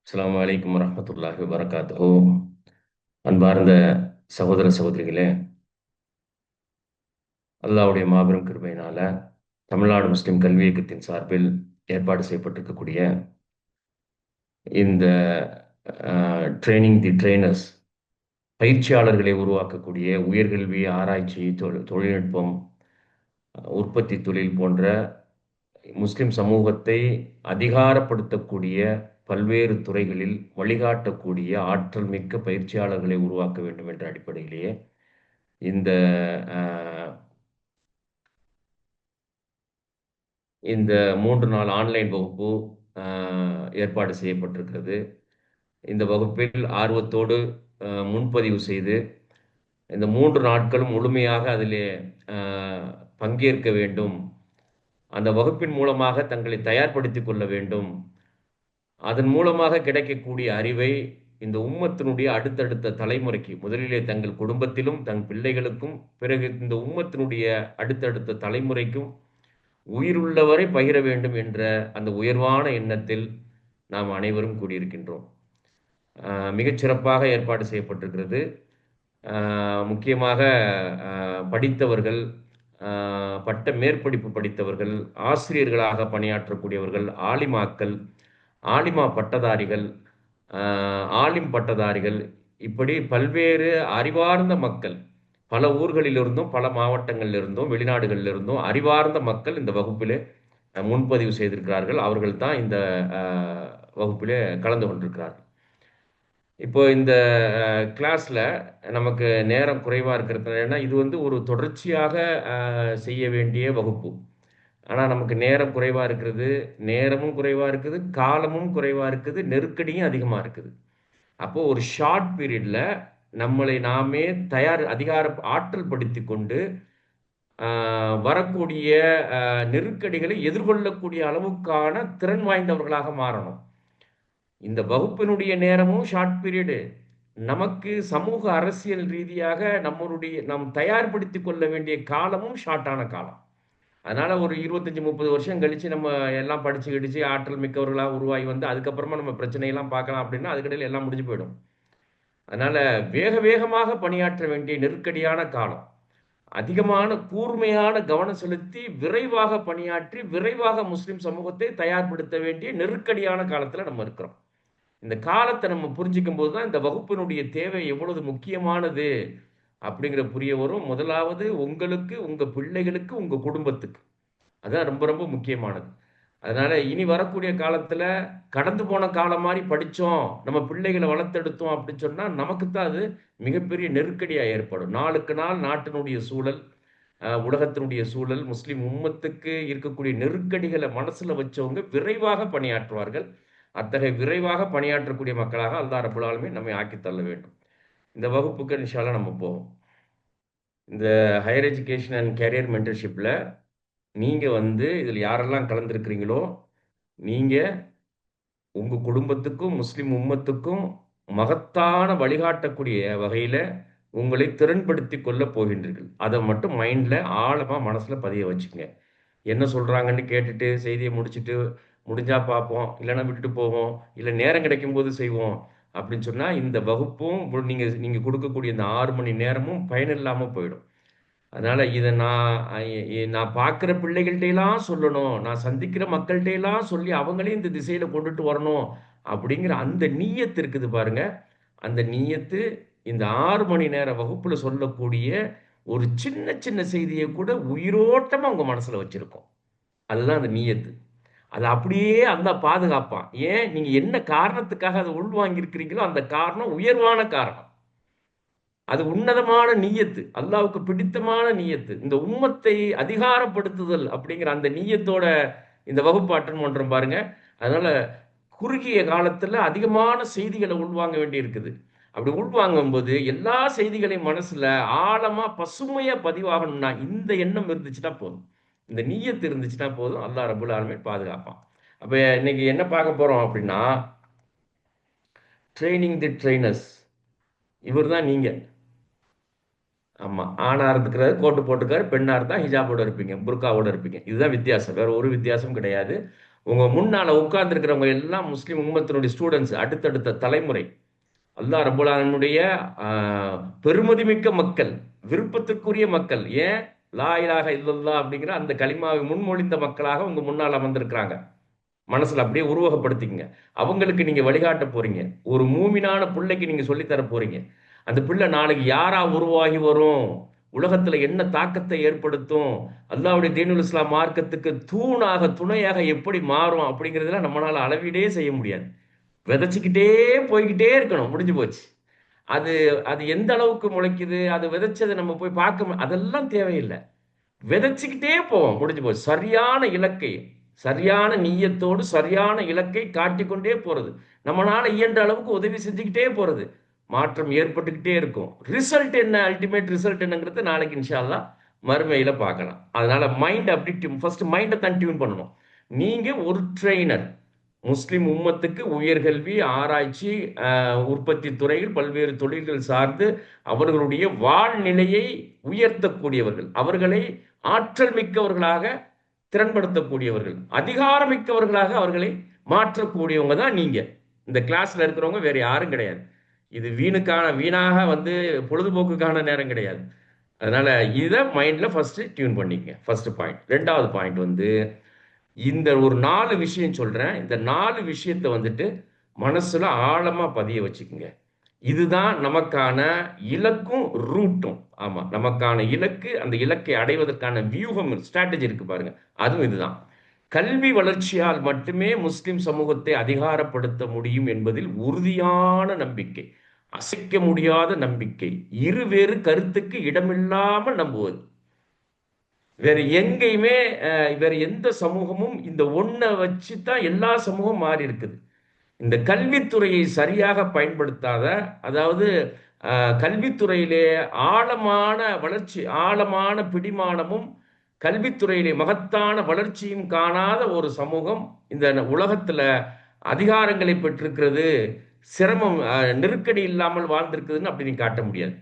அஸ்ஸலாமு அலைக்கும் வரஹ்மத்துல்லாஹி வபரகாத்துஹு. அன்பார்ந்த சகோதர சகோதரிகளே, அல்லாஹ்வுடைய மாபெரும் கிருபையினால தமிழ்நாடு முஸ்லிம் கல்வி இயக்கத்தின் சார்பில் ஏற்பாடு செய்யப்பட்டிருக்கக்கூடிய இந்த ட்ரைனிங் தி ட்ரெய்னர்ஸ், பயிற்சியாளர்களை உருவாக்கக்கூடிய உயர்கல்வி, ஆராய்ச்சி, தொழில்நுட்பம், உற்பத்தி தொழில் போன்ற முஸ்லிம் சமூகத்தை அதிகாரப்படுத்தக்கூடிய பல்வேறு துறைகளில் வழிகாட்டக்கூடிய ஆற்றல் மிக்க பயிற்சியாளர்களை உருவாக்க வேண்டும் என்ற அடிப்படையிலேயே இந்த அஹ், இந்த 3 நாள் ஆன்லைன் வகுப்பு ஏற்பாடு செய்யப்பட்டிருக்கிறது. இந்த வகுப்பில் ஆர்வத்தோடு முன்பதிவு செய்து இந்த 3 நாட்களும் முழுமையாக அதிலே அஹ், பங்கேற்க வேண்டும். அந்த வகுப்பின் மூலமாக தங்களை தயார்படுத்திக் கொள்ள வேண்டும். அதன் மூலமாக கிடைக்கக்கூடிய அறிவை இந்த உம்மத்தினுடைய அடுத்தடுத்த தலைமுறைக்கு, முதலிலே தங்கள் குடும்பத்திலும் தன் பிள்ளைகளுக்கும், பிறகு இந்த உம்மத்தினுடைய அடுத்தடுத்த தலைமுறைக்கும் உயிருள்ளவரை பகிர வேண்டும் என்ற அந்த உயர்வான எண்ணத்தில் நாம் அனைவரும் கூடியிருக்கின்றோம். மிகச் சிறப்பாக ஏற்பாடு செய்யப்பட்டிருக்கிறது. முக்கியமாக படித்தவர்கள், பட்ட மேற்படிப்பு படித்தவர்கள், ஆசிரியர்களாக பணியாற்றக்கூடியவர்கள், ஆலிமாக்கள், ஆலிமா பட்டதாரிகள், ஆலிம் பட்டதாரிகள், இப்படி பல்வேறு அறிவார்ந்த மக்கள், பல ஊர்களிலிருந்தும், பல மாவட்டங்களிலிருந்தும், வெளிநாடுகளிலிருந்தும் அறிவார்ந்த மக்கள் இந்த வகுப்பிலே முன்பதிவு செய்திருக்கிறார்கள். அவர்கள் தான் இந்த வகுப்பிலே கலந்து கொண்டிருக்கிறார்கள். இப்போ இந்த கிளாஸ்ல நமக்கு நேரம் குறைவா இருக்கிறது. ஏன்னா இது வந்து ஒரு தொடர்ச்சியாக செய்ய வேண்டிய வகுப்பு. ஆனா நமக்கு நேரம் குறைவா இருக்கிறது. நேரமும் குறைவா இருக்குது, காலமும் குறைவா இருக்குது, நெருக்கடியும் அதிகமா இருக்குது. அப்போ ஒரு ஷார்ட் பீரியட்ல நம்மளை நாமே அதிகார ஆற்றல் படுத்திக் கொண்டு வரக்கூடிய நெருக்கடிகளை எதிர்கொள்ளக்கூடிய அளவுக்கான திறன் வாய்ந்தவர்களாக மாறணும். இந்த வகுப்பினுடைய நேரமும் ஷார்ட் பீரியடு. நமக்கு சமூக அரசியல் ரீதியாக நாம் தயார்படுத்திக் கொள்ள வேண்டிய காலமும் ஷார்ட்டான காலம். அதனால ஒரு 25, 30 வருஷம் கழிச்சு நம்ம எல்லாம் படிச்சு கிடிச்சு ஆற்றல் மிக்கவர்களா உருவாகி வந்து அதுக்கப்புறமா நம்ம பிரச்சனையெல்லாம் பார்க்கலாம் அப்படின்னா அதுக்கிடையில எல்லாம் முடிஞ்சு போயிடும். அதனால வேக வேகமாக பணியாற்ற வேண்டிய நெருக்கடியான காலம். அதிகமான கூர்மையான கவனம் செலுத்தி விரைவாக பணியாற்றி விரைவாக முஸ்லிம் சமூகத்தை தயார்படுத்த வேண்டிய நெருக்கடியான காலத்துல நம்ம இருக்கிறோம். இந்த காலத்தை நம்ம புரிஞ்சுக்கும் போது தான் இந்த வகுப்பினுடைய தேவை எவ்வளவு முக்கியமானது அப்படிங்கிற புரிய வரும். முதலாவது உங்களுக்கு, உங்க பிள்ளைகளுக்கு, உங்க குடும்பத்துக்கு. அதான் ரொம்ப ரொம்ப முக்கியமானது. அதனால இனி வரக்கூடிய காலத்துல கடந்து போன காலம் மாதிரி படிச்சோம், நம்ம பிள்ளைகளை வளர்த்தெடுத்தோம் அப்படின்னு சொன்னா நமக்கு தான் அது மிகப்பெரிய நெருக்கடியா ஏற்படும். நாளுக்கு நாள் நாட்டினுடைய சூழல், உலகத்தினுடைய சூழல், முஸ்லிம் உம்மத்துக்கு இருக்கக்கூடிய நெருக்கடிகளை மனசுல வச்சவங்க விரைவாக பணியாற்றுவார்கள். அத்தகைய விரைவாக பணியாற்றக்கூடிய மக்களாக அல்லாஹ் ரப்பல் ஆலமீன் நம்மை ஆக்கித் தள்ள வேண்டும். இந்த வகுப்புக்கு இன்ஷா அல்லாஹ் நம்ம போவோம். இந்த ஹையர் எஜுகேஷன் அண்ட் கேரியர் மென்டர்ஷிப்ல நீங்க வந்து இதில் யாரெல்லாம் கலந்துருக்கிறீங்களோ, நீங்க உங்க குடும்பத்துக்கும், முஸ்லிம் உம்மத்துக்கும் மகத்தான வழிகாட்டக்கூடிய வகையில உங்களை திறன்படுத்திக் கொள்ளப் போகின்றீர்கள். அத மட்டும் மைண்ட்ல ஆழமா மனசுல பதிய வச்சுக்கங்க. என்ன சொல்றாங்கன்னு கேட்டுட்டு செய்திய முடிச்சுட்டு, முடிஞ்சா பார்ப்போம், இல்லன்னா விட்டுட்டு போவோம், இல்ல நேரம் கிடைக்கும்போது செய்வோம் அப்படின்னு சொன்னா, இந்த வகுப்பும் நீங்க நீங்க குடுக்கக்கூடிய இந்த 6 மணி நேரமும் பயனில்லாம போயிடும். அதனால இத நான் பார்க்குற பிள்ளைகள்ட்டலாம் சொல்லணும். நான் சந்திக்கிற மக்கள்ட்டலாம் சொல்லி அவங்களையும் இந்த திசையில கொண்டுட்டு வரணும். அப்படிங்கிற அந்த நீயத்து இருக்குது பாருங்க. அந்த நீயத்து இந்த 6 மணி நேர வகுப்புல சொல்லக்கூடிய ஒரு சின்ன சின்ன செய்திய கூட உயிரோட்டமா உங்க மனசுல வச்சிருக்கும். அதுதான் அந்த நீயத்து. அத அப்படியே அல்லாஹ் பாதுகாப்பான். ஏன்? நீங்க என்ன காரணத்துக்காக அத உள்வாங்கியிருக்கிறீங்களோ, அந்த காரணம் உயர்வான காரணம். அது உன்னதமான நீயத்து. அல்லாஹ்வுக்கு பிடித்தமான நீயத்து. இந்த உம்மத்தை அதிகாரப்படுத்துதல் அப்படிங்கிற அந்த நீயத்தோட இந்த வகுப்பு அட்டெண்ட் பண்றோம் பாருங்க. அதனால குறுகிய காலத்துல அதிகமான செய்திகள உள்வாங்க வேண்டியிருக்குது. அப்படி உள்வாங்கும்போது எல்லா செய்திகளையும் மனசுல ஆழமா, பசுமையா பதிவாகணும்னா, இந்த எண்ணம் இருந்துச்சுன்னா போதும். இந்த நீயத்து இருந்துச்சுன்னா போதும். அல்லாஹ் ரப்பல் ஆலமீன் பாதுகாப்பான். அப்ப இன்னைக்கு என்ன பார்க்க போறோம் அப்படின்னா, ட்ரெய்னிங் தி ட்ரெய்னர்ஸ். இவர் தான் நீங்க. ஆமா. ஆணா இருந்துக்கிறாரு, கோட்டு போட்டுருக்காரு. பெண்ணா இருந்தா ஹிஜாபோட இருப்பீங்க. புர்காவோட இருப்பீங்க. இதுதான் வித்தியாசம். வேற ஒரு வித்தியாசமும் கிடையாது. உங்க முன்னால உட்கார்ந்து இருக்கிறவங்க எல்லாம் முஸ்லிம் உம்மத்தினுடைய ஸ்டூடெண்ட்ஸ், அடுத்தடுத்த தலைமுறை. அல்லாஹ் ரப்பல் ஆலமீனுடைய பெருமதிமிக்க மக்கள், விருப்பத்திற்குரிய மக்கள். ஏன் லா இலாஹ இல்லல்லாஹ் அப்படிங்கிற அந்த கலிமாவை முன்மொழிந்த மக்களாக உங்க முன்னால் அமர்ந்திருக்கிறாங்க. மனசுல அப்படியே உருவகப்படுத்திக்கங்க. அவங்களுக்கு நீங்க வழிகாட்ட போறீங்க. ஒரு மூமினான பிள்ளைக்கு நீங்க சொல்லித் தர போறீங்க. அந்த பிள்ளை நாளைக்கு யாரா உருவாகி வரும், உலகத்துல என்ன தாக்கத்தை ஏற்படுத்தும், அல்லாஹ்வுடைய தீனுல் இஸ்லாம் மார்க்கத்துக்கு தூணாக துணையாக எப்படி மாறும் அப்படிங்கிறதுல நம்மளால அளவீடே செய்ய முடியாது. விதைச்சுக்கிட்டே போய்க்கிட்டே இருக்கணும். முடிஞ்சு போச்சு. அது அது எந்த அளவுக்கு முளைக்குது, அது விதைச்சதை நம்ம போய் அதெல்லாம் தேவையில்லை. விதைச்சுக்கிட்டே போவோம். முடிஞ்சு போச்சு. சரியான இலக்கை, சரியான நிய்யத்தோடு சரியான இலக்கை காட்டிக்கொண்டே போறது. நம்மளால இயன்ற அளவுக்கு உதவி செஞ்சுக்கிட்டே போறது. மாற்றம் ஏற்பட்டுக்கிட்டே இருக்கும். ரிசல்ட் என்ன, அல்டிமேட் ரிசல்ட் என்னங்கிறது நாளைக்கு இன்ஷா அல்லாஹ் மறுமையில பார்க்கலாம். அதனால மைண்ட் அப்படி ஃபர்ஸ்ட் மைண்டை தான் டியூன் பண்ணணும். நீங்க ஒரு ட்ரெயினர். முஸ்லிம் உம்மத்துக்கு உயர்கல்வி, ஆராய்ச்சி, உற்பத்தி துறைகள், பல்வேறு தொழில்கள் சார்ந்து அவர்களுடைய வாழ்நிலையை உயர்த்தக்கூடியவர்கள், அவர்களை ஆற்றல் மிக்கவர்களாக திறன்படுத்தக்கூடியவர்கள், அதிகாரமிக்கவர்களாக அவர்களை மாற்றக்கூடியவங்க தான் நீங்க. இந்த கிளாஸ்ல இருக்கிறவங்க வேற யாரும் கிடையாது. இது வீணாக பொழுதுபோக்குக்கான நேரம் கிடையாது. அதனால இதை மைண்ட்ல ஃபர்ஸ்ட் டியூன் பண்ணிக்கங்க. First point. ரெண்டாவது பாயிண்ட் இந்த ஒரு 4 விஷயம் சொல்றேன். இந்த 4 விஷயத்தை மனசுல ஆழமா பதிய வச்சுக்கோங்க. இதுதான் நமக்கான இலக்கும் ரூட்டும். ஆமா, நமக்கான இலக்கு, அந்த இலக்கை அடைவதற்கான வியூகம், ஸ்ட்ராட்டஜி இருக்கு பாருங்க, அதுவும் இதுதான். கல்வி வளர்ச்சியால் மட்டுமே முஸ்லிம் சமூகத்தை அதிகாரப்படுத்த முடியும் என்பதில் உறுதியான நம்பிக்கை, அசைக்க முடியாத நம்பிக்கை, இருவேறு கருத்துக்கு இடமில்லாமல் நம்புவது. வேற எங்கேயுமே வேற எந்த சமூகமும் இந்த ஒன்றை வச்சுதான் எல்லா சமூகமும் மாறி இருக்குது. இந்த கல்வித்துறையை சரியாக பயன்படுத்தாத, அதாவது கல்வித்துறையிலே ஆழமான வளர்ச்சி, ஆழமான பிடிமானமும் கல்வித்துறையிலே மகத்தான வளர்ச்சியும் காணாத ஒரு சமூகம் இந்த உலகத்துல அதிகாரங்களை பெற்றிருக்கிறது, சிரமம், நெருக்கடி இல்லாமல் வாழ்ந்திருக்குதுன்னு அப்படி நீ காட்ட முடியாது.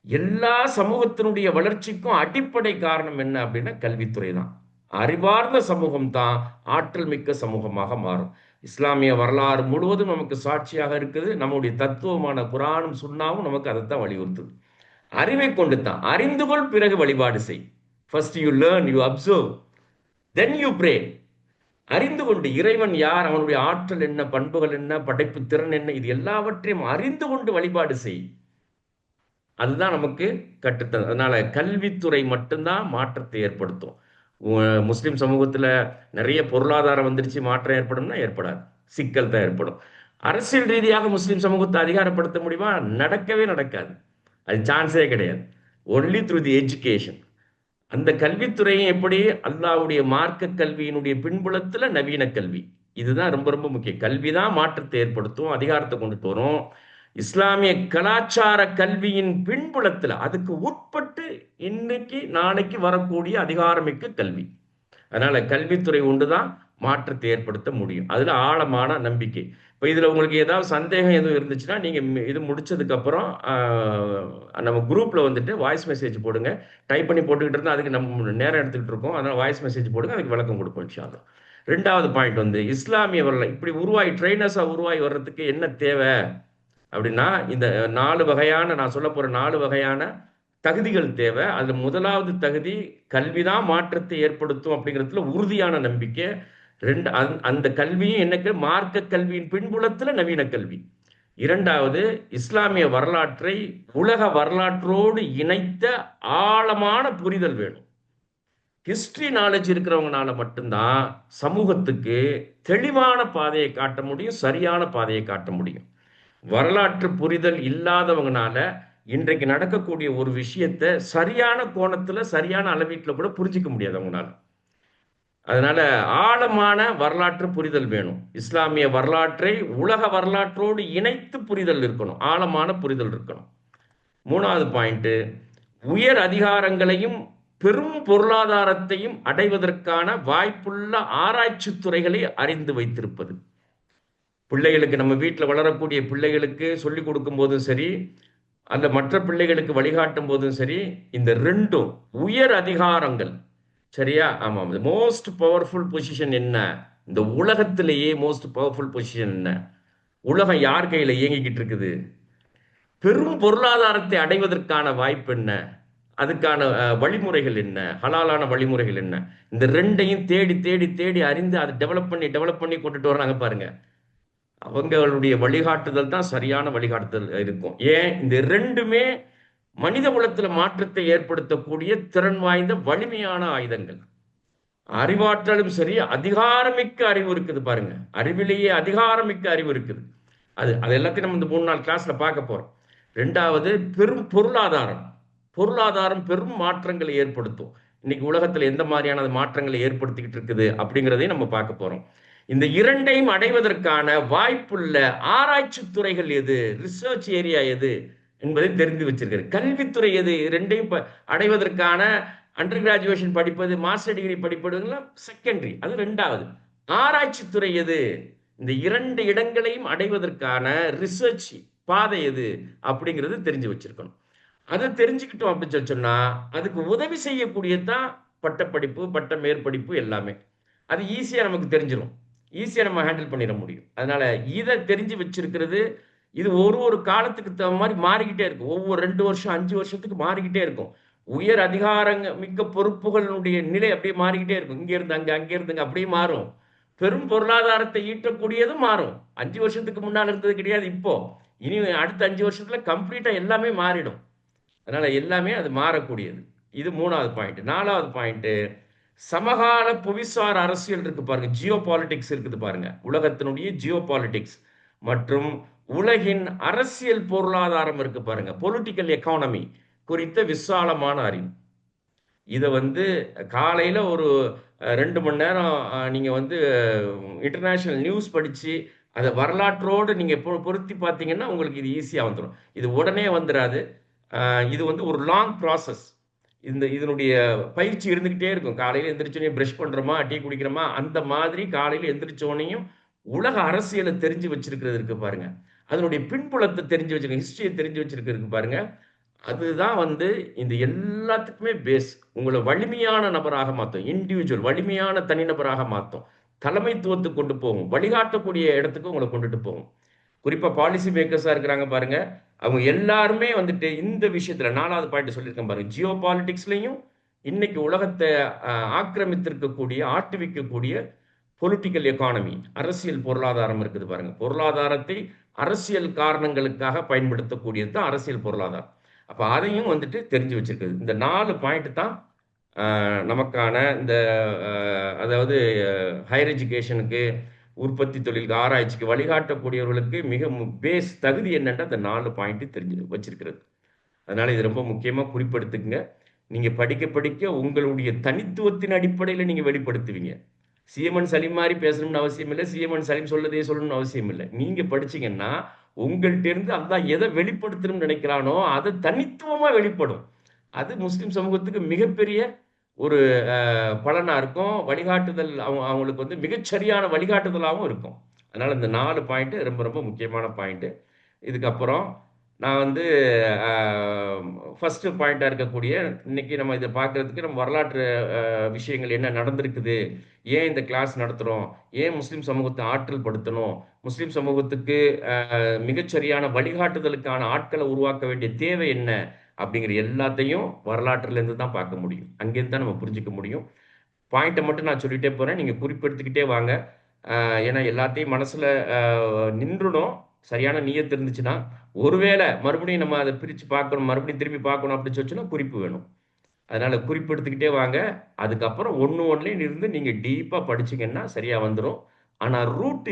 எல்லா சமூகத்தினுடைய வளர்ச்சிக்கும் அடிப்படை காரணம் என்ன அப்படின்னா கல்வித்துறை தான். அறிவார்ந்த சமூகம் தான் ஆற்றல் மிக்க சமூகமாக மாறும். இஸ்லாமிய வரலாறு முழுவதும் நமக்கு சாட்சியாக இருக்குது. நம்முடைய தத்துவமான குரானும் சுன்னாவும் நமக்கு அதைத்தான் வலியுறுத்துது. அறிவை கொண்டு தான். அறிந்து கொள், பிறகு வழிபாடு செய். First you learn, you observe, then you pray. அறிந்து கொண்டு இறைவன் யார், அவனுடைய ஆற்றல் என்ன, பண்புகள் என்ன, படைப்பு திறன் என்ன, இது எல்லாவற்றையும் அறிந்து கொண்டு வழிபாடு செய். அதுதான் நமக்கு கற்றுத்தரும். அதனால கல்வித்துறை மட்டும்தான் மாற்றத்தை ஏற்படுத்தும். முஸ்லிம் சமூகத்துல நிறைய பொருளாதாரம் வந்துருச்சு, மாற்றம் ஏற்படும்னா ஏற்படாது, சிக்கல் தான் ஏற்படும். அரசியல் ரீதியாக முஸ்லிம் சமூகத்தை அதிகாரப்படுத்த முடியுமா? நடக்கவே நடக்காது. அது சான்ஸே கிடையாது. Only through the education. அந்த கல்வித்துறையும் எப்படி, அல்லாஹ்வுடைய மார்க்க கல்வியினுடைய பின்புலத்துல நவீன கல்வி. இதுதான் ரொம்ப ரொம்ப முக்கியம். கல்விதான் மாற்றத்தை ஏற்படுத்தும், அதிகாரத்தை கொண்டுட்டு வரும். இஸ்லாமிய கலாச்சார கல்வியின் பின்புலத்துல அதுக்கு உட்பட்டு இன்னைக்கு நாளைக்கு வரக்கூடிய அதிகாரமிக்க கல்வி. அதனால கல்வித்துறை ஒன்றுதான் மாற்றத்தை ஏற்படுத்த முடியும். அதுல ஆழமான நம்பிக்கை. இப்போ இதுல உங்களுக்கு ஏதாவது சந்தேகம் எதுவும் இருந்துச்சுன்னா நீங்க இது முடிச்சதுக்கு அப்புறம் நம்ம குரூப்ல வாய்ஸ் மெசேஜ் போடுங்க. டைப் பண்ணி போட்டுக்கிட்டு இருந்தா அதுக்கு நம்ம நேரம் எடுத்துக்கிட்டு இருக்கோம். அதனால வாய்ஸ் மெசேஜ் போடுங்க, அதுக்கு விளக்கம் கொடுப்போம் இன்ஷா அல்லாஹ். ரெண்டாவது பாயிண்ட் இஸ்லாமிய வரல இப்படி ட்ரெயினர்ஸா உருவாகி வர்றதுக்கு என்ன தேவை அப்படின்னா, இந்த 4 வகையான, நான் சொல்ல போற 4 வகையான தகுதிகள் தேவை. அதுல முதலாவது தகுதி கல்விதான் மாற்றத்தை ஏற்படுத்தும் அப்படிங்கிறதுல உறுதியான நம்பிக்கை. அந்த கல்வியும் என்ன, மார்க்க கல்வியின் பின்புலத்துல நவீன கல்வி. இரண்டாவது, இஸ்லாமிய வரலாற்றை உலக வரலாற்றோடு இணைத்த ஆழமான புரிதல் வேணும். ஹிஸ்டரி நாலேஜ் இருக்கிறவங்கனால மட்டும்தான் சமூகத்துக்கு தெளிவான பாதையை காட்ட முடியும், சரியான பாதையை காட்ட முடியும். வரலாற்று புரிதல் இல்லாதவங்கனால இன்றைக்கு நடக்கக்கூடிய ஒரு விஷயத்தை சரியான கோணத்துல, சரியான அளவீட்டுல கூட புரிஞ்சிக்க முடியாது அவங்களால. அதனால ஆழமான வரலாற்று புரிதல் வேணும். இஸ்லாமிய வரலாற்றை உலக வரலாற்றோடு இணைத்து புரிதல் இருக்கணும், ஆழமான புரிதல் இருக்கணும். மூணாவது பாயிண்ட், உயர் அதிகாரங்களையும் பெரும் பொருளாதாரத்தையும் அடைவதற்கான வாய்ப்புள்ள ஆராய்ச்சி துறைகளை அறிந்து வைத்திருப்பது. பிள்ளைகளுக்கு, நம்ம வீட்டில் வளரக்கூடிய பிள்ளைகளுக்கு சொல்லிக் கொடுக்கும் போதும் சரி, அந்த மற்ற பிள்ளைகளுக்கு வழிகாட்டும் போதும் சரி, இந்த ரெண்டும் உயர் அதிகாரங்கள், சரியா? ஆமாம். மோஸ்ட் பவர்ஃபுல் பொசிஷன் என்ன, இந்த உலகத்திலேயே மோஸ்ட் பவர்ஃபுல் பொசிஷன் என்ன? உலகம் யார் கையில இயங்கிக்கிட்டு இருக்குது? பெரும் பொருளாதாரத்தை அடைவதற்கான வாய்ப்பு என்ன? அதுக்கான வழிமுறைகள் என்ன? ஹலாலான வழிமுறைகள் என்ன? இந்த ரெண்டையும் தேடி தேடி தேடி அறிந்து அதை டெவலப் பண்ணி கொண்டுட்டு வர்றாங்க பாருங்க. அவங்களுடைய வழிகாட்டுதல் தான் சரியான வழிகாட்டுதல் இருக்கும். ஏன்? இந்த ரெண்டுமே மனித குலத்துல மாற்றத்தை ஏற்படுத்தக்கூடிய திறன் வாய்ந்த வலிமையான ஆயுதங்கள். அறிவாற்றலும் சரி, அதிகாரமிக்க அறிவு இருக்குது பாருங்க. அறிவிலேயே அதிகாரமிக்க அறிவு இருக்குது. அது எல்லாத்தையும் நம்ம இந்த 3 நாள் கிளாஸ்ல பார்க்க போறோம். ரெண்டாவது, பெரும் பொருளாதாரம். பொருளாதாரம் பெரும் மாற்றங்களை ஏற்படுத்தும். இன்னைக்கு உலகத்துல எந்த மாதிரியான மாற்றங்களை ஏற்படுத்திக்கிட்டு இருக்குது அப்படிங்கிறதையும் நம்ம பார்க்க போறோம். இந்த இரண்டையும் அடைவதற்கான வாய்ப்புள்ள ஆராய்ச்சி துறைகள் எது, ரிசர்ச் ஏரியா எது என்பதை தெரிந்து வச்சிருக்காரு. கல்வித்துறை எது? ரெண்டையும் அடைவதற்கான அண்டர் கிராஜுவேஷன் படிப்பது, மாஸ்டர் டிகிரி படிப்பதுலாம் செகண்டரி, அது ரெண்டாவது. ஆராய்ச்சி துறை எது? இந்த இரண்டு இடங்களையும் அடைவதற்கான ரிசர்ச் பாதை எது அப்படிங்கிறது தெரிஞ்சு வச்சிருக்கணும். அதை தெரிஞ்சுக்கிட்டோம் அப்படின்னு சொல்லி சொன்னா அதுக்கு உதவி செய்யக்கூடியதான் பட்டப்படிப்பு, பட்ட மேற்படிப்பு எல்லாமே. அது ஈஸியா நமக்கு தெரிஞ்சிடும், ஈஸியா நம்ம ஹேண்டில் பண்ணிட முடியும். அதனால இதை தெரிஞ்சு வச்சிருக்கிறது, இது ஒரு காலத்துக்கு தகுந்த மாதிரி மாறிக்கிட்டே இருக்கும். ஒவ்வொரு 2 வருஷம் 5 வருஷத்துக்கு மாறிக்கிட்டே இருக்கும். உயர் அதிகாரங்க மிக்க பொறுப்புகளுடைய நிலை அப்படியே மாறிக்கிட்டே இருக்கும். இங்க இருந்து அங்க, அங்க இருந்து அப்படியே மாறும். பெரும் பொருளாதாரத்தை ஈட்டக்கூடியதும் மாறும். 5 வருஷத்துக்கு முன்னால் இருந்தது கிடையாது இப்போ. இனி அடுத்த 5 வருஷத்துல கம்ப்ளீட்டா எல்லாமே மாறிடும். அதனால எல்லாமே அது மாறக்கூடியது. இது 3வது பாயிண்ட். 4வது பாயிண்ட், சமகால புவிசார் அரசியல் இருக்கு பாருங்க, ஜியோ பாலிடிக்ஸ் இருக்குது பாருங்க. உலகத்தினுடைய ஜியோ பாலிடிக்ஸ் மற்றும் உலகின் அரசியல் பொருளாதாரம் இருக்கு பாருங்க, பொலிட்டிக்கல் எக்கானமி குறித்த விசாலமான அறிவு. இதை காலையில ஒரு 2 மணி நேரம் நீங்க இன்டர்நேஷனல் நியூஸ் படிச்சு அதை வரலாற்றோடு நீங்க பொருத்தி பார்த்தீங்கன்னா உங்களுக்கு இது ஈஸியா வந்துடும். இது உடனே வந்துடாது. இது ஒரு லாங் ப்ராசஸ். இதனுடைய பயிற்சி இருந்துகிட்டே இருக்கும். காலையில எந்திரிச்சோடனே பிரஷ் பண்றோமா, டீ குடிக்கிறோமா, அந்த மாதிரி காலையில எந்திரிச்சோனையும் உலக அரசியலை தெரிஞ்சு வச்சிருக்கிறது இருக்கு பாருங்க, அதனுடைய பின்புலத்தை தெரிஞ்சு வச்சிருக்க, ஹிஸ்டரியை தெரிஞ்சு வச்சிருக்கு பாருங்க. அதுதான் இந்த எல்லாத்துக்குமே பேஸ். உங்களை வலிமையான நபராக மாற்றும், இண்டிவிஜுவல் வலிமையான தனிநபராக மாற்றும், தலைமைத்துவத்துக்கு கொண்டு போகும், வழிகாட்டக்கூடிய இடத்துக்கு உங்களை கொண்டுட்டு போகும். குறிப்பா பாலிசி மேக்கர்ஸா இருக்கிறாங்க பாருங்க, அவங்க எல்லாருமே இந்த விஷயத்துல 4வது பாயிண்ட் சொல்லியிருக்கேன் பாருங்க, ஜியோ பாலிடிக்ஸ்லையும் இன்னைக்கு உலகத்தை ஆக்கிரமித்திருக்கக்கூடிய, ஆட்டுவிக்கக்கூடிய பொலிட்டிக்கல் எக்கானமி, அரசியல் பொருளாதாரம் இருக்குது பாருங்க. பொருளாதாரத்தை அரசியல் காரணங்களுக்காக பயன்படுத்தக்கூடியது தான் அரசியல் பொருளாதாரம். அப்ப அதையும் தெரிஞ்சு வச்சிருக்குது. இந்த 4 பாயிண்ட் தான் நமக்கான இந்த அதாவது ஹையர் எஜுகேஷனுக்கு, உற்பத்தி தொழிலுக்கு, ஆராய்ச்சிக்கு வழிகாட்டக்கூடியவர்களுக்கு மிக பேஸ் தகுதி என்னென்ற அந்த 4 பாயிண்ட் தெரிஞ்சு வச்சிருக்கிறது. அதனால இது ரொம்ப முக்கியமா குறிப்பெடுத்துக்குங்க. நீங்க படிக்க படிக்க உங்களுடைய தனித்துவத்தின் அடிப்படையில் நீங்க வெளிப்படுத்துவீங்க. சிஎம்என் சலீம் மாதிரி பேசணும்னு அவசியம் இல்லை, சிஎம்என் சலீம் சொல்லதே சொல்லணும்னு அவசியம் இல்லை. நீங்க படிச்சீங்கன்னா உங்கள்கிட்ட இருந்து அதான் எதை வெளிப்படுத்தணும்னு நினைக்கிறானோ அது தனித்துவமா வெளிப்படும். அது முஸ்லிம் சமூகத்துக்கு மிகப்பெரிய ஒரு பலனா இருக்கும். வழிகாட்டுதல் அவங்களுக்கு மிகச்சரியான வழிகாட்டுதலாகவும் இருக்கும். அதனால இந்த 4 பாயிண்ட் ரொம்ப ரொம்ப முக்கியமான பாயிண்ட். இதுக்கப்புறம் நான் ஃபர்ஸ்ட் பாயிண்டா இருக்கக்கூடிய, இன்னைக்கு நம்ம இதை பார்க்கறதுக்கு நம்ம வரலாற்று விஷயங்கள் என்ன நடந்திருக்குது, ஏன் இந்த கிளாஸ் நடத்துறோம், ஏன் முஸ்லிம் சமூகத்தை ஆற்றல் படுத்தணும், முஸ்லிம் சமூகத்துக்கு மிகச்சரியான வழிகாட்டுதலுக்கான ஆட்களை உருவாக்க வேண்டிய தேவை என்ன அப்படிங்கிற எல்லாத்தையும் வரலாற்றுலேருந்து தான் பார்க்க முடியும். அங்கேருந்து தான் நம்ம புரிஞ்சுக்க முடியும். பாயிண்ட்டை மட்டும் நான் சொல்லிட்டே போறேன், நீங்க குறிப்பெடுத்துக்கிட்டே வாங்க. ஏன்னா எல்லாத்தையும் மனசுல நின்றுடும். சரியான நியத்து இருந்துச்சுன்னா, ஒருவேளை மறுபடியும் நம்ம அதை பிரிச்சு பார்க்கணும், மறுபடியும் திருப்பி பார்க்கணும் அப்படின்னு சொல்லிச்சுன்னா குறிப்பு வேணும். அதனால குறிப்பெடுத்துக்கிட்டே வாங்க. அதுக்கப்புறம் ஒன்றுலையும் இருந்து நீங்க டீப்பா படிச்சீங்கன்னா சரியா வந்துடும். ஆனா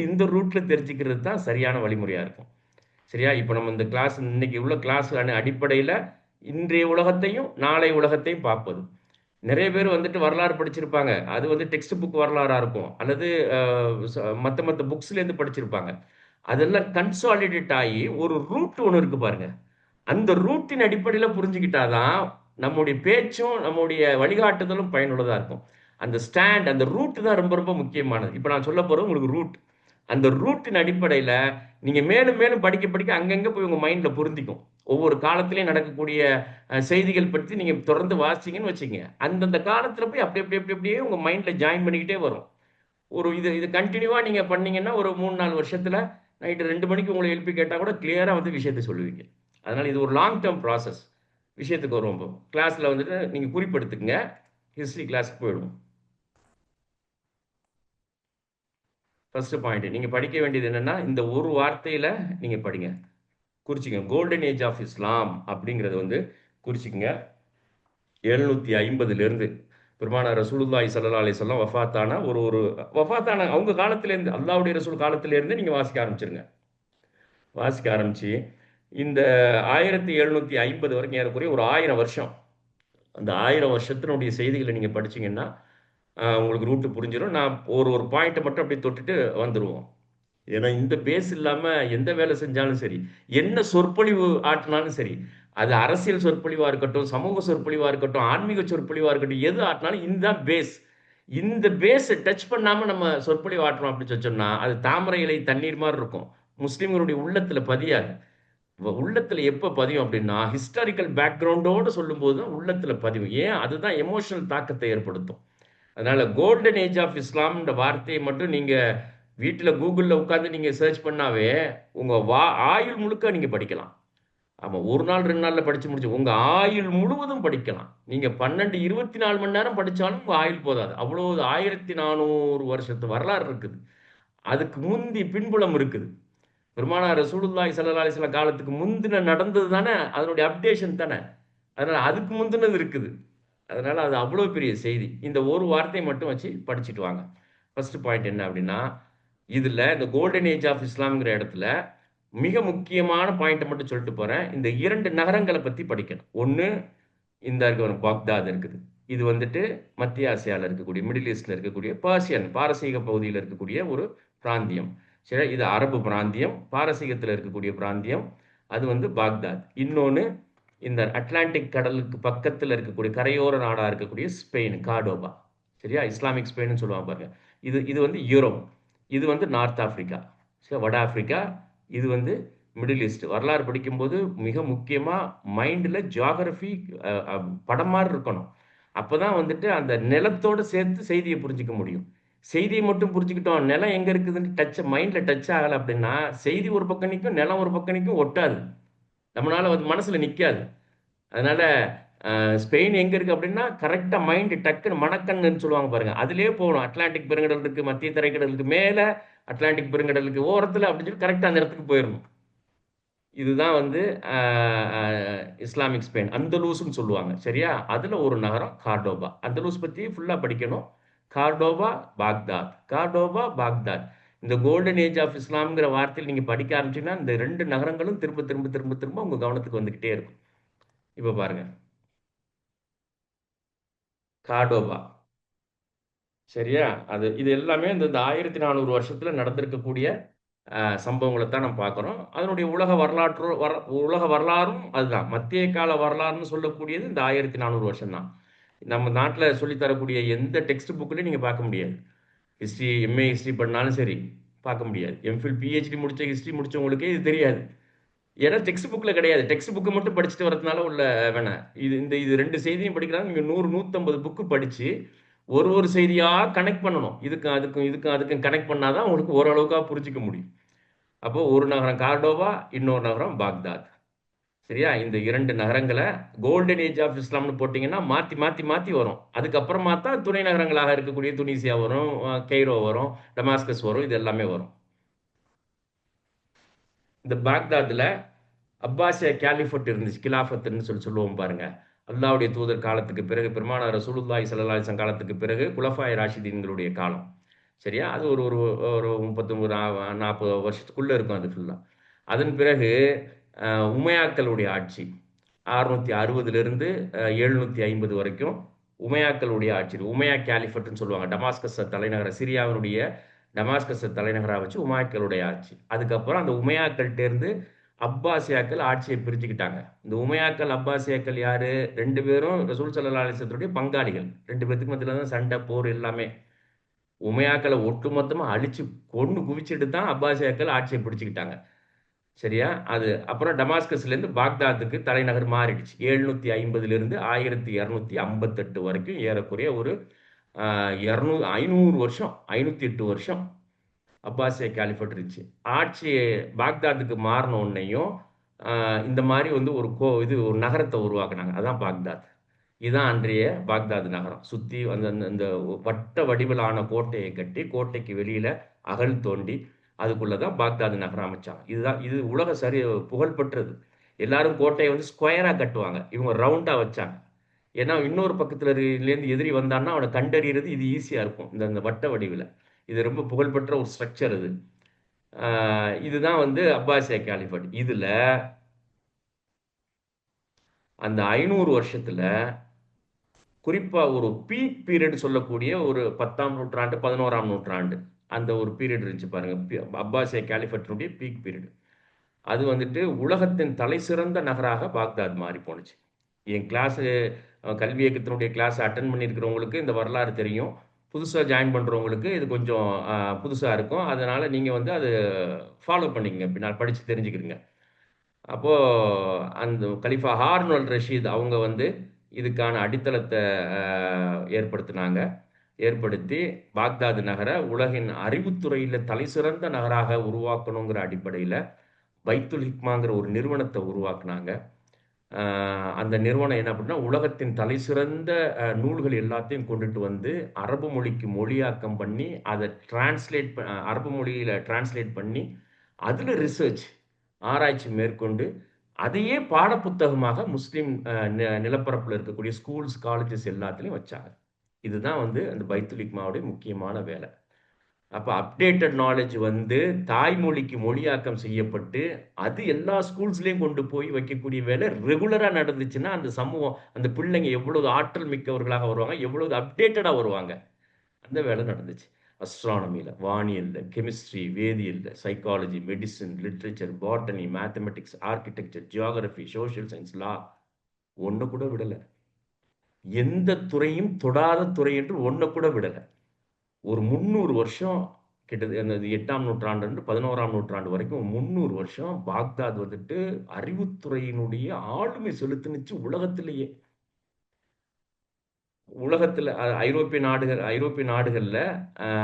இந்த ரூட்ல தெரிஞ்சுக்கிறது தான் சரியான வழிமுறையா இருக்கும். சரியா? இப்போ நம்ம இந்த கிளாஸ், இன்னைக்கு உள்ள கிளாஸ் அடிப்படையில் இன்றைய உலகத்தையும் நாளை உலகத்தையும் பார்ப்பது. நிறைய பேர் வரலாறு படிச்சிருப்பாங்க. அது டெக்ஸ்ட் புக் வரலாறா இருக்கும், அல்லது மற்ற புக்ஸ்லேருந்து படிச்சிருப்பாங்க. அதெல்லாம் கன்சாலிடேட் ஆகி ஒரு ரூட் ஒன்று இருக்கு பாருங்க. அந்த ரூட்டின் அடிப்படையில் புரிஞ்சுக்கிட்டாதான் நம்முடைய பேச்சும் நம்முடைய வழிகாட்டுதலும் பயனுள்ளதா இருக்கும். அந்த ஸ்டாண்ட், அந்த ரூட் தான் ரொம்ப ரொம்ப முக்கியமானது. இப்போ நான் சொல்ல போறது உங்களுக்கு ரூட். அந்த ரூட்டின் அடிப்படையில் நீங்க மேலும் மேலும் படிக்க படிக்க அங்கங்க போய் உங்க மைண்ட்ல பொருந்திக்கும். ஒவ்வொரு காலத்திலையும் நடக்கக்கூடிய செய்திகள் பற்றி நீங்க தொடர்ந்து வாசிச்சீங்கன்னு வச்சுக்கங்க, அந்தந்த காலத்துல போய் அப்படியே உங்க மைண்ட்ல ஜாயின் பண்ணிக்கிட்டே வரும். ஒரு இது இது கண்டினியூவாக நீங்கள் பண்ணீங்கன்னா ஒரு 3-4 வருஷத்தில் நைட்டு 2 மணிக்கு உங்களை எழுப்பி கேட்டால் கூட கிளியராக வந்து விஷயத்தை சொல்லுவீங்க. அதனால் இது ஒரு லாங் டேர்ம் ப்ராசஸ். விஷயத்துக்கு வருவோம். இப்போ கிளாஸில் வந்துட்டு நீங்கள் குறிப்பெடுத்துக்குங்க. ஹிஸ்ட்ரி கிளாஸ்க்கு போயிடுவோம். ஃபர்ஸ்ட் பாயிண்ட் நீங்கள் படிக்க வேண்டியது என்னன்னா, இந்த ஒரு வார்த்தையில் நீங்கள் படிங்க. குறிச்சிக்கங்க. கோல்டன் ஏஜ் ஆஃப் இஸ்லாம் அப்படிங்கிறது வந்து குறிச்சிக்கங்க. 750 பெருமானார் ரசூலுல்லாஹி ஸல்லல்லாஹு அலைஹி வஸல்லம் வஃபாத்தான ஒரு ஒரு வஃபாத்தான அவங்க காலத்திலேருந்து அல்லாஹ்வுடைய ரசூல் காலத்திலேருந்து நீங்கள் வாசிக்க ஆரம்பிச்சிருங்க. வாசிக்க ஆரம்பிச்சு இந்த 1750 வரைக்கும் ஏறக்குறைய ஒரு 1000 வருஷம். அந்த 1000 வருஷத்தினுடைய செய்திகளை நீங்கள் படிச்சீங்கன்னா உங்களுக்கு ரூட்டு புரிஞ்சிடும். நான் ஒரு ஒரு பாயிண்ட்டை மட்டும் அப்படியே தொட்டுட்டு வந்துடுவோம். ஏன்னா இந்த பேஸ் இல்லாமல் எந்த வேலை செஞ்சாலும் சரி, என்ன சொற்பொழிவு ஆட்டினாலும் சரி, அது அரசியல் சொற்பொழிவாக இருக்கட்டும், சமூக சொற்பொழிவாக இருக்கட்டும், ஆன்மீக சொற்பொழிவாக இருக்கட்டும், எது ஆட்டினாலும் இந்த பேஸ். இந்த பேஸை டச் பண்ணாமல் நம்ம சொற்பொழிவு ஆட்டுறோம் அப்படின்னு சொன்னோம்னா அது தாமரை இலை தண்ணீர் மாதிரி இருக்கும். முஸ்லீம்களுடைய உள்ளத்தில் பதியாது. உள்ளத்தில் எப்போ பதியும் அப்படின்னா ஹிஸ்டாரிக்கல் பேக்ரவுண்டோடு சொல்லும்போது தான் உள்ளத்தில் பதியும். ஏன்? அதுதான் எமோஷனல் தாக்கத்தை ஏற்படுத்தும். அதனால கோல்டன் ஏஜ் ஆஃப் இஸ்லாம்ன்ற வார்த்தையை மட்டும் நீங்க வீட்டில் கூகுளில் உட்காந்து நீங்க சர்ச் பண்ணாவே உங்க ஆயுள் முழுக்க நீங்க படிக்கலாம். ஆமா, ஒரு நாள் 2 நாள்ல படிச்சு முடிச்சு உங்க ஆயுள் முழுவதும் படிக்கலாம். நீங்க 12-24 மணி நேரம் படிச்சாலும் உங்க ஆயுள் போதாது. அவ்வளவு 1400 வருஷத்து வரலாறு இருக்குது. அதுக்கு முந்தி பின்புலம் இருக்குது. பெருமானார் ரசூலுல்லாஹி ஸல்லல்லாஹு அலைஹி வஸல்லம் காலத்துக்கு முந்தின நடந்தது தானே அதனுடைய அப்டேஷன் தானே. அதனால அதுக்கு முந்தினது இருக்குது. அதனால அது அவ்வளோ பெரிய செய்தி. இந்த ஒரு வார்த்தையை மட்டும் வச்சு படிச்சுட்டு வாங்க. ஃபர்ஸ்ட் பாயிண்ட் என்ன அப்படின்னா, இதுல இந்த கோல்டன் ஏஜ் ஆஃப் இஸ்லாம்ங்கிற இடத்துல மிக முக்கியமான பாயிண்ட்டை மட்டும் சொல்லிட்டு போறேன். இந்த 2 நகரங்களை பத்தி படிக்கணும். ஒண்ணு இந்த பாக்தாத் இருக்குது. இது வந்துட்டு மத்திய ஆசியால இருக்கக்கூடிய, மிடில் ஈஸ்ட்ல இருக்கக்கூடிய பாரசீக பகுதியில் இருக்கக்கூடிய ஒரு பிராந்தியம். சரி, இது அரபு பிராந்தியம். பாரசீகத்தில் இருக்கக்கூடிய பிராந்தியம் அது வந்து பாக்தாத். இன்னொன்று இந்த அட்லாண்டிக் கடலுக்கு பக்கத்தில் இருக்கக்கூடிய கரையோர நாடாக இருக்கக்கூடிய ஸ்பெயின், கார்டோபா. சரியா, இஸ்லாமிக் ஸ்பெயின் சொல்லுவாங்க பாருங்க. இது இது வந்து யூரோப். இது வந்து நார்த் ஆப்பிரிக்கா. சரி, வட ஆப்பிரிக்கா. இது வந்து மிடில் ஈஸ்ட். வரலாறு படிக்கும்போது மிக முக்கியமாக மைண்டில் ஜியாகிரபி படம் மாதிரி இருக்கணும். அப்போ தான் வந்துட்டு அந்த நிலத்தோடு சேர்த்து செய்தியை புரிஞ்சிக்க முடியும். செய்தியை மட்டும் புரிஞ்சுக்கிட்டோம், நிலம் எங்கே இருக்குதுன்னு மைண்டில் டச் ஆகலை அப்படின்னா செய்தி ஒரு பக்கம் நிற்கும், நிலம் ஒரு பக்கம் நிற்கும், ஒட்டாது. நம்மளால அது மனசில் நிற்காது. அதனால ஸ்பெயின் எங்கே இருக்குது அப்படின்னா கரெக்டாக மைண்டு டக்குன்னு மணக்கண்ணுன்னு சொல்லுவாங்க பாருங்க, அதிலே போகணும். அட்லாண்டிக் பெருங்கடல் இருக்குது, மத்திய தரைக்கடலுக்கு மேலே, அட்லாண்டிக் பெருங்கடலுக்கு ஓரத்தில் அப்படின்னு சொல்லி கரெக்டாக அந்த இடத்துக்கு போயிடணும். இதுதான் வந்து இஸ்லாமிக் ஸ்பெயின், அந்தலூஸ்ன்னு சொல்லுவாங்க. சரியா, அதில் ஒரு நகரம் கார்டோபா. அந்தலூஸ் பற்றி ஃபுல்லாக படிக்கணும். Cordoba, Baghdad. Cordoba, Baghdad. இந்த கோல்டன் ஏஜ் ஆஃப் இஸ்லாம்ங்கிற வார்த்தையில் நீங்கள் படிக்க ஆரம்பிச்சீங்கன்னா இந்த 2 நகரங்களும் திரும்ப திரும்ப திரும்ப திரும்ப உங்கள் கவனத்துக்கு வந்துக்கிட்டே இருக்கும். இப்போ பாருங்க, கார்டோபா. சரியா, இது எல்லாமே இந்த 1400 வருஷத்தில் நடந்திருக்கக்கூடிய சம்பவங்களை தான் நம்ம பார்க்குறோம். அதனுடைய உலக வரலாறும் அதுதான். மத்திய கால வரலாறுன்னு சொல்லக்கூடியது இந்த 1400 வருஷம் தான். நம்ம நாட்டில் சொல்லித்தரக்கூடிய எந்த டெக்ஸ்ட் புக்லையும் நீங்கள் பார்க்க முடியாது. ஹிஸ்ட்ரி, எம்ஏ ஹிஸ்ட்ரி பண்ணாலும் சரி பார்க்க முடியாது. எம்ஃபில் பிஹெச்டி முடித்த ஹிஸ்ட்ரி முடித்தவங்களுக்கே இது தெரியாது. ஏன்னா டெக்ஸ்ட் புக்கில் கிடையாது. டெக்ஸ்ட் புக்கை மட்டும் படிச்சுட்டு வரதுனால உள்ள வேணாம். இது 2 செய்தியும் படிக்கிறாங்க. நீங்கள் 100-150 புக்கு படித்து ஒரு ஒரு செய்தியாக கனெக்ட் பண்ணணும். இதுக்கும் கனெக்ட் பண்ணாதான் உங்களுக்கு ஓரளவுக்காக புரிஞ்சிக்க முடியும். அப்போ ஒரு நகரம் கார்டோவா, இன்னொரு நகரம் பாக்தாத். சரியா, இந்த 2 நகரங்களை கோல்டன் ஏஜ் ஆஃப் இஸ்லாம்னு போட்டிங்கன்னா மாற்றி மாற்றி மாற்றி வரும். அதுக்கப்புறமா தான் துணை நகரங்களாக இருக்கக்கூடிய துனிசியா வரும், கெய்ரோ வரும், டமாஸ்கஸ் வரும், இது எல்லாமே வரும். இந்த பாக்தாத்தில் அப்பாசிய கேலிஃபட் இருந்துச்சு, கிலாஃபத்துன்னு சொல்லுவோம் பாருங்க. அல்லாவுடைய தூதர் காலத்துக்கு பிறகு, பெருமானார் ரசூலுல்லாஹி ஸல்லல்லாஹு அலைஹி வஸல்லம் காலத்துக்கு பிறகு குலஃபாய் ராஷிதீன்களுடைய காலம். சரியா, அது ஒரு ஒரு ஒரு 39-40 வருஷத்துக்குள்ளே இருக்கும் அது ஃபுல்லாக. அதன் பிறகு உமையாக்களுடைய ஆட்சி 660 750 வரைக்கும் உமையாக்களுடைய ஆட்சி. உமையா கேலிஃபட்னு சொல்லுவாங்க. டமாஸ்கஸ் தலைநகர சிரியாவினுடைய டமாஸ்கஸ் தலைநகராக வச்சு உமையாக்களுடைய ஆட்சி. அதுக்கப்புறம் அந்த உமையாக்கள்கிட்டேருந்து அப்பாசியாக்கள் ஆட்சியை பிரிச்சுக்கிட்டாங்க. இந்த உமையாக்கள் அப்பாசியாக்கள் யாரு? 2 பேரும் ரசூல் ஸல்லல்லாஹு அலைஹி வஸல்லம் பங்காளிகள். 2 பேத்துக்கு மத்தியில் தான் சண்டை, போர் எல்லாமே. உமையாக்களை ஒட்டுமொத்தமாக அழிச்சு கொண்டு குவிச்சுட்டு தான் அப்பாசியாக்கள் ஆட்சியை பிடிச்சிக்கிட்டாங்க. சரியா, அது அப்புறம் டமாஸ்கஸ்லேருந்து பாக்தாத்துக்கு தலைநகர் மாறிடுச்சு. 750 1258 வரைக்கும் ஏறக்குறைய ஒரு 500 வருஷம், 508 வருஷம் அப்பாசிய கேலிஃபேட் இருந்துச்சு. ஆட்சி பாக்தாதுக்கு மாறின உடனேயும் இந்த மாதிரி வந்து ஒரு நகரத்தை உருவாக்குனாங்க. அதான் பாக்தாத். இதுதான் அன்றைய பாக்தாது நகரம். சுற்றி அந்த அந்த அந்த வட்ட வடிவிலான கோட்டையை கட்டி, கோட்டைக்கு வெளியில் அகழ் தோண்டி அதுக்குள்ளே தான் பாக்தாது நகரம் அமைச்சாங்க. இது உலக புகழ்பெற்றது. எல்லாரும் கோட்டையை வந்து ஸ்கொயராக கட்டுவாங்க, இவங்க ரவுண்டாக வச்சாங்க. ஏன்னா இன்னொரு பக்கத்துல இருந்து எதிரி வந்தான்னா அவனை கண்டறியறது இது ஈஸியா இருக்கும், இந்த இந்த வட்ட வடிவில். இது ரொம்ப புகழ்பெற்ற ஒரு ஸ்ட்ரக்சர் இது. இதுதான் வந்து அப்பாசியா கேலிஃபேட். இதுல அந்த 500 வருஷத்துல குறிப்பா ஒரு பீக் பீரியட் சொல்லக்கூடிய ஒரு 10ஆம் நூற்றாண்டு 11ஆம் நூற்றாண்டு அந்த ஒரு பீரியட் இருந்துச்சு பாருங்க, அப்பாசியா கேலிஃபேட்டினுடைய பீக் பீரியட். அது வந்துட்டு உலகத்தின் தலை சிறந்த நகராக பாக்தாத் மாறி போணுச்சு. என் கிளாஸு கல்வி இயக்கத்தினுடைய கிளாஸ் அட்டன் பண்ணியிருக்கிறவங்களுக்கு இந்த வரலாறு தெரியும். புதுசாக ஜாயின் பண்ணுறவங்களுக்கு இது கொஞ்சம் புதுசாக இருக்கும். அதனால் நீங்கள் வந்து அது ஃபாலோ பண்ணிக்கங்க, பின்னால் படித்து தெரிஞ்சுக்கிறீங்க. அப்போது அந்த கலிஃபா ஹார்ன் அல் ரஷீத் அவங்க வந்து இதுக்கான அடித்தளத்தை ஏற்படுத்தினாங்க. ஏற்படுத்தி பாக்தாது நகரை உலகின் அறிவுத்துறையில் தலை சிறந்த நகராக உருவாக்கணுங்கிற அடிப்படையில் பைத்துல் ஹிக்மாங்கிற ஒரு நிறுவனத்தை உருவாக்குனாங்க. அந்த நிறுவனம் என்ன அப்படின்னா, உலகத்தின் தலை சிறந்த நூல்கள் எல்லாத்தையும் கொண்டுட்டு வந்து அரபு மொழிக்கு மொழியாக்கம் பண்ணி அதை அரபு மொழியில் டிரான்ஸ்லேட் பண்ணி அதில் ரிசர்ச் ஆராய்ச்சி மேற்கொண்டு அதையே பாடப்புத்தகமாக முஸ்லீம் நிலப்பரப்பில் இருக்கக்கூடிய ஸ்கூல்ஸ் காலேஜஸ் எல்லாத்துலேயும் வச்சாங்க. இதுதான் வந்து அந்த பைத்துல் ஹிக்மாவுடைய முக்கியமான வேலை. அப்போ அப்டேட்டட் நாலேஜ் வந்து தாய்மொழிக்கு மொழியாக்கம் செய்யப்பட்டு அது எல்லா ஸ்கூல்ஸ்லேயும் கொண்டு போய் வைக்கக்கூடிய வேலை ரெகுலராக நடந்துச்சுன்னா அந்த சமூகம், அந்த பிள்ளைங்க எவ்வளவு ஆற்றல் மிக்கவர்களாக வருவாங்க, எவ்வளவு அப்டேட்டடாக வருவாங்க. அந்த வேலை நடந்துச்சு. அஸ்ட்ரானமியில், வானியலில், கெமிஸ்ட்ரி, வேதியியலில், psychology, medicine, literature, botany, mathematics, architecture, geography, social science, law, ஒன்று கூட விடலை. எந்த துறையும் தொடாத துறை என்று ஒன்று கூட விடலை. ஒரு 300 வருஷம் கிட்டத்தட்ட 8ஆம் நூற்றாண்டு 11ஆம் நூற்றாண்டு வரைக்கும் 300 வருஷம் பாக்தாத் வந்துட்டு அறிவுத்துறையினுடைய ஆளுமை செலுத்துனுச்சு உலகத்திலேயே. உலகத்தில் ஐரோப்பிய நாடுகளில்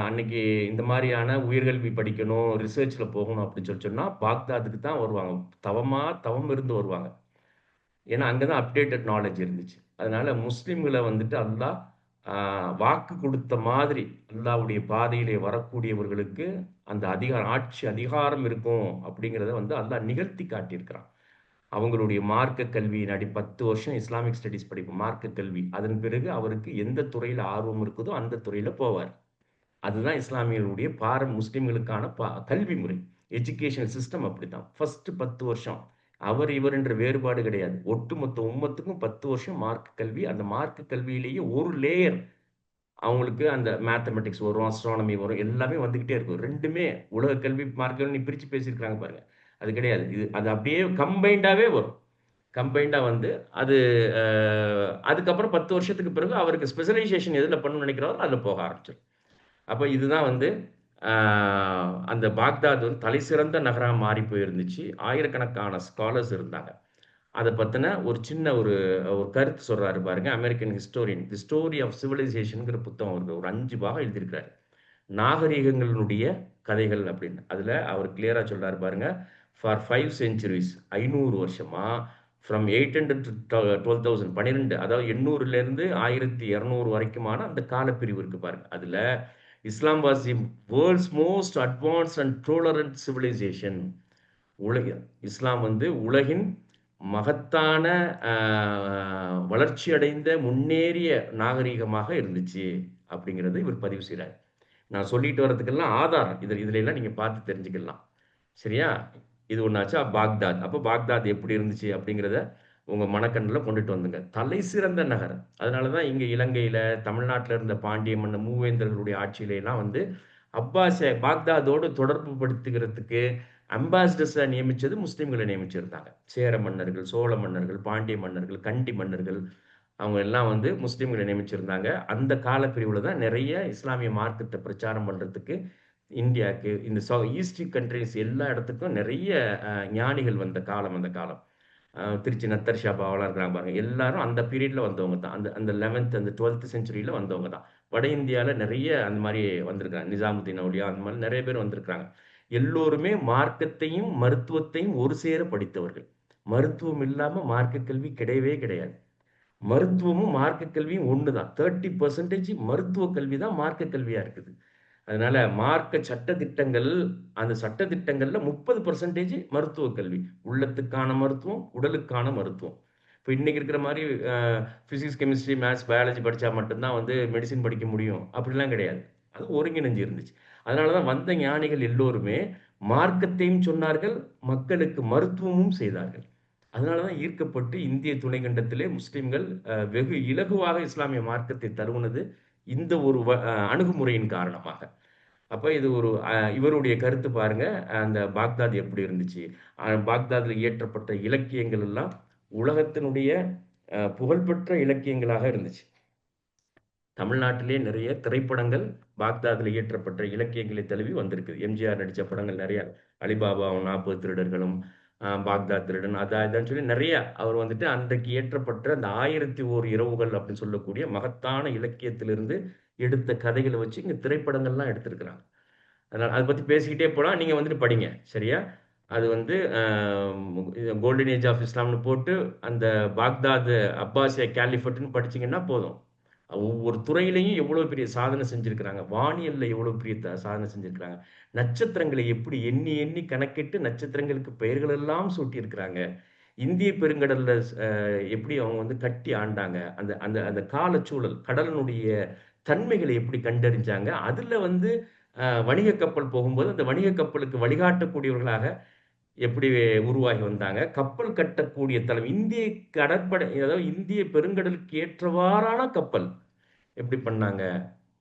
அன்னைக்கு இந்த மாதிரியான உயர்கல்வி படிக்கணும், ரிசர்ச்சில் போகணும் அப்படின்னு சொன்னால் பாக்தாதுக்கு தான் வருவாங்க. தவம் இருந்து வருவாங்க. ஏன்னா அங்கே தான் அப்டேட்டட் நாலேஜ் இருந்துச்சு. அதனால முஸ்லீம்களை வந்துட்டு அல்லாஹ் வாக்கு கொடுத்த மாதிரி அல்லாஹ்வுடைய பாதையிலே வரக்கூடியவர்களுக்கு அந்த ஆட்சி அதிகாரம் இருக்கும் அப்படிங்கிறத வந்து அல்லாஹ் நிகழ்த்தி காட்டியிருக்கிறான். அவங்களுடைய மார்க்க கல்வியின் 10 வருஷம் இஸ்லாமிக் ஸ்டடீஸ் படிப்பு மார்க்க கல்வி. அதன் பிறகு அவருக்கு எந்த துறையில் ஆர்வம் இருக்குதோ அந்த துறையில் போவார். அதுதான் இஸ்லாமியர்களுடைய முஸ்லிம்களுக்கான கல்வி முறை. எஜுகேஷன் சிஸ்டம் அப்படித்தான். ஃபர்ஸ்ட் 10 வருஷம் அவர் இவர் என்ற வேறுபாடு கிடையாது. ஒட்டுமொத்த உம்மத்துக்கும் 10 வருஷம் மார்க்க கல்வி. அந்த மார்க்க கல்வியிலேயே ஒரு லேயர் அவங்களுக்கு அந்த மேத்தமெட்டிக்ஸ் வரும், அஸ்ட்ரானமி வரும், எல்லாமே வந்துகிட்டே இருக்கும். ரெண்டுமே உலக கல்வி மார்க்க கல்வி பிரித்து பேசியிருக்கிறாங்க பாருங்க. அது கிடையாது. அது அப்படியே கம்பைண்டாவே வரும். கம்பைண்டா வந்து அது அதுக்கப்புறம் 10 வருஷத்துக்கு பிறகு அவருக்கு ஸ்பெஷலைசேஷன் எதில் பண்ணணும்னு நினைக்கிறாரோ அதில் போக ஆரம்பிச்சிடும். அப்போ இதுதான் வந்து அந்த பாக்தாத் வந்து தலை சிறந்த நகராக மாறி போயிருந்துச்சு. ஆயிரக்கணக்கான ஸ்காலர்ஸ் இருந்தாங்க. அதை பற்றின ஒரு சின்ன ஒரு கருத்து சொல்கிறாரு பாருங்க. American historian the story of சிவிலைசேஷனுங்கிற புத்தகம் இருக்கு. ஒரு 5 பாகம் எழுதியிருக்கிறாரு, நாகரீகங்களுடைய கதைகள் அப்படின்னு. அதில் அவர் கிளியராக சொல்கிறாரு பாருங்க. ஃபார் 5 centuries 500 வருஷமா ஃப்ரம் 800 to 12,000 12, அதாவது 800லேருந்து 1200 வரைக்குமான அந்த காலப்பிரிவு இருக்கு பாருங்க. அதில் Islam was the world's most advanced and tolerant civilisation. இஸ்லாம் வந்து உலகின் மகத்தான வளர்ச்சி அடைந்த முன்னேறிய நாகரீகமாக இருந்துச்சு அப்படிங்கிறது இவர் பதிவு செய்கிறார். நான் சொல்லிட்டு வர்றதுக்கெல்லாம் ஆதாரம் இதுல எல்லாம் நீங்க பார்த்து தெரிஞ்சுக்கலாம். சரியா? இது ஒன்னாச்சா பாக்தாத். அப்போ பாக்தாத் எப்படி இருந்துச்சு அப்படிங்கிறத உங்க மனக்கண்ணில் கொண்டுட்டு வந்துங்க. தலை சிறந்த நகர். அதனாலதான் இங்க இலங்கையில, தமிழ்நாட்டில் இருந்த பாண்டிய மன்னர் மூவேந்தர்களுடைய ஆட்சியில எல்லாம் வந்து பாக்தாதோடு தொடர்பு படுத்துகிறதுக்கு அம்பாசிடர்ஸை நியமிச்சது முஸ்லீம்களை நியமிச்சிருந்தாங்க. சேர மன்னர்கள், சோழ மன்னர்கள், பாண்டிய மன்னர்கள், கண்டி மன்னர்கள், அவங்க எல்லாம் வந்து முஸ்லீம்களை நியமிச்சிருந்தாங்க. அந்த காலப்பிரிவில் தான் நிறைய இஸ்லாமிய மார்க்கத்தை பிரச்சாரம் பண்ணுறதுக்கு இந்தியாவுக்கு இந்த ஈஸ்ட் கண்ட்ரிஸ் எல்லா இடத்துக்கும் நிறைய ஞானிகள் வந்த காலம். அந்த காலம் திருச்சி நத்தர் ஷாபாவெல்லாம் இருக்கிறாங்க பாருங்க. எல்லாரும் அந்த பீரியட்ல வந்தவங்க தான். அந்த அந்த 11th அந்த 12th செஞ்சுரியில் வந்தவங்க தான். வட இந்தியாவில் நிறைய அந்த மாதிரி வந்திருக்காங்க. நிசாமுத்தீன் அவுலியா அந்த மாதிரி நிறைய பேர் வந்திருக்காங்க. எல்லோருமே மார்க்கத்தையும் மருத்துவத்தையும் ஒரு சேர படித்தவர்கள். மருத்துவம் இல்லாமல் மார்க்க கல்வி கிடையவே கிடையாது. மருத்துவமும் மார்க்க கல்வியும் ஒன்று தான். 30% மருத்துவ கல்வி தான் மார்க்க கல்வியாக இருக்குது. அதனால மார்க்க சட்டதிட்டங்கள், அந்த சட்டதிட்டங்கள்ல 30% மருத்துவ கல்வி. உள்ளத்துக்கான மருத்துவம், உடலுக்கான மருத்துவம். இப்போ இன்னைக்கு இருக்கிற மாதிரி பிசிக்ஸ், கெமிஸ்ட்ரி, மேத்ஸ், பயாலஜி படிச்சா மட்டும்தான் வந்து மெடிசின் படிக்க முடியும். அப்படிலாம் கிடையாது. அது ஒருங்கிணைஞ்சு இருந்துச்சு. அதனால தான் வந்த ஞானிகள் எல்லோருமே மார்க்கத்தையும் சொன்னார்கள், மக்களுக்கு மருத்துவமும் செய்தார்கள். அதனால தான் ஈர்க்கப்பட்டு இந்திய துணைக்கண்டத்திலே முஸ்லிம்கள் வெகு இலகுவாக இஸ்லாமிய மார்க்கத்தை தழுவுனது இந்த ஒரு அணுகுமுறையின் காரணமாக. அப்ப இது ஒரு இவருடைய கருத்து பாருங்க. அந்த பாக்தாத் எப்படி இருந்துச்சு? பாக்தாத்ல இயற்றப்பட்ட இலக்கியங்கள் எல்லாம் உலகத்தினுடைய புகழ்பெற்ற இலக்கியங்களாக இருந்துச்சு. தமிழ்நாட்டிலே நிறைய திரைப்படங்கள் பாக்தாத்ல இயற்றப்பட்ட இலக்கியங்களை தழுவி வந்திருக்கு. எம்ஜிஆர் நடிச்ச படங்கள் நிறைய. அலிபாபாவும் 40 திருடர்களும், பாக்தாத் திருடன், அதான் சொல்லி நிறைய அவர் வந்துட்டு அன்றைக்கு இயற்றப்பட்ட அந்த 1001 இரவுகள் அப்படின்னு சொல்லக்கூடிய மகத்தான இலக்கியத்திலிருந்து எடுத்த கதைகளை வச்சு இங்க திரைப்படங்கள்லாம் எடுத்திருக்கிறாங்க. அதனால அதை பத்தி பேசிக்கிட்டே போலாம். நீங்க வந்துட்டு படிங்க. சரியா? அது வந்து கோல்டன் ஏஜ் ஆஃப் இஸ்லாம்னு போட்டு அந்த பாக்தாத் அப்பாசிய கேலிஃபட்னு படிச்சீங்கன்னா போதும். ஒவ்வொரு துறையிலையும் எவ்வளவு பெரிய சாதனை செஞ்சிருக்கிறாங்க. வானியல்ல எவ்வளவு பெரிய சாதனை செஞ்சிருக்கிறாங்க. நட்சத்திரங்களை எப்படி எண்ணி எண்ணி கணக்கிட்டு நட்சத்திரங்களுக்கு பெயர்கள் எல்லாம் சூட்டியிருக்கிறாங்க. இந்திய பெருங்கடல்ல எப்படி அவங்க வந்து கட்டி ஆண்டாங்க. அந்த அந்த அந்த காலச்சூழல், கடலினுடைய தன்மைகளை எப்படி கண்டறிஞ்சாங்க. அதுல வந்து வணிக கப்பல் போகும்போது அந்த வணிக கப்பலுக்கு வழிகாட்டக்கூடியவர்களாக எப்படி உருவாகி வந்தாங்க. கப்பல் கட்டக்கூடிய தளம் இந்திய கடற்படை, அதாவது இந்திய பெருங்கடலுக்கு ஏற்றவாறான கப்பல் எப்படி பண்ணாங்க.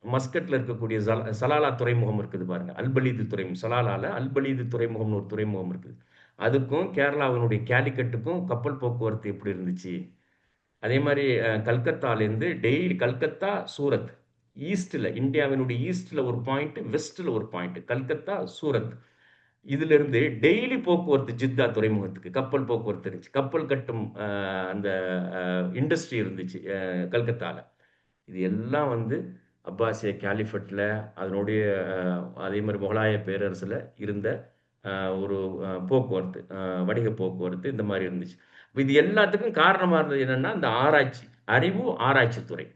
மஸ்கட்ல இருக்கக்கூடிய சலாலா துறைமுகம் இருக்குது பாருங்க. அல்பலீது துறைமுகம், சலாலால அல்பலீது துறைமுகம்னு ஒரு துறைமுகம் இருக்குது. அதுக்கும் கேரளாவினுடைய கேலிக்கட்டுக்கும் கப்பல் போக்குவரத்து எப்படி இருந்துச்சு. அதே மாதிரி கல்கத்தாலேருந்து டெய்லி கல்கத்தா, சூரத், ஈஸ்ட்ல இந்தியாவினுடைய ஈஸ்ட்ல ஒரு பாயிண்ட், வெஸ்ட்ல ஒரு பாயிண்ட், கல்கத்தா, சூரத். இதுல இருந்து டெய்லி போக்குவரத்து ஜித்தா துறைமுகத்துக்கு கப்பல் போக்குவரத்து இருந்துச்சு. கப்பல் கட்டும் அந்த இண்டஸ்ட்ரி இருந்துச்சு கல்கத்தால. இது எல்லாம் வந்து அப்பாசிய கேலிஃபட்ல அதனுடைய அதே மாதிரி முகலாய பேரரசுல இருந்த ஒரு போக்குவரத்து, வணிக போக்குவரத்து இந்த மாதிரி இருந்துச்சு. இது எல்லாத்துக்கும் காரணமா இருந்தது என்னன்னா இந்த ஆராய்ச்சி, அறிவு ஆராய்ச்சி துறை.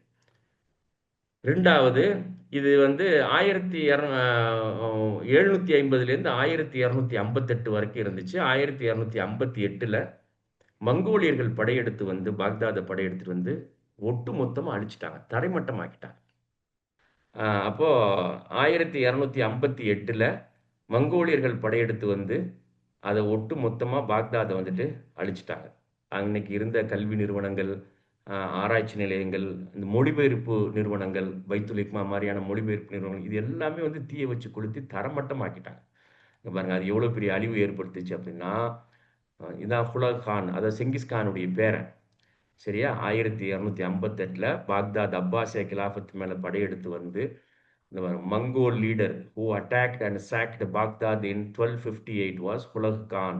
ரெண்டாவது, இது வந்து 1750லேருந்து 1258 வரைக்கும் இருந்துச்சு. 1258ல மங்கோலியர்கள் படையெடுத்து வந்து பாக்தாத படையெடுத்துட்டு வந்து ஒட்டு மொத்தமா அழிச்சிட்டாங்க. தரைமட்டமாக்கிட்டாங்க. அப்போ 1258ல மங்கோலியர்கள் படையெடுத்து வந்து அதை ஒட்டு மொத்தமா பாக்தாதை வந்துட்டு அழிச்சிட்டாங்க. அன்னைக்கு இருந்த கல்வி நிறுவனங்கள், ஆராய்ச்சி நிலையங்கள், இந்த மொழிபெயர்ப்பு நிறுவனங்கள், பைத்துல் இக்மா மாதிரியான மொழிபெயர்ப்பு நிறுவனங்கள், இது எல்லாமே வந்து தீயை வச்சு கொளுத்தி தரமட்டமாக்கிட்டாங்க. இங்க பாருங்க, அது எவ்வளவு பெரிய அழிவு ஏற்படுத்துச்சு அப்படின்னா, இதான் ஹுலக் கான், அதாவது செங்கிஸ்கானுடைய பேரன். சரியா? 1258ல பாக்தாத் அப்பாசிய கிலாஃபத் மேல படையெடுத்து வந்து இந்த Mongol leader who attacked and sacked Baghdad in 1258 was Hulagu Khan,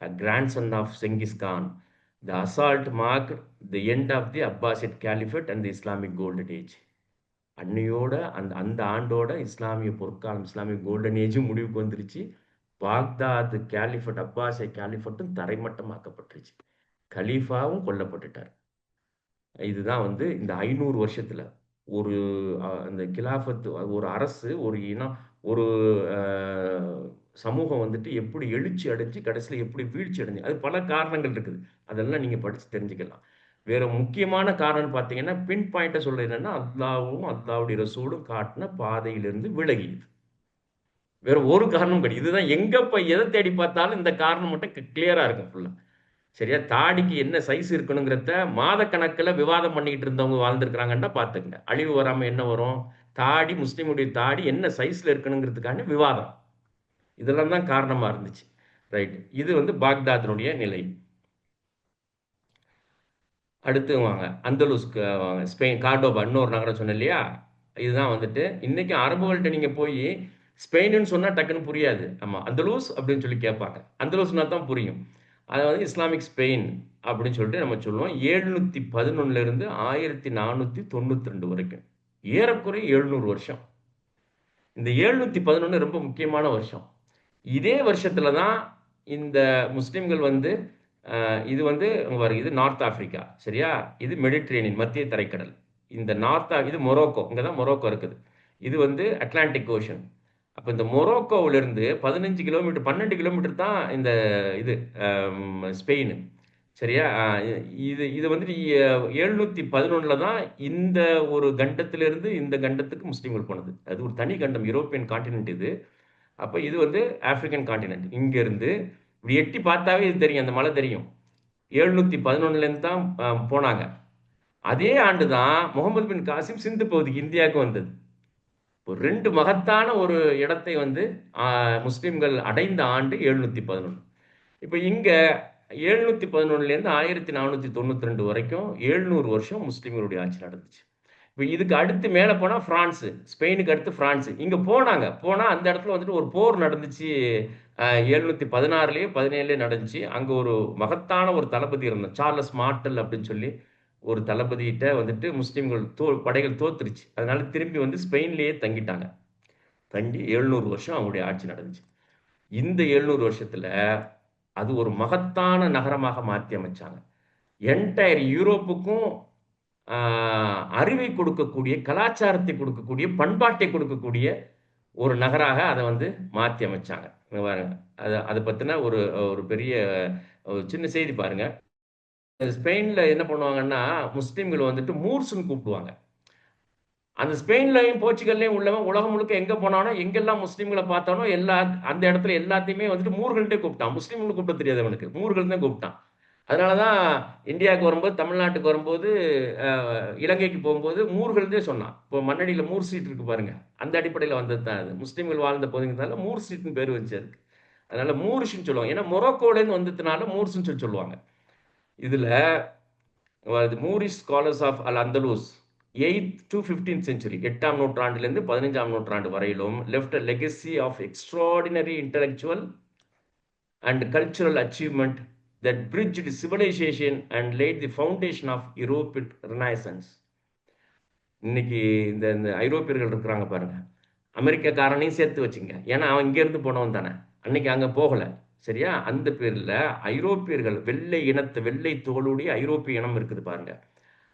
a grandson of Genghis Khan. The assault marked the end of the Abbasid Caliphate and the Islamic Golden Age. அன்னையோட அந்த அந்த ஆண்டோட இஸ்லாமிய பொற்காலம், இஸ்லாமிய கோல்டன் ஏஜும் முடிவுக்கு வந்துருச்சு. Baghdad கேலிஃபட், அப்பாசிய கேலிஃபட்டும் தரைமட்டமாக்கப்பட்டுருச்சு. கலீஃபாவும் கொல்லப்பட்டுட்டார். இதுதான் வந்து இந்த 500 வருஷத்துல ஒரு அந்த கிலாஃபத், ஒரு அரசு, ஒரு இனம், ஒரு சமூகம் வந்துட்டு எப்படி எழுச்சி அடைஞ்சு கடைசியில் எப்படி வீழ்ச்சி அடைஞ்சு, அது பல காரணங்கள் இருக்குது. அதெல்லாம் நீங்க படிச்சு தெரிஞ்சுக்கலாம். வேற முக்கியமான காரணம் பார்த்தீங்கன்னா, பின் பாயிண்ட்டை சொல்றது என்னன்னா, அல்லாவும் அல்லாவுடைய ரசூலும் காட்டின பாதையிலிருந்து விலகியது. வேற ஒரு காரணம் கிடையாது. இதுதான் எங்க போய் எதை தேடி பார்த்தாலும் இந்த காரணம் மட்டும் கிளியரா இருக்கும் ஃபுல்லா. சரியா? தாடிக்கு என்ன சைஸ் இருக்கணுங்கிறத மாத கணக்கில் விவாதம் பண்ணிக்கிட்டு இருந்தவங்க வாழ்ந்துருக்கிறாங்கன்னா பார்த்துக்கங்க. அழிவு வராமல் என்ன வரும்? தாடி, முஸ்லீமுடைய தாடி என்ன சைஸ்ல இருக்கணுங்கிறதுக்கான விவாதம். இதெல்லாம் தான் காரணமா இருந்துச்சு. ரைட். இது வந்து பாக்தாத்தினுடைய நிலை. அடுத்து வாங்க அந்தலூஸ்க்கு வாங்க. ஸ்பெயின் கார்டோபா, இன்னொரு நகரம் சொன்னேன் இல்லையா? இதுதான் வந்துட்டு இன்னைக்கு அரபுகள்கிட்ட நீங்க போய் ஸ்பெயின்னு சொன்னா டக்குன்னு புரியாது. ஆமா, அந்தலூஸ் அப்படின்னு சொல்லி கேட்பாங்க. அந்தலூஸ்னா தான் புரியும். அதை வந்து இஸ்லாமிக் ஸ்பெயின் அப்படின்னு சொல்லிட்டு நம்ம சொல்லுவோம். 711 இருந்து 1492 வரைக்கும் ஏறக்குறைய 700 வருஷம். இந்த 711 ரொம்ப முக்கியமான வருஷம். இதே வருஷத்துல தான் இந்த முஸ்லிம்கள் வந்து இது வந்து இது நார்த் ஆப்பிரிக்கா, சரியா? இது மெடிட்டரேனியன் மத்திய தரைக்கடல். இந்த இது மொரோக்கோ, இங்க தான் மொரோக்கோ இருக்குது. இது வந்து அட்லாண்டிக் ஓஷன். அப்ப இந்த மொரோக்கோவிலிருந்து 15 கிலோமீட்டர் 12 கிலோமீட்டர் தான் இந்த இது ஸ்பெயின், சரியா? இது இது வந்துட்டு 711 தான் இந்த ஒரு கண்டத்திலிருந்து இந்த கண்டத்துக்கு முஸ்லீம்கள் போனது. அது ஒரு தனி கண்டம், யூரோப்பியன் கான்டினென்ட் இது. அப்ப இது வந்து ஆப்பிரிக்கன் கான்டினென்ட். இங்க இருந்து இப்படி எட்டி பார்த்தாவே இது தெரியும், அந்த மலை தெரியும். 711லேருந்து தான் போனாங்க. அதே ஆண்டு தான் முகமது பின் காசிம் சிந்து பகுதிக்கு இந்தியாவுக்கு வந்தது. ஒரு 2 மகத்தான ஒரு இடத்தை வந்து முஸ்லிம்கள் அடைந்த ஆண்டு 711. இப்ப இங்க 711லேருந்து 1492 வரைக்கும் 700 வருஷம் முஸ்லிம்களுடைய ஆட்சி நடந்துச்சு. இப்ப இதுக்கு அடுத்து மேல போனா பிரான்ஸ், ஸ்பெயினுக்கு அடுத்து பிரான்ஸ். இங்க போனா அந்த இடத்துல வந்துட்டு ஒரு போர் நடந்துச்சு. 716லயோ 17லயோ நடந்துச்சு. அங்க ஒரு மகத்தான ஒரு தளபதி இருந்தார், சார்லஸ் மார்டல் அப்படின்னு சொல்லி ஒரு தளபதியிட்ட வந்துட்டு முஸ்லிம்கள் படைகள் தோத்துருச்சு. அதனால திரும்பி வந்து ஸ்பெயின்லயே தங்கிட்டாங்க. தங்கி 700 வருஷம் அவங்களுடைய ஆட்சி நடந்துச்சு. இந்த 700 வருஷத்துல அது ஒரு மகத்தான நகரமாக மாற்றி அமைச்சாங்க. என்டையர் யூரோப்புக்கும் அறிவை கொடுக்கக்கூடிய, கலாச்சாரத்தை கொடுக்கக்கூடிய, பண்பாட்டை கொடுக்கக்கூடிய ஒரு நகராக அதை வந்து மாற்றி அமைச்சாங்க. பாருங்க, அதை பத்தின ஒரு ஒரு பெரிய சின்ன செய்தி பாருங்க. ஸ்பெயின்ல என்ன பண்ணுவாங்கன்னா, முஸ்லிம்கள் வந்துட்டு மூர்ஸ்ன்னு கூப்பிடுவாங்க. அந்த ஸ்பெயின்லயும் போர்ச்சுகல்லையும் உள்ளவன் உலகம் முழுக்க எங்க போனானோ, எங்கெல்லாம் முஸ்லிம்களை பார்த்தானோ அந்த இடத்துல எல்லாத்தையுமே வந்துட்டு மூர்கள்ட்டே கூப்பிட்டான். முஸ்லிம்களை கூப்பிட தெரியாது அவனுக்கு, மூர்கள் தான் கூப்பிட்டான். அதனாலதான் இந்தியாவுக்கு வரும்போது, தமிழ்நாட்டுக்கு வரும்போது, இலங்கைக்கு போகும்போது மூர்கள்தே சொன்னான். இப்போ மண்ணடியில் மூர் ஸ்ட்ரீட் இருக்கு பாருங்க, அந்த அடிப்படையில் வந்தது தான் அது. முஸ்லிம்கள் வாழ்ந்த பகுதிங்கிறதுனால மூர் ஸ்ட்ரீட்னு பேர் வச்சு அதுக்கு. அதனால மூரிஷ்னு சொல்லுவாங்க. ஏன்னா மொரோக்கோலேருந்து வந்ததுனால மூர்ஸ்ன்னு சொல்லி சொல்லுவாங்க. இதுல Moorish scholars of Al Andalus 8th to 15th century, 8ஆம் நூற்றாண்டிலிருந்து 15ஆம் நூற்றாண்டு வரையிலும் left a legacy of extraordinary intellectual and cultural achievement that bridged civilization and laid the foundation of European Renaissance. இன்னைக்கு இந்த இந்த ஐரோப்பியர்கள் இருக்கிறாங்க பாருங்க, அமெரிக்காக்காரனையும் சேர்த்து வச்சுங்க. ஏன்னா அவன் இங்கேருந்து போனவன் தானே, அன்னைக்கு அங்கே போகலை, சரியா? அந்த பேரில் ஐரோப்பியர்கள், வெள்ளை தோளுடைய ஐரோப்பிய இனம் இருக்குது பாருங்க,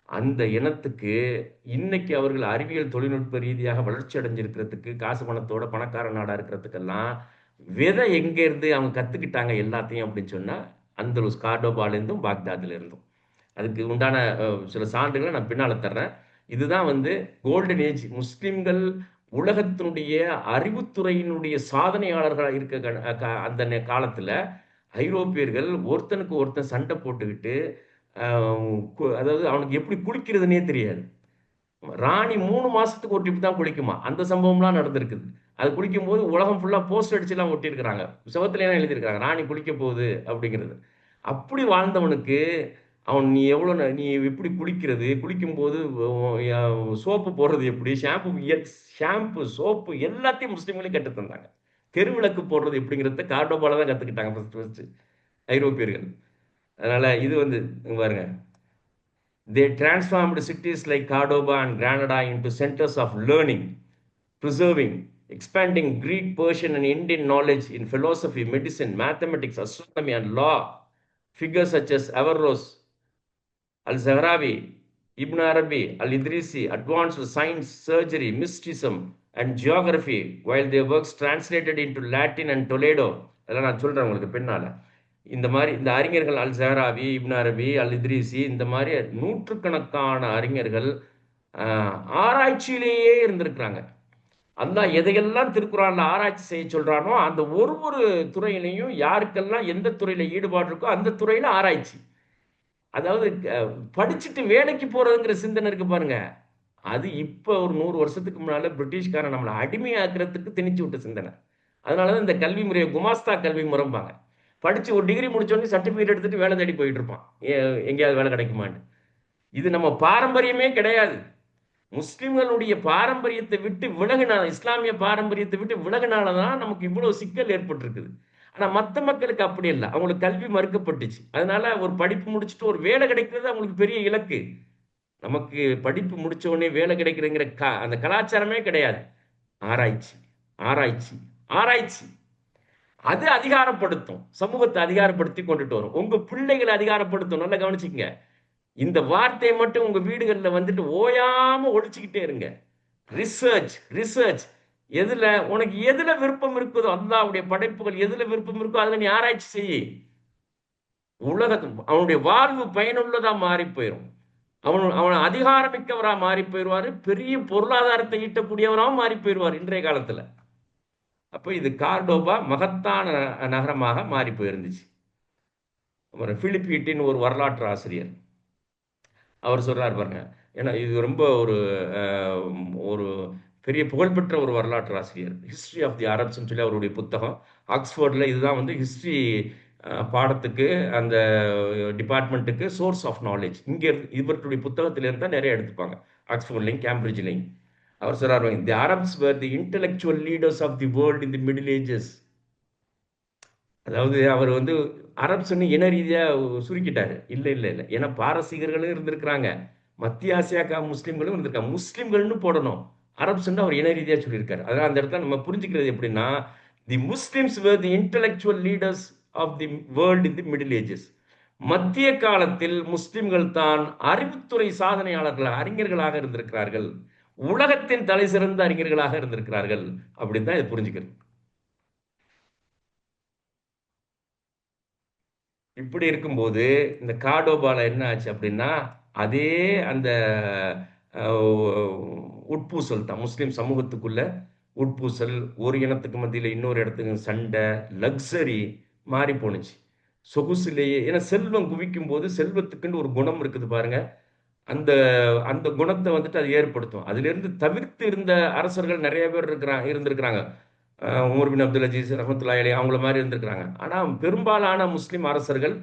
அந்த இனத்துக்கு இன்னைக்கு அவர்கள் அறிவியல் தொழில்நுட்ப ரீதியாக வளர்ச்சி அடைஞ்சிருக்கிறதுக்கு, காசு பணத்தோட பணக்கார நாடாக இருக்கிறதுக்கெல்லாம் விதை எங்கேருந்து அவங்க கற்றுக்கிட்டாங்க எல்லாத்தையும் அப்படின்னு சொன்னால், அந்தலூஸ், கார்டோபாலேருந்தும் பாக்தாதுலேருந்தும். அதுக்கு உண்டான சில சான்றுகளை நான் பின்னால் தர்றேன். இதுதான் வந்து கோல்டன் ஏஜ். முஸ்லிம்கள் உலகத்தினுடைய அறிவுத்துறையினுடைய சாதனையாளர்களாக இருக்க அந்த காலத்தில் ஐரோப்பியர்கள் ஒருத்தனுக்கு ஒருத்தன் சண்டை போட்டுக்கிட்டு, அதாவது அவனுக்கு எப்படி குளிக்கிறதுனே தெரியாது. ராணி 3 மாசத்துக்கு ஒரு டிப் தான் குளிக்குமா, அந்த சம்பவம்லாம் நடந்திருக்குது. அது குளிக்கும் போது உலகம் ஃபுல்லா போஸ்ட் அடிச்சுலாம் ஒட்டியிருக்கிறாங்க, செவத்துலாம் எழுதியிருக்காங்க, ராணி குளிக்க போகுது அப்படிங்கிறது. அப்படி வாழ்ந்தவனுக்கு அவன் நீ எப்படி குளிக்கிறது, குளிக்கும்போது சோப்பு போடுறது எப்படி, ஷாம்பு சோப்பு எல்லாத்தையும் முஸ்லீம்களையும் கற்று தந்தாங்க. தெருவிளக்கு போடுறது எப்படிங்கிறத கார்டோபால தான் கற்றுக்கிட்டாங்க ஃபர்ஸ்ட் ஐரோப்பியர்கள். அதனால இது வந்து பாருங்க, they transformed cities like Cordoba and Granada into centers of learning, preserving, expanding Greek, Persian, and Indian knowledge in philosophy, medicine, mathematics, astronomy, and law. Figures such as Averroes, Al-Zahrawi, Ibn Arabi, Al-Idrisi advanced science, surgery, mysticism, and geography, while their works translated into Latin and Toledo. அதெல்லாம் நான் சொல்றேன் உங்களுக்கு பின்னால. இந்த மாதிரி இந்த அறிஞர்கள் அல் ஜஹராவி, இப்னு அரபி, அல் இத்ரிசி, இந்த மாதிரி நூற்றுக்கணக்கான அறிஞர்கள் ஆராய்ச்சியிலேயே இருந்திருக்கிறாங்க. அல்லாஹ் எதையெல்லாம் திருக்குறான்ல ஆராய்ச்சி செய்ய சொல்றானோ அந்த ஒரு துறையிலையும் யாருக்கெல்லாம் எந்த துறையில ஈடுபாடு இருக்கோ அந்த துறையில ஆராய்ச்சி. அதாவது படிச்சுட்டு வேலைக்கு போறதுங்கிற சிந்தனை இருக்கு பாருங்க, அது இப்ப ஒரு 100 வருஷத்துக்கு முன்னால பிரிட்டிஷ்காரன் நம்மளை அடிமையாக்குறதுக்கு திணிச்சு விட்ட சிந்தனை. அதனாலதான் இந்த கல்வி முறையை குமாஸ்தா கல்வி முறைம்பாங்க. படிச்சு ஒரு டிகிரி முடிச்சோடனே சர்டிபிகேட் எடுத்துட்டு வேலை தேடி போயிட்டு இருப்பான், எங்கேயாவது வேலை கிடைக்குமான்னு. இது நம்ம பாரம்பரியமே கிடையாது. முஸ்லிம்களுடைய பாரம்பரியத்தை விட்டு விலகினால, இஸ்லாமிய பாரம்பரியத்தை விட்டு விலகினாலதான் நமக்கு இவ்வளவு சிக்கல் ஏற்பட்டிருக்குது. ஆனா மற்ற மக்களுக்கு அப்படி இல்லை, அவங்களுக்கு கல்வி மறுக்கப்பட்டுச்சு. அதனால ஒரு படிப்பு முடிச்சுட்டு ஒரு வேலை கிடைக்கிறது அவங்களுக்கு பெரிய இலக்கு. நமக்கு படிப்பு முடிச்ச உடனே வேலை கிடைக்கிறங்கிற அந்த கலாச்சாரமே கிடையாது. ஆராய்ச்சி, ஆராய்ச்சி, ஆராய்ச்சி. அது அதிகாரப்படுத்தும். சமூகத்தை அதிகாரப்படுத்தி கொண்டுட்டு வரும். உங்க பிள்ளைகளை அதிகாரப்படுத்தும். நல்லா கவனிச்சுக்கங்க. இந்த வார்த்தையை மட்டும் உங்க வீடுகள்ல வந்துட்டு ஓயாம ஒழிச்சுக்கிட்டே இருங்க. Research, research. எதுல உனக்கு எதுல விருப்பம் இருக்குதோ, அல்லாஹ்வுடைய படைப்புகள் எதுல விருப்பம் இருக்கோ அதுல நீ ஆராய்ச்சி செய். அவனுடைய வாழ்வு பயனுள்ளதா மாறி போயிடும். அவன் அதிகாரமிக்கவரா மாறி போயிடுவாரு. பெரிய பொருளாதாரத்தை ஈட்டக்கூடியவராகவும் மாறி போயிடுவார் இன்றைய காலத்துல. அப்ப இது கார்டோபா மகத்தான நகரமாக மாறி போயிருந்துச்சு. பிலிப் ஈட்டின் ஒரு வரலாற்று ஆசிரியர் அவர் சொல்றாரு பாருங்க. ஏன்னா இது ரொம்ப ஒரு ஒரு பெரிய புகழ்பெற்ற ஒரு வரலாற்று ஆசிரியர். ஹிஸ்டரி ஆஃப் தி அரப்ஸ்ன்னு சொல்லி அவருடைய புத்தகம். ஆக்ஸ்ஃபோர்டில் இதுதான் வந்து ஹிஸ்டரி பாடத்துக்கு அந்த டிபார்ட்மெண்ட்டுக்கு சோர்ஸ் ஆஃப் நாலேஜ். இங்கே இவர்களுடைய புத்தகத்திலிருந்து தான் நிறைய எடுத்துப்பாங்க. ஆக்ஸ்ஃபோர்ட்லையும் கேம்பிரிட்ஜ்லையும். அவர் சொல்றாரு, the Arabs were the intellectual leaders of the world in the Middle Ages. அதாவது அவர் வந்து அரப்ஸ்ன்னு இன ரீதியா சுருக்கிட்டாரு. இல்ல இல்ல இல்ல. ஏன்னா பாரசீகர்களும் இருந்திருக்கிறாங்க. மத்திய ஆசியாக்கா முஸ்லிம்களும் இருந்திருக்காங்க. முஸ்லிம்கள்னு போடணும். அரப்ஸ்ன்னு அவர் இன ரீதியா சொல்லியிருக்காரு. அதனால அந்த இடத்துல நம்ம புரிஞ்சுக்கிறது எப்படின்னா, the Muslims were the intellectual leaders of the world in the Middle Ages. மத்திய காலத்தில் முஸ்லிம்கள் தான் அறிவுத்துறை சாதனையாளர்கள், அறிஞர்களாக இருந்திருக்கிறார்கள். உலகத்தின் தலை சிறந்த அறிஞர்களாக இருந்திருக்கிறார்கள். அப்படின்னு தான் இதை புரிஞ்சுக்கிறது. இப்படி இருக்கும்போது இந்த கார்டோபால என்ன ஆச்சு அப்படின்னா, அதே அந்த உட்பூசல் தான் முஸ்லிம் சமூகத்துக்குள்ள உட்பூசல், ஒரு இனத்துக்கு மத்தியில் இன்னொரு இடத்துக்கு சண்டை, லக்ஸரி மாறி போணுச்சு. சொகுசுலேயே ஏன்னா செல்வம் குவிக்கும் போது செல்வத்துக்குன்னு ஒரு குணம் இருக்குது பாருங்க. அந்த அந்த குணத்தை வந்துட்டு அது ஏற்படுத்தும். அதிலிருந்து தவிர்த்து இருந்த அரசர்கள் நிறைய பேர் இருந்திருக்கிறாங்க. உமர் பின் அப்துல் அஜீஸ் ரஹமத்துல்லாஹி அலைஹி அவங்கள மாதிரி இருந்திருக்கிறாங்க. ஆனால் பெரும்பாலான முஸ்லிம் அரசர்கள்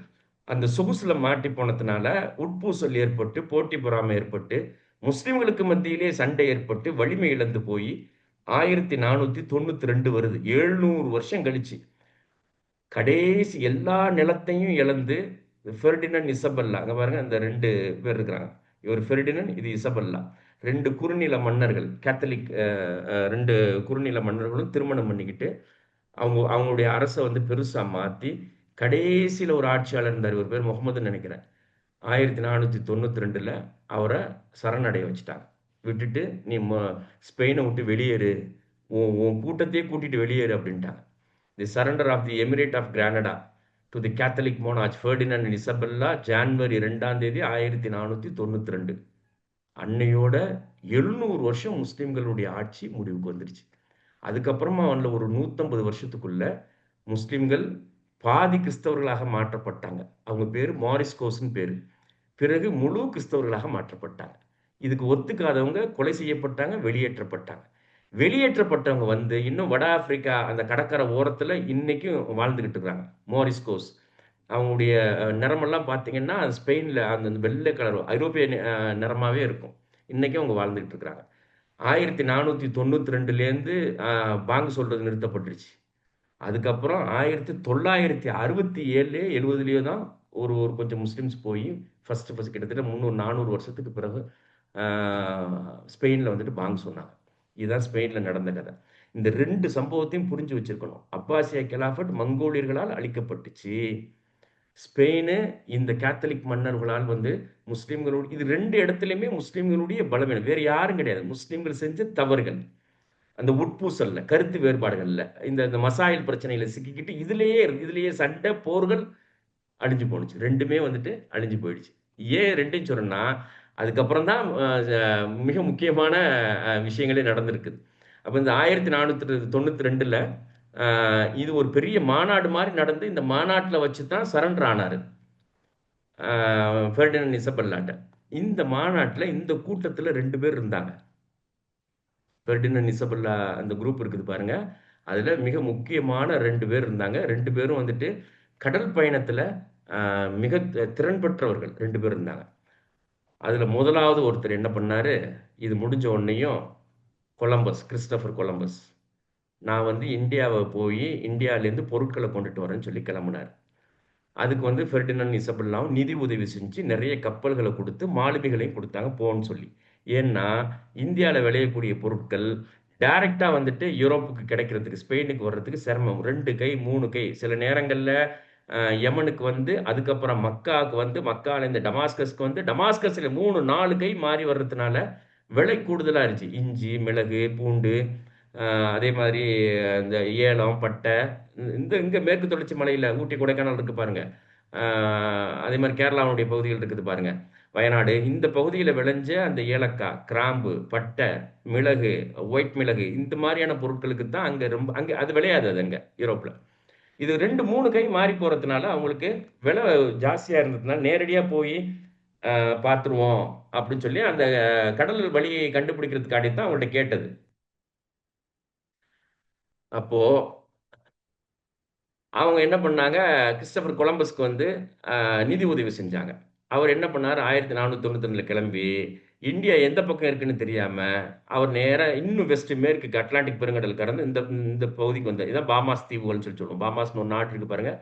அந்த சொகுசுல மாட்டி போனதுனால உட்பூசல் ஏற்பட்டு, போட்டி பொறாமை ஏற்பட்டு, முஸ்லிம்களுக்கு மத்தியிலே சண்டை ஏற்பட்டு, வலிமை இழந்து போய் 1492 வருது. 700 வருஷம் கழிச்சு. கடைசி எல்லா நிலத்தையும் இழந்து ஃபெர்டினண்ட் இசபெல்லா அங்க பாருங்க அந்த 2 பேர் இருக்கிறாங்க. இவர் ஃபெர்டினண்ட், இது இசபெல்லா. 2 குறுநில மன்னர்கள், கேத்தலிக் 2 குறுநில மன்னர்களும் திருமணம் பண்ணிக்கிட்டு அவங்களுடைய அரசை வந்து பெருசா மாத்தி கடைசியில ஒரு ஆட்சியாளர் இருந்தார். இவர் பேர் முகமதுன்னு நினைக்கிறேன். 1492ல அவரை சரணடைய வச்சுட்டாங்க. விட்டுட்டு நீ ஸ்பெயினை விட்டு வெளியேறு, உன் கூட்டத்தையே கூட்டிட்டு வெளியேறு அப்படின்ட்டாங்க. The surrender of the emirate of Granada to the Catholic monarch Ferdinand and Isabella January 2ஆம் தேதி 1492. அன்னையோட 700 வருஷம் முஸ்லிம்களுடைய ஆட்சி முடிவுக்கு வந்துருச்சு. அதுக்கப்புறமா அவன்ல ஒரு 150 வருஷத்துக்குள்ள முஸ்லிம்கள் பாதி கிறிஸ்தவர்களாக மாற்றப்பட்டாங்க. அவங்க பேரு மாரிஸ்கோஸ்ன்னு பேரு. பிறகு முழு கிறிஸ்தவர்களாக மாற்றப்பட்டாங்க. இதுக்கு ஒத்துக்காதவங்க கொலை செய்யப்பட்டாங்க, வெளியேற்றப்பட்டாங்க. வெளியேற்றப்பட்டவங்க வந்து இன்னும் வட ஆப்பிரிக்கா அந்த கடற்கரை ஓரத்துல இன்னைக்கும் வாழ்ந்துகிட்டு இருக்காங்க. மாரிஸ்கோஸ். அவங்களுடைய நிறமெல்லாம் பார்த்தீங்கன்னா, ஸ்பெயின்ல அந்த வெள்ளை கலர் ஐரோப்பிய நிறமாவே இருக்கும். இன்னைக்கும் அவங்க வாழ்ந்துகிட்டு இருக்கிறாங்க. 1492லேருந்து பாங்கு சொல்றது நிறுத்தப்பட்டுருச்சு. அதுக்கப்புறம் 1967 70லயோ தான் ஒரு ஒரு கொஞ்சம் முஸ்லிம்ஸ் போய் ஃபர்ஸ்ட் கிட்டத்தட்ட 300 400 வருஷத்துக்கு பிறகு ஸ்பெயின்ல வந்துட்டு பாங்கு சொன்னாங்க. இதுதான் ஸ்பெயின்ல நடந்த கதை. இந்த 2 சம்பவத்தையும் புரிஞ்சு வச்சிருக்கணும். அப்பாசியா கிலாஃபட் மங்கோலியர்களால் அழிக்கப்பட்டுச்சு. ஸ்பெயின் இந்த கேத்தலிக் மன்னர்களால் வந்து முஸ்லிம்களோட இது 2 இடத்துலையுமே முஸ்லிம்களுடைய பலவீனம். வேற யாரும் கிடையாது. முஸ்லிம்கள் செஞ்ச தவறுகள். அந்த உட்பூசல்ல, கருத்து வேறுபாடுகள்ல, இந்த மசாயில் பிரச்சனையில சிக்கிக்கிட்டு இதுலயே சண்டை, போர்கள் அழிஞ்சு போணுச்சு. 2மே வந்துட்டு அழிஞ்சு போயிடுச்சு. ஏன் 2யும் சொல்றேன்னா, அதுக்கப்புறம் தான் மிக முக்கியமான விஷயங்களே நடந்திருக்குது. அப்ப இந்த 1492ல இது ஒரு பெரிய மாநாடு மாரி நடந்து, இந்த மாநாட்டுல வச்சு தான் சரண்டர் ஆனாரு. ஃபெர்டினண்ட் இசபெல்லாட்ட. இந்த மாநாட்டுல இந்த கூட்டத்துல 2 பேர் இருந்தாங்க. ஃபெர்டினண்ட் இசபெல்லா அந்த குரூப் இருக்குது பாருங்க. அதுல மிக முக்கியமான 2 பேர் இருந்தாங்க. 2 பேரும் வந்துட்டு கடல் பயணத்துல மிக திறன் பெற்றவர்கள் 2 பேர் இருந்தாங்க. அதுல முதலாவது ஒருத்தர் என்ன பண்ணாரு, இது முடிஞ்ச உடனேயும் கிறிஸ்டோபர் கொலம்பஸ், நான் வந்து இந்தியாவை போய் இந்தியாவிலேருந்து பொருட்களை கொண்டுட்டு வரேன்னு சொல்லி கிளம்புனார். அதுக்கு வந்து ஃபெர்டினண்ட் இசபெல்லாவும் நிதி உதவி செஞ்சு நிறைய கப்பல்களை கொடுத்து மாலுமிகளையும் கொடுத்தாங்க போன்னு சொல்லி. ஏன்னா இந்தியாவில் விளையக்கூடிய பொருட்கள் டைரக்டா வந்துட்டு யூரோப்புக்கு கிடைக்கிறதுக்கு, ஸ்பெயினுக்கு வர்றதுக்கு சிரமம். 2 கை 3 கை சில நேரங்கள்ல யமனுக்கு வந்து, அதுக்கப்புறம் மக்காவுக்கு வந்து, மக்காலேருந்து டமாஸ்கஸ்க்கு வந்து, டமாஸ்கஸ்ல 3 4 கை மாறி வர்றதுனால விலை கூடுதலா இருந்துச்சு. இஞ்சி, மிளகு, பூண்டு, அதே மாதிரி இந்த ஏலம், பட்டை, இந்த இங்க மேற்கு தொடர்ச்சி மலையில ஊட்டி, கொடைக்கானல் இருக்கு பாருங்க. அதே மாதிரி கேரளாவுடைய பகுதிகள் இருக்குது பாருங்க. வயநாடு இந்த பகுதியில விளைஞ்ச அந்த ஏலக்காய், கிராம்பு, பட்டை, மிளகு, ஒயிட் மிளகு இந்த மாதிரியான பொருட்களுக்கு தான் அங்க ரொம்ப அங்க அது விளையாது அது அங்க யூரோப்ல. இது 2 3 கை மாறி போறதுனால அவங்களுக்கு விலை ஜாஸ்தியா இருந்ததுனால நேரடியா போய் பார்த்துருவோம் அப்படின்னு சொல்லி அந்த கடல் வழியை கண்டுபிடிக்கிறதுக்காண்டி தான் அவங்கள்ட்ட கேட்டது. அப்போ அவங்க என்ன பண்ணாங்க, கிறிஸ்டோபர் கொலம்பஸ்க்கு வந்து நிதி உதவி செஞ்சாங்க. அவர் என்ன பண்ணாரு, 1492ல கிளம்பி, இந்தியா எந்த பக்கம் இருக்குன்னு தெரியாம, அவர் நேரா இன்னும் வெஸ்ட் மேற்குக்கு அட்லாண்டிக் பெருங்கடல் கடந்து இந்த இந்த பகுதிக்கு வந்தார். இதான் பாமாஸ் தீவுகள்னு சொல்லி சொல்லுவோம். பாமாஸ்னு ஒரு நாடு இருக்கு பாருங்க.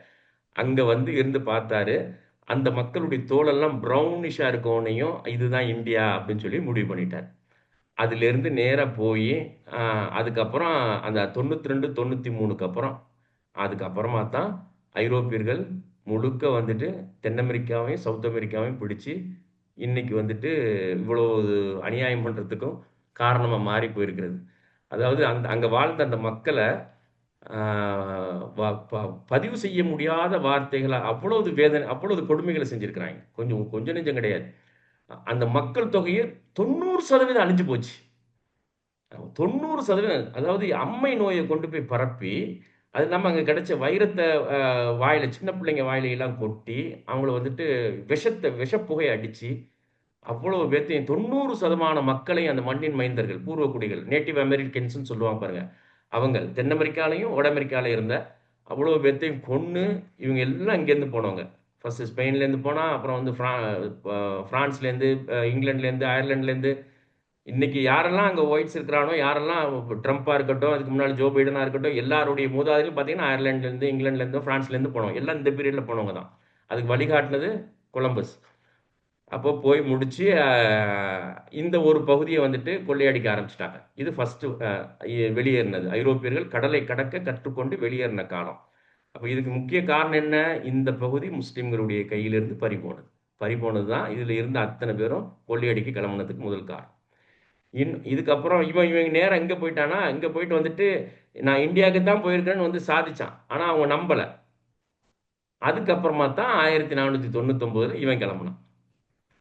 அங்க வந்து இருந்து பார்த்தாரு. அந்த மக்களுடைய தோலெல்லாம் ப்ரௌனிஷா இருக்கவுனையும், இதுதான் இந்தியா அப்படின்னு சொல்லி முடிவு பண்ணிட்டார். அதிலிருந்து நேரா போய், அ அதுக்கப்புறம் அந்த 92, 93க்கு அப்புறம் அதுக்கப்புறமா தான் ஐரோப்பியர்கள் முழுக்க வந்துட்டு தென் அமெரிக்காவையும், சவுத் அமெரிக்காவையும் பிடிச்சு, இன்னைக்கு வந்துட்டு இவ்வளோ அநியாயம் பண்றதுக்கும் காரணமா மாறி போயிருக்கிறது. அதாவது அங்க வாழ்ந்த அந்த மக்கள ஆ வ ப பதிவு செய்ய முடியாத வார்த்தைகள அவ்வளவு வேதனை, அவ்வளவு கொடுமைகள செஞ்சிருக்கிறாங்க. கொஞ்சம் கொஞ்சம் நெஞ்சம் கிடையாது. அந்த மக்கள் தொகையே 90% அழிஞ்சு போச்சு. 90% அதாவது அம்மை நோய கொண்டு போய் பரப்பி, அது இல்லாம அங்க கிடைச்ச வைரத்த அ வாயில சின்ன பிள்ளைங்க வாயில எல்லாம் கொட்டி, அவங்கள வந்துட்டு விஷப்புகை அடிச்சு, அவ்வளவு பேத்தையும் 90% மக்களையும் அந்த மண்ணின் மைந்தர்கள், பூர்வகுடிகள், நேட்டிவ் அமெரிக்கன்ஸ்ன்னு சொல்லுவாங்க பாருங்க. அவங்க தென் அமெரிக்காலயும், வட அமெரிக்கால இருந்த அவ்வளோ பேத்தையும் கொன்னு, இவங்க எல்லாம் இங்கேருந்து போனவங்க. ஃபர்ஸ்ட்டு ஸ்பெயின்லேருந்து போனா, அப்புறம் வந்து ஃப்ரான்ஸ்லேருந்து, இங்கிலாந்துலேருந்து, அயர்லாந்துலேருந்து, இன்னைக்கு யாரெல்லாம் அங்க ஒயிட்ஸ் இருக்கிறானோ, யாரெல்லாம் ட்ரம்ப்பா இருக்கட்டும், அதுக்கு முன்னாடி ஜோ பைடனா இருக்கட்டும், எல்லாருடைய மூதாதையரும் பார்த்தீங்கன்னா, அயர்லாந்துலேருந்து, இங்கிலாந்துலேருந்து, ஃப்ரான்ஸ்லேருந்து போனவங்க. எல்லாம் இந்த பீரியட்ல போனவங்க தான். அதுக்கு வழிகாட்டுனது கொலம்பஸ். அப்போ போய் முடிச்சு, இந்த ஒரு பகுதிய வந்துட்டு கொள்ளையடிக்க ஆரம்பிச்சுட்டாங்க. இது ஃபர்ஸ்ட்டு வெளியேறினது. ஐரோப்பியர்கள் கடலை கடக்க கற்றுக்கொண்டு வெளியேறின காலம். அப்ப இதுக்கு முக்கிய காரணம் என்ன? இந்த பகுதி முஸ்லிம்களுடைய கையிலிருந்து பறிபோனது. பறிபோனது தான் இதுல இருந்த அத்தனை பேரும் கொள்ளையடிக்க கிளம்புனதுக்கு முதல் காரணம். இதுக்கப்புறம் இவன் இவன் நேரா எங்க போயிட்டானா, இங்க போயிட்டு வந்துட்டு நான் இந்தியாவுக்கு தான் போயிருக்கேன்னு வந்து சாதிச்சான். ஆனா அவங்க நம்பல. அதுக்கப்புறமா தான் 1499ல இவன் கிளம்புனான்.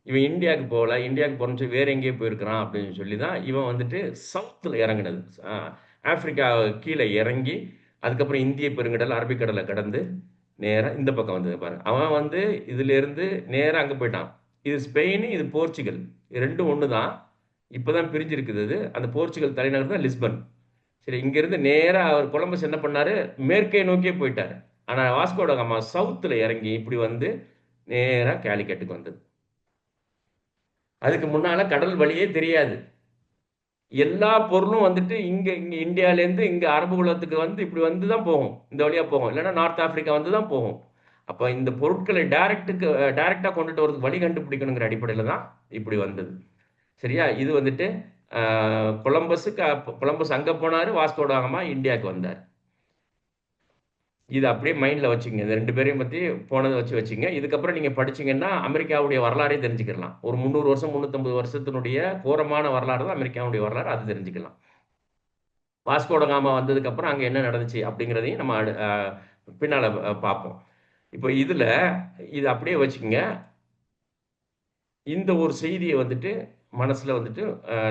இவன் இந்தியாவுக்கு போகல, இந்தியாவுக்கு போறேன்னு சொல்லி வேற எங்கேயோ போயிருக்கிறான் அப்படின்னு சொல்லி தான் இவன் வந்துட்டு சவுத்துல இறங்குனது. ஆப்பிரிக்கா கீழே இறங்கி, அதுக்கப்புறம் இந்திய பெருங்கடல், அரபிக்கடலை கடந்து நேரா இந்த பக்கம் வந்தது பாருங்க. அவன் வந்து இதுல இருந்து நேரா அங்க போயிட்டான். இது ஸ்பெயின், இது போர்ச்சுகல். இது ரெண்டும் ஒண்ணுதான். இப்பதான் பிரிஞ்சிருக்குது அது. அந்த போர்ச்சுகல் தலைநகர் தான் லிஸ்பன். சரி, இங்க இருந்து நேரா அவர் கொலம்பஸ் என்ன பண்ணாரு, மேற்கே நோக்கியே போயிட்டாரு. ஆனா வாஸ்கோட காமா சவுத்துல இறங்கி இப்படி வந்து நேரா கேலிக்கட்டுக்கு வந்தது. அதுக்கு முன்னால கடல் வழியே தெரியாது. எல்லா பொருளும் வந்துட்டு இங்க இங்க இந்தியாவிலேருந்து இங்க அரபு குலத்துக்கு வந்து இப்படி வந்து தான் போகும். இந்த வழியா போகும். இல்லைன்னா நார்த் ஆப்பிரிக்கா வந்து தான் போகும். அப்ப இந்த பொருட்களை டைரக்டா கொண்டுட்டு வரதுக்கு வழி கண்டுபிடிக்கணுங்கிற அடிப்படையில தான் இப்படி வந்தது. சரியா? இது வந்துட்டு கொலம்பஸ் அங்க போனாரு. வாஸ்கோ ட காமா இந்தியாவுக்கு வந்தார். இது அப்படியே மைண்ட்ல வச்சுக்கங்க. இந்த 2 பேரையும் பத்தி போனத வச்சுக்கங்க. இதுக்கப்புறம் நீங்க படிச்சீங்கன்னா, அமெரிக்காவுடைய வரலாறே தெரிஞ்சுக்கலாம். ஒரு 300 வருஷம், 350 வருஷத்தினுடைய கோரமான வரலாறு தான் அமெரிக்காவுடைய வரலாறு. அது தெரிஞ்சுக்கலாம். வாஸ்கோ ட காமா வந்ததுக்கப்புறம் அங்க என்ன நடந்துச்சு அப்படிங்கிறதையும் நம்ம பின்னால பார்ப்போம். இப்போ இத அப்படியே வச்சுக்கங்க. இந்த ஒரு செய்திய வந்துட்டு மனசுல வந்துட்டு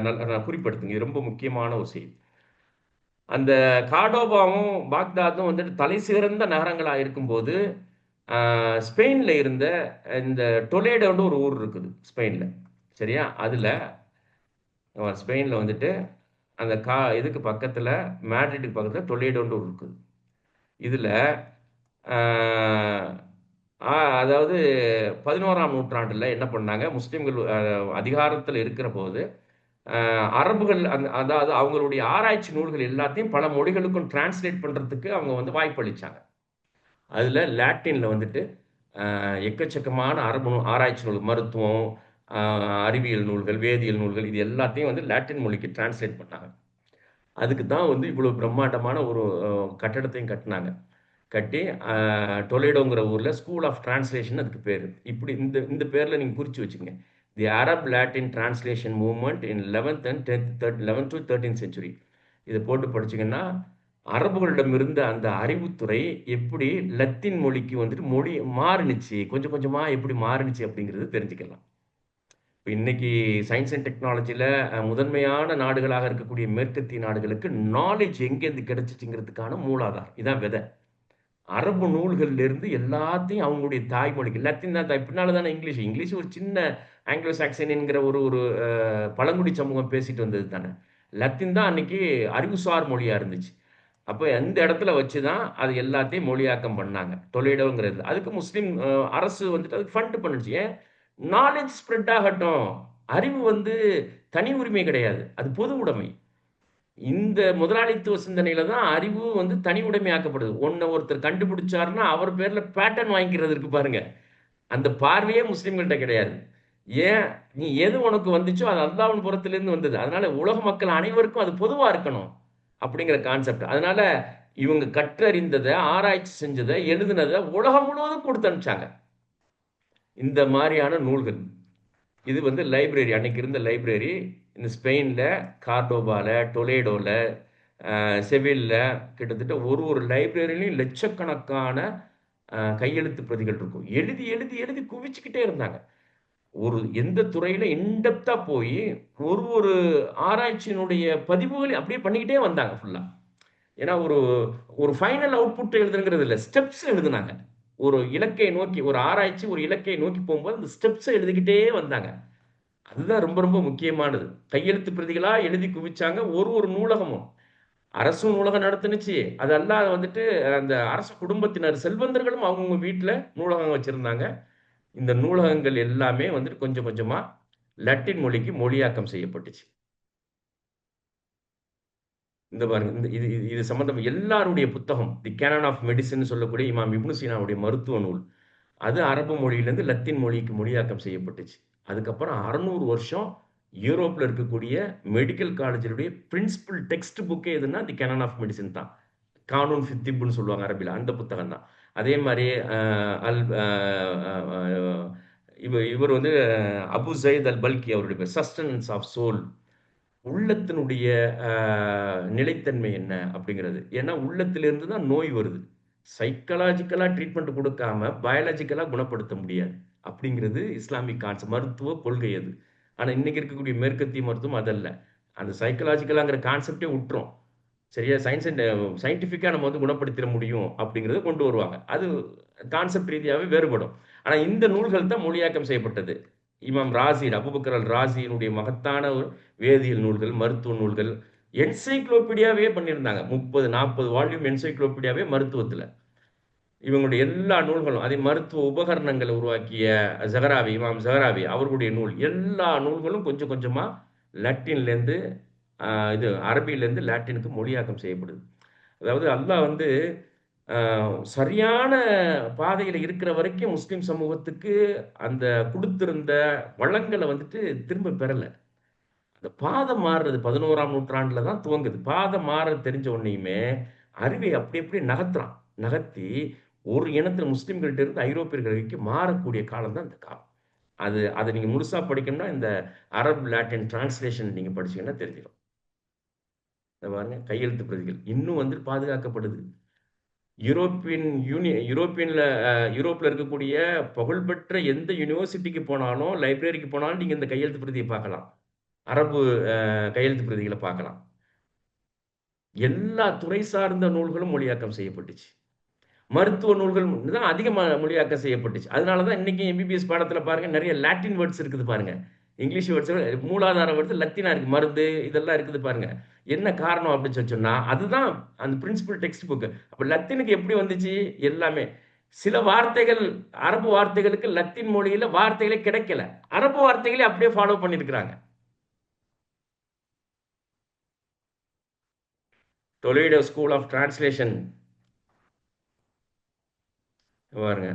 நல்லா குறிப்பெடுத்துங்க. இது ரொம்ப முக்கியமான ஒரு செய்தி. அந்த கார்டோபாவும், பாக்தாதும் வந்துட்டு தலைசிறந்த நகரங்களா இருக்கும்போது, ஆ ஸ்பெயின்ல இருந்த இந்த டொலேடோன்னு ஒரு ஊர் இருக்குது ஸ்பெயின்ல. சரியா? அதுல ஸ்பெயின்ல வந்துட்டு அந்த இதுக்கு பக்கத்துல, மேட்ரிடுக்கு பக்கத்துல டொலேடோன்னு ஊர் இருக்குது. இதுல ஆ ஆ அதாவது 11ஆம் நூற்றாண்டுல என்ன பண்ணாங்க, முஸ்லிம்கள் அதிகாரத்துல இருக்கிறபோது, அரபுகள் அதாவது அவங்களுடைய ஆராய்ச்சி நூல்கள் எல்லாத்தையும் பல மொழிகளுக்கும் டிரான்ஸ்லேட் பண்றதுக்கு அவங்க வந்து வாய்ப்பு அளிச்சாங்க. அதுல லாட்டின்ல வந்துட்டு எக்கச்சக்கமான ஆராய்ச்சி நூல், மருத்துவம், அறிவியல் நூல்கள், வேதியியல் நூல்கள், இது எல்லாத்தையும் வந்து லாட்டின் மொழிக்கு டிரான்ஸ்லேட் பண்ணாங்க. அதுக்கு தான் வந்து இவ்வளோ பிரம்மாண்டமான ஒரு கட்டடத்தையும் கட்டினாங்க. கட்டி டொலேடோங்கிற ஊரில் ஸ்கூல் ஆஃப் டிரான்ஸ்லேஷன் அதுக்கு பேர். இப்படி இந்த இந்த பேரில் நீங்கள் குறித்து வச்சுக்கோங்க. The Arab Latin translation movement in 11th and 11th to 13th century. இதை போட்டு படிச்சிங்கன்னா அரபுகளிடம் இருந்த அந்த அறிவுத்துறை எப்படி லத்தீன் மொழிக்கு வந்துட்டு மொழி மாறுனுச்சு, கொஞ்சம் கொஞ்சமாக எப்படி மாறுனுச்சு அப்படிங்கிறது தெரிஞ்சுக்கலாம். இப்போ இன்னைக்கு சயின்ஸ் அண்ட் டெக்னாலஜியில் முதன்மையான நாடுகளாக இருக்கக்கூடிய மேற்கத்திய நாடுகளுக்கு நாலேஜ் எங்கேருந்து கிடைச்சிச்சுங்கிறதுக்கான மூலாதாரம் இதான் விதை. அரபு நூல்கள்ல இருந்து எல்லாத்தையும் அவங்களுடைய தாய்மொழிக்கு லத்தீன் தான் பின்னால தானே இங்கிலீஷ். இங்கிலீஷ் ஒரு சின்ன ஆங்கிலோ சாக்சன் என்கிற ஒரு ஒரு பழங்குடி சமூகம் பேசிட்டு வந்தது தானே. லத்தீன் தான் அன்னைக்கு அறிவுசார் மொழியா இருந்துச்சு. அப்போ அந்த இடத்துல வச்சு தான் அது எல்லாத்தையும் மொழியாக்கம் பண்ணாங்க டொலேடோங்கிறது. அதுக்கு முஸ்லீம் அரசு வந்துட்டு அதுக்கு ஃபண்ட் பண்ணுச்சு. ஏன்? நாலேஜ் ஸ்ப்ரெட் ஆகட்டும். அறிவு வந்து தனி உரிமை கிடையாது, அது பொது உடைமை. இந்த முதலாளித்துவ சிந்தனையில தான் அறிவு வந்து தனி உடைமையாக்கப்படுது. ஒன்ன ஒருத்தர் கண்டுபிடிச்சாருன்னா அவர் பேர்ல பேட்டன் வாங்கிக்கிறது இருக்கு பாருங்க. அந்த பார்வையே முஸ்லிம்கள்ட்ட கிடையாது. ஏன்? நீ எது உனக்கு வந்துச்சோ அது அல்லாஹ்வின் புறத்திலிருந்து வந்தது. அதனால உலக மக்கள் அனைவருக்கும் அது பொதுவா இருக்கணும் அப்படிங்கிற கான்செப்ட். அதனால இவங்க கற்றறிந்தத, ஆராய்ச்சி செஞ்சத, எழுதுனத உலகம் முழுவதும் குடுத்து அனுப்பிச்சாங்க. இந்த மாரியான நூல்கள். இது வந்து லைப்ரரி, அன்னைக்கு இருந்த லைப்ரரி இந்த ஸ்பெயின்ல, கார்டோபால, டொலேடோல, செவில்ல கிட்டத்தட்ட ஒரு ஒரு லைப்ரரியிலையும் லட்சக்கணக்கான கையெழுத்து பிரதிகள் இருக்கும். எழுதி எழுதி எழுதி குவிச்சுக்கிட்டே இருந்தாங்க. ஒரு எந்த துறையில இன்டெப்த்தா போய் ஒரு ஒரு ஆராய்ச்சியினுடைய பதிவுகளை அப்படியே பண்ணிக்கிட்டே வந்தாங்க ஃபுல்லா. ஏன்னா ஒரு ஒரு ஃபைனல் அவுட்புட் எழுதுங்கிறது இல்லை, ஸ்டெப்ஸ் எழுதுனாங்க. ஒரு இலக்கை நோக்கி ஒரு ஆராய்ச்சி ஒரு இலக்கை நோக்கி போகும்போது அந்த ஸ்டெப்ஸை எழுதிக்கிட்டே வந்தாங்க. அதுதான் ரொம்ப ரொம்ப முக்கியமானது. கையெழுத்து பிரதிகளா எழுதி குவிச்சாங்க. ஒரு ஒரு நூலகமும் அரசும் நூலகம் நடத்துனுச்சு. அது அல்லாத வந்துட்டு அந்த அரசு குடும்பத்தினர் செல்வந்தர்களும் அவங்கவுங்க வீட்டில் நூலகம் வச்சிருந்தாங்க. இந்த நூலகங்கள் எல்லாமே வந்துட்டு கொஞ்சம் கொஞ்சமா லத்தீன் மொழிக்கு மொழியாக்கம் செய்யப்பட்டுச்சு. இந்த பாருங்க, இந்த இது இது இது சம்பந்தம் எல்லாருடைய புத்தகம் தி கேனன் ஆஃப் மெடிசின் சொல்லக்கூடிய இமாம் இப்னு சீனாவுடைய மருத்துவ நூல். அது அரபு மொழியிலிருந்து லத்தீன் மொழிக்கு மொழியாக்கம் செய்யப்பட்டுச்சு. அதுக்கப்புறம் 600 வருஷம் யூரோப்ல இருக்கக்கூடிய மெடிக்கல் காலேஜினுடைய பிரின்சிபல் டெக்ஸ்ட் புக்கே எதுன்னா தி கேனன் ஆஃப் மெடிசின் தான். கானூன் ஃபித்திப்னு சொல்லுவாங்க அரபில. அந்த புத்தகம் தான். அதே மாரி அல் அ அ இவர் வந்து அபு சயீத் அல் பல்கி அவருடைய பேர். Sustenance of soul. உள்ளத்தினுடைய அ நிலைத்தன்மை என்ன அப்படிங்கிறது. ஏன்னா உள்ளத்திலிருந்து தான் நோய் வருது. சைக்காலஜிக்கலா ட்ரீட்மெண்ட் குடுக்காம, பயாலஜிக்கலா குணப்படுத்த முடியாது. அப்படிங்கிறது இஸ்லாமிக் கான்செப்ட். மருத்துவ கொள்கை அது. ஆனா இன்னைக்கு இருக்கக்கூடிய மேற்கத்திய மருத்துவம் அதல்ல. அந்த சைக்காலஜிக்கலாங்கிற கான்செப்ட்டே உட்ரும். சரியா? சயின்ஸ் அண்ட் சயின்டிஃபிக்கா நம்ம வந்து குணப்படுத்திற முடியும் அப்படிங்கிறத கொண்டு வருவாங்க. அது கான்செப்ட் ரீதியாவே வேறுபடும். ஆனா இந்த நூல்கள் தான் மொழியாக்கம் செய்யப்பட்டது. இமாம் ராசி, அபூபக்கர் அல் ராசியினுடைய மகத்தான ஒரு வேதியியல் நூல்கள், மருத்துவ நூல்கள், என்சைக்ளோபீடியாவே பண்ணியிருந்தாங்க. 30, 40 வால்யூம் என்சைக்ளோபீடியாவே மருத்துவத்துல. இவங்களுடைய எல்லா நூல்களும், அதே மருத்துவ உபகரணங்களை உருவாக்கிய ஸஹராவி, இமாம் ஸஹராவி அவர்களுடைய நூல், எல்லா நூல்களும் கொஞ்சம் கொஞ்சமா லத்தீன்லேருந்து இது அரபியிலேருந்து லாட்டினுக்கு மொழியாக்கம் செய்யப்படுது. அதாவது அல்லாஹ் வந்து சரியான பாதையில இருக்கிற வரைக்கும் முஸ்லிம் சமூகத்துக்கு அந்த குடுத்திருந்த வளங்கள வந்துட்டு திரும்ப பெறல. அந்த பாதம் மாறுறது 11ஆம் நூற்றாண்டுல தான் துவங்குது. பாதம் மாற தெரிஞ்ச உடனேயுமே, அறிவை அப்படி அப்படியே நகர்த்துறான். நகர்த்தி ஒரு இனத்தில முஸ்லிம்கள்ட்ட இருந்து ஐரோப்பியர்கள் வரைக்கும் மாறக்கூடிய காலம் தான் இந்த காலம். அத நீங்க முழுசா படிக்கணும்னா, இந்த அரப் லாட்டின் டிரான்ஸ்லேஷன் நீங்க படிச்சீங்கன்னா தெரிஞ்சிரும். இத பாருங்க, கையெழுத்து பிரதிகள் இன்னும் வந்து பாதுகாக்கப்படுது. யூரோப்பியன்ல யூரோப்ல இருக்கக்கூடிய புகழ்பெற்ற எந்த யுனிவர்சிட்டிக்கு போனாலும், லைப்ரரிக்கு போனாலும் நீங்க இந்த கையெழுத்து பிரதிய பார்க்கலாம். அரபு கையெழுத்து பிரதிகள பார்க்கலாம். எல்லா துறை சார்ந்த நூல்களும் மொழியாக்கம் செய்யப்பட்டுச்சு. மருத்துவ நூல்கள் தான் அதிகமா மொழியாக்கம் செய்யப்பட்டுச்சு. அதனால தான் இன்னைக்கு எம்பிபிஎஸ் பாடத்துல பாருங்க நெறைய லாட்டின் வேர்ட்ஸ் இருக்குது பாருங்க. இங்கிலீஷ் வேர்ட்ஸ் மூலாதார வேர்ட்ஸ் லத்தீனா இருக்கு. மருந்து இதெல்லாம் இருக்குது பாருங்க. என்ன காரணம் அப்படின்னு சொல்லி சொன்னா, அதுதான் அந்த பிரின்சிபல் டெக்ஸ்ட் புக். அப்ப லத்தீனுக்கு எப்படி வந்துச்சு? எல்லாமே. சில வார்த்தைகள் அரபு வார்த்தைகளுக்கு லத்தீன் மொழியில வார்த்தைகளே கிடைக்கல. அரபு வார்த்தைகளே அப்படியே ஃபாலோ பண்ணியிருக்கிறாங்க. டொலேடோ ஸ்கூல் ஆஃப் டிரான்ஸ்லேஷன் பாருங்க.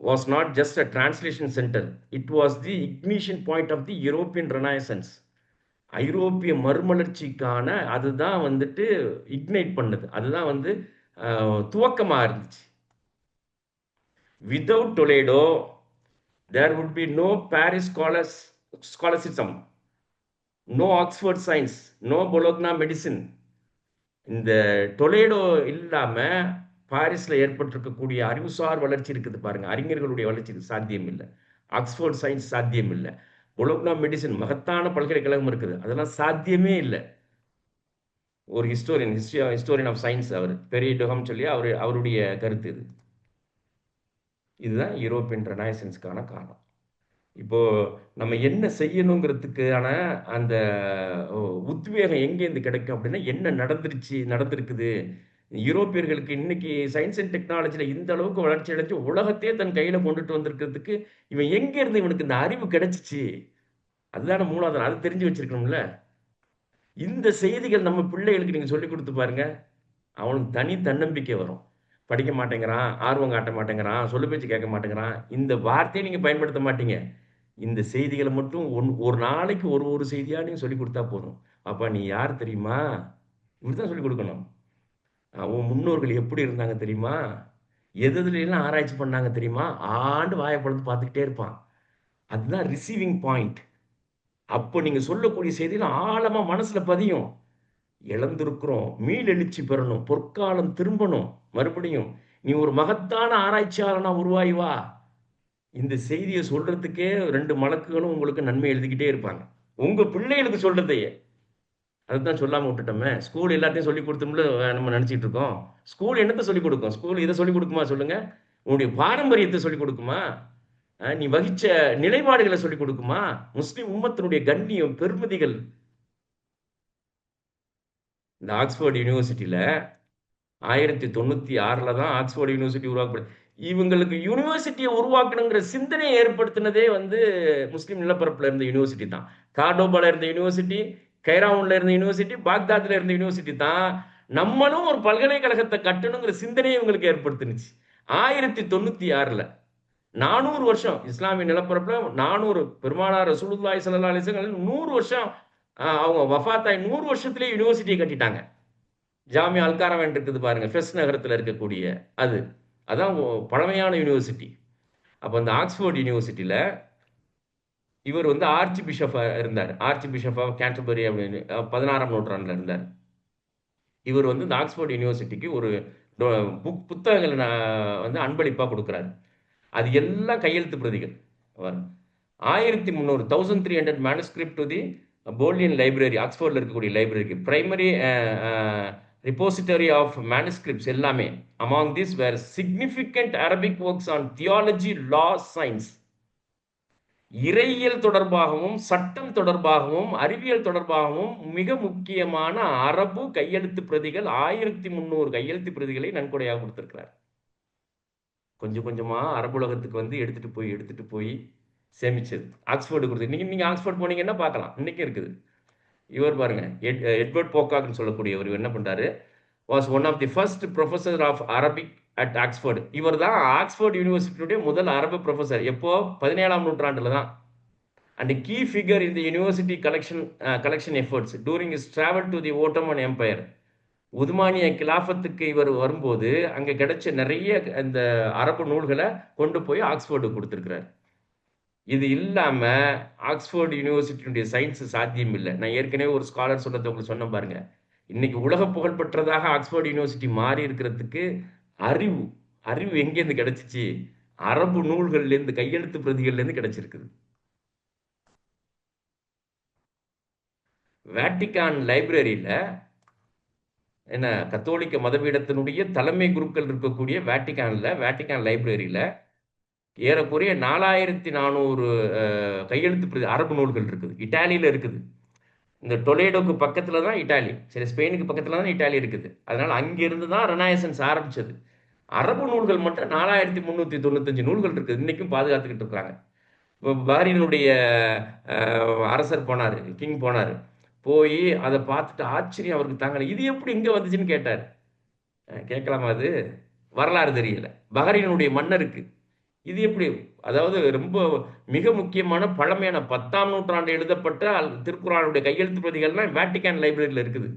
was not just a translation center. It was the ignition point of the European Renaissance. ஐரோப்பிய மறுமலர்ச்சிக்கான அதுதான் வந்துட்டு இக்னைட் பண்ணுது. அதுதான் வந்து துவக்கமா இருந்துச்சு. Without Toledo, there would be no Paris scholasticism, no Oxford science, no Bologna medicine. இந்த டொலேடோ இல்லாம பாரிஸ்ல ஏற்பட்டிருக்கக்கூடிய அறிவுசார் வளர்ச்சி இருக்குது பாருங்க, அறிஞர்களுடைய வளர்ச்சி சாத்தியம் இல்லை. ஆக்ஸ்போர்ட் சயின்ஸ் சாத்தியம் இல்லை. பொலோக்னா மெடிசின் மகத்தான பல்கலைக்கழகம் இருக்குது, அதெல்லாம் சாத்தியமே இல்லை. ஒரு ஹிஸ்டோரியன் ஆஃப் சயின்ஸ் அவர் பெரிய டொகம் சொல்லி அவருடைய கருத்து இது. இதுதான் யூரோப்பியன் ரெனாய்சன்ஸ்க்கான காரணம். இப்போ நம்ம என்ன செய்யணுங்கிறதுக்கான அந்த உத்வேகம் எங்கேருந்து கிடைக்கும் அப்படின்னா, என்ன நடந்திருக்குது. யூரோப்பியர்களுக்கு இன்னைக்கு சயின்ஸ் அண்ட் டெக்னாலஜியில் இந்த அளவுக்கு வளர்ச்சி அடைஞ்சு உலகத்தையே தன் கையில் கொண்டுட்டு வந்திருக்கிறதுக்கு இவன் எங்கேருந்து இவனுக்கு இந்த அறிவு கிடைச்சிச்சு, அதுதான மூலாதாரம். அது தெரிஞ்சு வச்சிருக்கணும்ல. இந்த செய்திகள் நம்ம பிள்ளைகளுக்கு நீங்கள் சொல்லி கொடுத்து பாருங்க, அவனுக்கு தனி தன்னம்பிக்கை வரும். படிக்க மாட்டேங்கிறான், ஆர்வம் காட்ட மாட்டேங்கிறான், சொல்லு பேச்சு கேட்க மாட்டேங்கிறான், இந்த வார்த்தையை நீங்கள் பயன்படுத்த மாட்டீங்க. இந்த செய்திகளை மட்டும் ஒரு நாளைக்கு ஒரு செய்தியாக நீங்கள் சொல்லி கொடுத்தா போதும். அப்பா நீ யார் தெரியுமா, இப்படிதான் சொல்லி கொடுக்கணும். உன் முன்னோர்கள் எப்படி இருந்தாங்க தெரியுமா, எதுலாம் ஆராய்ச்சி பண்ணாங்க தெரியுமா, ஆண்டு வாயை பொழுது பார்த்துக்கிட்டே இருப்பான். அதுதான் ரிசீவிங் பாயிண்ட். அப்போ நீங்க சொல்லக்கூடிய செய்தியில ஆழமா மனசுல பதியும். இழந்திருக்கிறோம், மீளெழுச்சி பெறணும், பொற்காலம் திரும்பணும், மறுபடியும் நீ ஒரு மகத்தான ஆராய்ச்சியாளனா உருவாய் வா. இந்த செய்தியை சொல்றதுக்கே 2 மலக்குகளும் உங்களுக்கு நன்மை எழுதிக்கிட்டே இருப்பாங்க. உங்க பிள்ளைகளுக்கு சொல்றதையே அதுதான் சொல்லாம விட்டுட்டோமே. ஸ்கூல் எல்லாத்தையும் சொல்லி கொடுத்தோம்ல நம்ம நினைச்சிட்டு இருக்கோம். ஸ்கூல் என்னத்தை சொல்லிக் கொடுக்கும்? ஸ்கூல் இதை சொல்லிக் கொடுக்குமா சொல்லுங்க? உன்னுடைய பாரம்பரியத்தை சொல்லிக் கொடுக்குமா? நீ வகிச்ச நிலைப்பாடுகளை சொல்லிக் கொடுக்குமா? முஸ்லிம் உம்மத்தினுடைய கண்ணியம், பெருமதிகள். இந்த ஆக்ஸ்போர்ட் யூனிவர்சிட்டியில 1996 தான் ஆக்ஸ்போர்ட் யூனிவர்சிட்டி உருவாக்கப்படுது. இவங்களுக்கு யூனிவர்சிட்டியை உருவாக்கணுங்கிற சிந்தனையை ஏற்படுத்தினதே வந்து முஸ்லிம் நிலப்பரப்புல இருந்த யூனிவர்சிட்டி தான். கார்டோபால இருந்த யூனிவர்சிட்டி, கைராவுன்ல இருந்த யூனிவர்சிட்டி, பாக்தாத்ல இருந்த யூனிவர்சிட்டி தான் நம்மளும் ஒரு பல்கலைக்கழகத்தை கட்டணுங்கிற சிந்தனையை இவங்களுக்கு ஏற்படுத்தினுச்சு. 1996 400 வருஷம் இஸ்லாமிய நிலப்பரப்புல 400 பெருமானார் ரசூலுல்லாஹி ஸல்லல்லாஹு அலைஹி வஸல்லம் 100 வருஷம் அவங்க வஃபாத்தாய் 100 வருஷத்திலே யூனிவர்சிட்டியை கட்டிட்டாங்க. ஜாமியா அல்காரவன் இருக்குது பாருங்க, ஃபெஸ் நகரத்தில் இருக்கக்கூடிய அதான் பழமையான யூனிவர்சிட்டி. அப்போ அந்த ஆக்ஸ்போர்ட் யூனிவர்சிட்டியில் இவர் வந்து ஆர்ச்சி பிஷப் இருந்தார். ஆர்ச்சி பிஷப் ஆஃப் கேன்டர்பரி அப்படின்னு 16ஆம் நூற்றாண்டில் இருந்தார். இவர் வந்து இந்த ஆக்ஸ்போர்ட் யூனிவர்சிட்டிக்கு ஒரு புத்தகங்கள் வந்து அன்பளிப்பாக கொடுக்குறாரு. அது எல்லாம் கையெழுத்து பிரதிகள். 1300 மேனுஸ்கிரிப்ட் டு தி போல்லியன் லைப்ரரி, ஆக்ஸ்போர்டில் இருக்கக்கூடிய லைப்ரரிக்கு பிரைமரி repository of manuscripts எல்லாமே. among these were significant Arabic works on theology, law, science. இறையியல் தொடர்பாகவும் சட்டம் தொடர்பாகவும் அறிவியல் தொடர்பாகவும் மிக முக்கியமான அரபு கையெழுத்து பிரதிகள் 1300 கையெழுத்து பிரதிகளை நன்கொடையாக கொடுத்திருக்கிறார். கொஞ்சம் கொஞ்சமா அரபு உலகத்துக்கு வந்து எடுத்துட்டு போய் சேமிச்சது ஆக்ஸ்போர்டு கொடுத்து. நீங்க ஆக்ஸ்போர்ட் போனீங்கன்னா பார்க்கலாம், இன்னைக்கு இருக்குது. இவர் பாருங்க, எட்வர்ட் போக்காக்னு சொல்லக்கூடியவர் என்ன பண்றாரு, was one of the first professor of Arabic at Oxford. இவர் தான் ஆக்ஸ்போர்ட் யூனிவர்சிட்டியுடைய முதல் அரபு ப்ரொஃபஸர். எப்போ? 17ஆம் நூற்றாண்டுல தான். And key figure in the university collection efforts during is travel to the Ottoman Empire. உதுமானிய கிலாஃபத்துக்கு இவர் வரும்போது அங்கே கிடைச்ச நிறைய அந்த அரபு நூல்களை கொண்டு போய் ஆக்ஸ்போர்டு கொடுத்துருக்கிறார். இது இல்லாம ஆக்ஸ்போர்ட் யூனிவர்சிட்டியுடைய சயின்ஸ் சாத்தியம் இல்லை. நான் ஏற்கனவே ஒரு ஸ்காலர் சொன்னதை உங்களுக்கு சொன்ன பாருங்க. இன்னைக்கு உலக புகழ் பெற்றதாக ஆக்ஸ்போர்ட் யூனிவர்சிட்டி மாறி இருக்கிறதுக்கு அறிவு எங்கேருந்து கிடைச்சிச்சு? அரபு நூல்கள்ல இருந்து, கையெழுத்து பிரதிகள்ல இருந்து கிடைச்சிருக்குது. வேட்டிகான் லைப்ரரியில என்ன, கத்தோலிக்க மதபீடத்தினுடைய தலைமை குருக்கள் இருக்கக்கூடிய வேட்டிகான் லைப்ரரியில ஏறக்குறைய 4400 கையெழுத்து பிரதி அரபு நூல்கள் இருக்குது. இட்டாலியில இருக்குது. இந்த டொலேடோக்கு பக்கத்துல தான் இட்டாலி, சரி ஸ்பெயினுக்கு பக்கத்துல தான் இட்டாலி இருக்குது. அதனால அங்கிருந்து தான் ரெனாய்சன்ஸ் ஆரம்பிச்சது. அரபு நூல்கள் மட்டும் 4395 நூல்கள் இருக்குது, இன்னைக்கும் பாதுகாத்துக்கிட்டு இருக்கிறாங்க. இப்போ பஹ்ரைனுடைய அரசர் போனார், கிங் போனார், போய் அதை பார்த்துட்டு ஆச்சரியம் அவருக்கு தாங்கல. இது எப்படி இங்கே வந்துச்சுன்னு கேட்டார். கேட்கலாமா? அது வரலாறு தெரியல. பஹ்ரைனுடைய மன்னருக்கு இது எப்படி? அதாவது ரொம்ப மிக முக்கியமான பழமையான 10ஆம் நூற்றாண்டு எழுதப்பட்ட திருக்குறானுடைய கையெழுத்து பிரதிகள்லாம் வேட்டிக்கான் லைப்ரரியில் இருக்குது.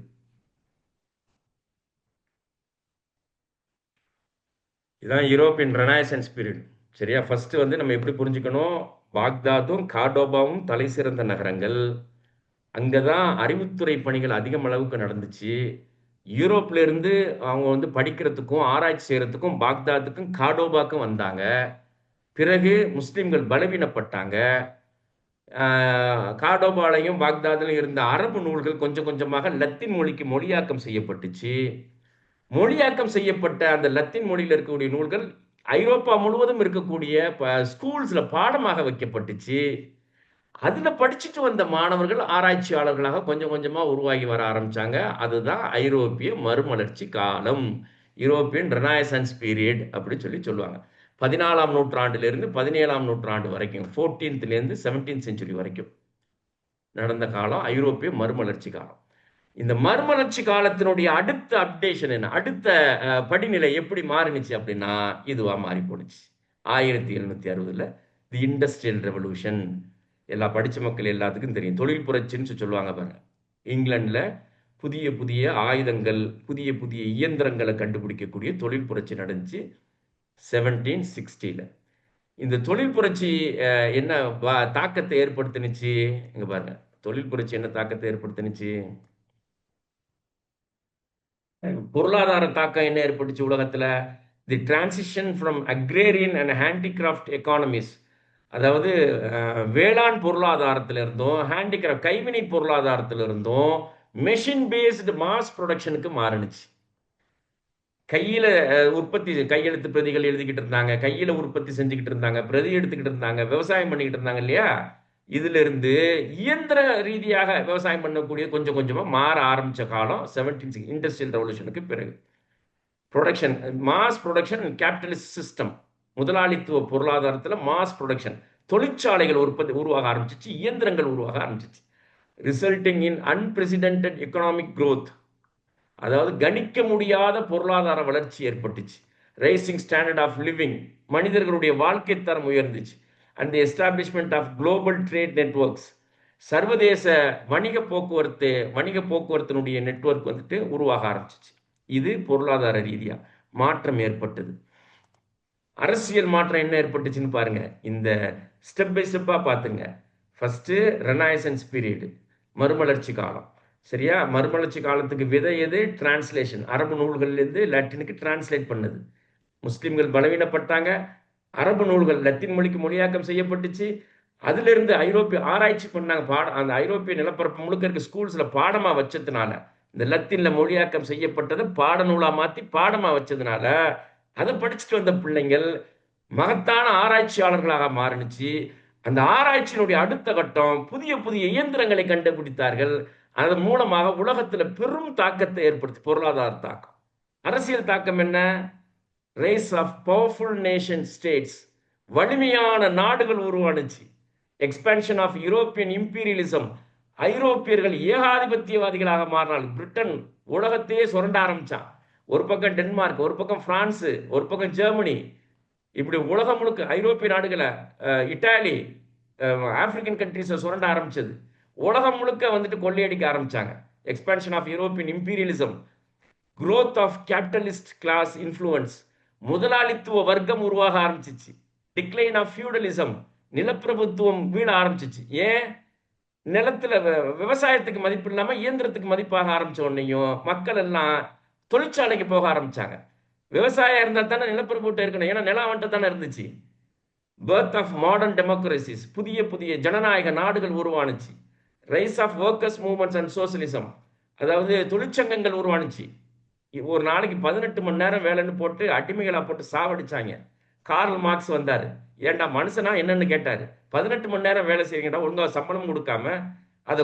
இதுதான் யூரோப்பியன் ரெனாய்சன்ஸ் பீரியட். சரியா? ஃபர்ஸ்ட் வந்து நம்ம எப்படி புரிஞ்சுக்கணும்? பாக்தாதும் கார்டோபாவும் தலை சிறந்த நகரங்கள். அங்கதான் அறிவுத்துறை பணிகள் அதிகம் அளவுக்கு நடந்துச்சு. யூரோப்ல இருந்து அவங்க வந்து படிக்கிறதுக்கும் ஆராய்ச்சி செய்யறதுக்கும் பாக்தாதுக்கும் கார்டோபாக்கும் வந்தாங்க. பிறகு முஸ்லிம்கள் பலவீனப்பட்டாங்க. கார்டோபாலையும் பாக்தாதிலும் இருந்த அரபு நூல்கள் கொஞ்சம் கொஞ்சமாக லத்தீன் மொழிக்கு மொழியாக்கம் செய்யப்பட்டுச்சு. மொழியாக்கம் செய்யப்பட்ட அந்த லத்தீன் மொழியில் இருக்கக்கூடிய நூல்கள் ஐரோப்பா முழுவதும் இருக்கக்கூடிய ஸ்கூல்ஸ்ல பாடமாக வைக்கப்பட்டுச்சு. அதுல படிச்சுட்டு வந்த மாணவர்கள் ஆராய்ச்சியாளர்களாக கொஞ்சம் கொஞ்சமா உருவாகி வர ஆரம்பிச்சாங்க. அதுதான் ஐரோப்பிய மறுமலர்ச்சி காலம், யூரோப்பியன் ரெனாய்சன்ஸ் பீரியட் அப்படின்னு சொல்லுவாங்க. 14ஆம் நூற்றாண்டிலிருந்து 17ஆம் நூற்றாண்டு வரைக்கும், 14th 17th செஞ்சுரி வரைக்கும் நடந்த காலம் ஐரோப்பிய மறுமலர்ச்சி காலம். இந்த மறுமலர்ச்சி காலத்தினுடைய அடுத்த அப்டேஷன் என்ன, அடுத்த படிநிலை எப்படி மாறினுச்சு அப்படின்னா இதுவா மாறி போனுச்சு. 1760 தி இண்டஸ்ட்ரியல் ரெவல்யூஷன். எல்லா படிச்ச மக்கள் எல்லாத்துக்கும் தெரியும். தொழில் புரட்சின்னு சொல்லுவாங்க பாருங்க. இங்கிலாந்துல புதிய புதிய ஆயுதங்கள், புதிய புதிய இயந்திரங்களை கண்டுபிடிக்கக்கூடிய தொழில் புரட்சி நடந்துச்சு 1760. இந்த தொழில் புரட்சி என்ன தாக்கத்தை ஏற்படுத்தினுச்சு? இங்க பாருங்க, தொழில் புரட்சி என்ன தாக்கத்தை ஏற்படுத்தினுச்சு? பொருளாதார தாக்கம் என்ன ஏற்பட்டுச்சு உலகத்துல? The transition from agrarian and handicraft economies, அதாவது வேளாண் பொருளாதாரத்தில் இருந்தும் ஹேண்டிகிராஃப்ட் கைவினை பொருளாதாரத்தில் இருந்தும் மெஷின் பேஸ்டு மாஸ் ப்ரொடக்ஷனுக்கு மாறினுச்சு. கையில உற்பத்தி, கையெழுத்து பிரதிகள் எழுதிக்கிட்டு இருந்தாங்க, கையில உற்பத்தி செஞ்சுக்கிட்டு இருந்தாங்க, பிரதி எடுத்துக்கிட்டு இருந்தாங்க, விவசாயம் பண்ணிக்கிட்டு இருந்தாங்க இல்லையா? இதுல இருந்து இயந்திர ரீதியாக விவசாயம் பண்ணக்கூடிய கொஞ்சம் கொஞ்சமா மாற ஆரம்பிச்ச காலம் 17 இண்டஸ்ட்ரியல் ரெவல்யூஷனுக்கு பிறகு. Production, mass production, capitalist system, முதலாளித்துவ பொருளாதாரத்தில் மாஸ் ப்ரொடக்ஷன், தொழிற்சாலைகள் உற்பத்தி உருவாக ஆரம்பிச்சிச்சு, இயந்திரங்கள் உருவாக ஆரம்பிச்சிச்சு. ரிசல்ட்டிங் இன் அன்பிரசிடென்டட் எக்கனாமிக் க்ரோத், அதாவது கணிக்க முடியாத பொருளாதார வளர்ச்சி ஏற்பட்டுச்சு. ரைசிங் ஸ்டாண்டர்ட் ஆஃப் லிவிங், மனிதர்களுடைய வாழ்க்கை தரம் உயர்ந்துச்சு. And the establishment of global trade networks, சர்வதேச வணிக போக்குவரத்தினுடைய நெட்வொர்க் வந்துட்டு உருவாக ஆரம்பிச்சிச்சு. இது பொருளாதார ரீதியா மாற்றம் ஏற்பட்டது. அரசியல் மாற்றம் என்ன ஏற்பட்டுச்சுன்னு பாருங்க. இந்த ஸ்டெப் பை ஸ்டெப்பா பாத்துங்க. ஃபர்ஸ்ட் ரெனாய்சன்ஸ் பீரியட், மறுமலர்ச்சி காலம். சரியா? மறுமலர்ச்சி காலத்துக்கு விதை எது? டிரான்ஸ்லேஷன், அரபு நூல்கள்லேருந்து லத்தீனுக்கு டிரான்ஸ்லேட் பண்ணது. முஸ்லிம்கள் பலவீனப்பட்டாங்க, அரபு நூல்கள் லத்தீன் மொழிக்கு மொழியாக்கம் செய்யப்பட்டுச்சு. அதுல இருந்து ஐரோப்பிய ஆராய்ச்சி பண்ணாங்க. அந்த ஐரோப்பிய நிலப்பரப்பு முழுக்க இருக்க ஸ்கூல்ஸ்ல பாடமா வச்சதுனால, இந்த லத்தீன்ல மொழியாக்கம் செய்யப்பட்டதை பாடநூலா மாத்தி பாடமா வச்சதுனால அதை படிச்சுட்டு வந்த பிள்ளைங்கள் மகத்தான ஆராய்ச்சியாளர்களாக மாறினுச்சு. அந்த ஆராய்ச்சியினுடைய அடுத்த கட்டம் புதிய புதிய இயந்திரங்களை கண்டுபிடித்தார்கள். அதன் மூலமாக உலகத்துல பெரும் தாக்கத்தை ஏற்படுத்தி, பொருளாதார தாக்கம். அரசியல் தாக்கம் என்ன? Rise of powerful nation states, வலிமையான நாடுகள் உருவானுச்சு. எக்ஸ்பான்ஷன் ஆஃப் யூரோப்பியன் இம்பீரியலிசம், ஐரோப்பியர்கள் ஏகாதிபத்தியவாதிகளாக மாறினார். பிரிட்டன் உலகத்தையே சுரண்ட ஆரம்பிச்சான். ஒரு பக்கம் டென்மார்க், ஒரு பக்கம் பிரான்ஸ், ஒரு பக்கம் ஜெர்மனி, இப்படி உலகம் முழுக்க ஐரோப்பிய நாடுகளை, இட்டாலி, ஆப்பிரிக்கன் கண்ட்ரிஸை சுரண்ட ஆரம்பிச்சது. உலகம் முழுக்க வந்துட்டு கொள்ளையடிக்க ஆரம்பிச்சாங்க. Expansion of European imperialism, growth of capitalist class influence, முதலாளித்துவ வர்க்கம் உருவாக ஆரம்பிச்சிச்சு. டிக்ளைன் ஆஃப் ஃபியூடலிசம், நிலப்பிரபுத்துவம் வீழ ஆரம்பிச்சிச்சு. ஏன்? நிலத்துல விவசாயத்துக்கு மதிப்பு இல்லாம இயந்திரத்துக்கு மதிப்பாக ஆரம்பிச்ச உடனேயும் மக்கள் எல்லாம் தொழிற்சாலைக்கு போக ஆரம்பிச்சாங்க. விவசாயம் இருந்தா தானே நிலப்பிரபுட்ட இருக்கணும், ஏன்னா நிலம் அவன்கிட்ட தானே இருந்துச்சு. பர்த் ஆஃப் மாடர்ன் டெமோக்ரசிஸ், புதிய புதிய ஜனநாயக நாடுகள் உருவானுச்சு. Rise of workers movements and socialism, அதாவது தொழிற்சங்கங்கள் உருவானுச்சு. ஒரு நாளைக்கு 18 மணி நேரம் வேலைன்னு போட்டு அடிமைகளா போட்டு சாவடிச்சாங்க. கார்ல் மார்க்ஸ் வந்தாரு. ஏன்டா மனுஷனா என்னன்னு கேட்டாரு. 18 மணி நேரம் வேலை செய்யுங்கடா, ஒழுங்கா சம்பளம் கொடுக்காம அதை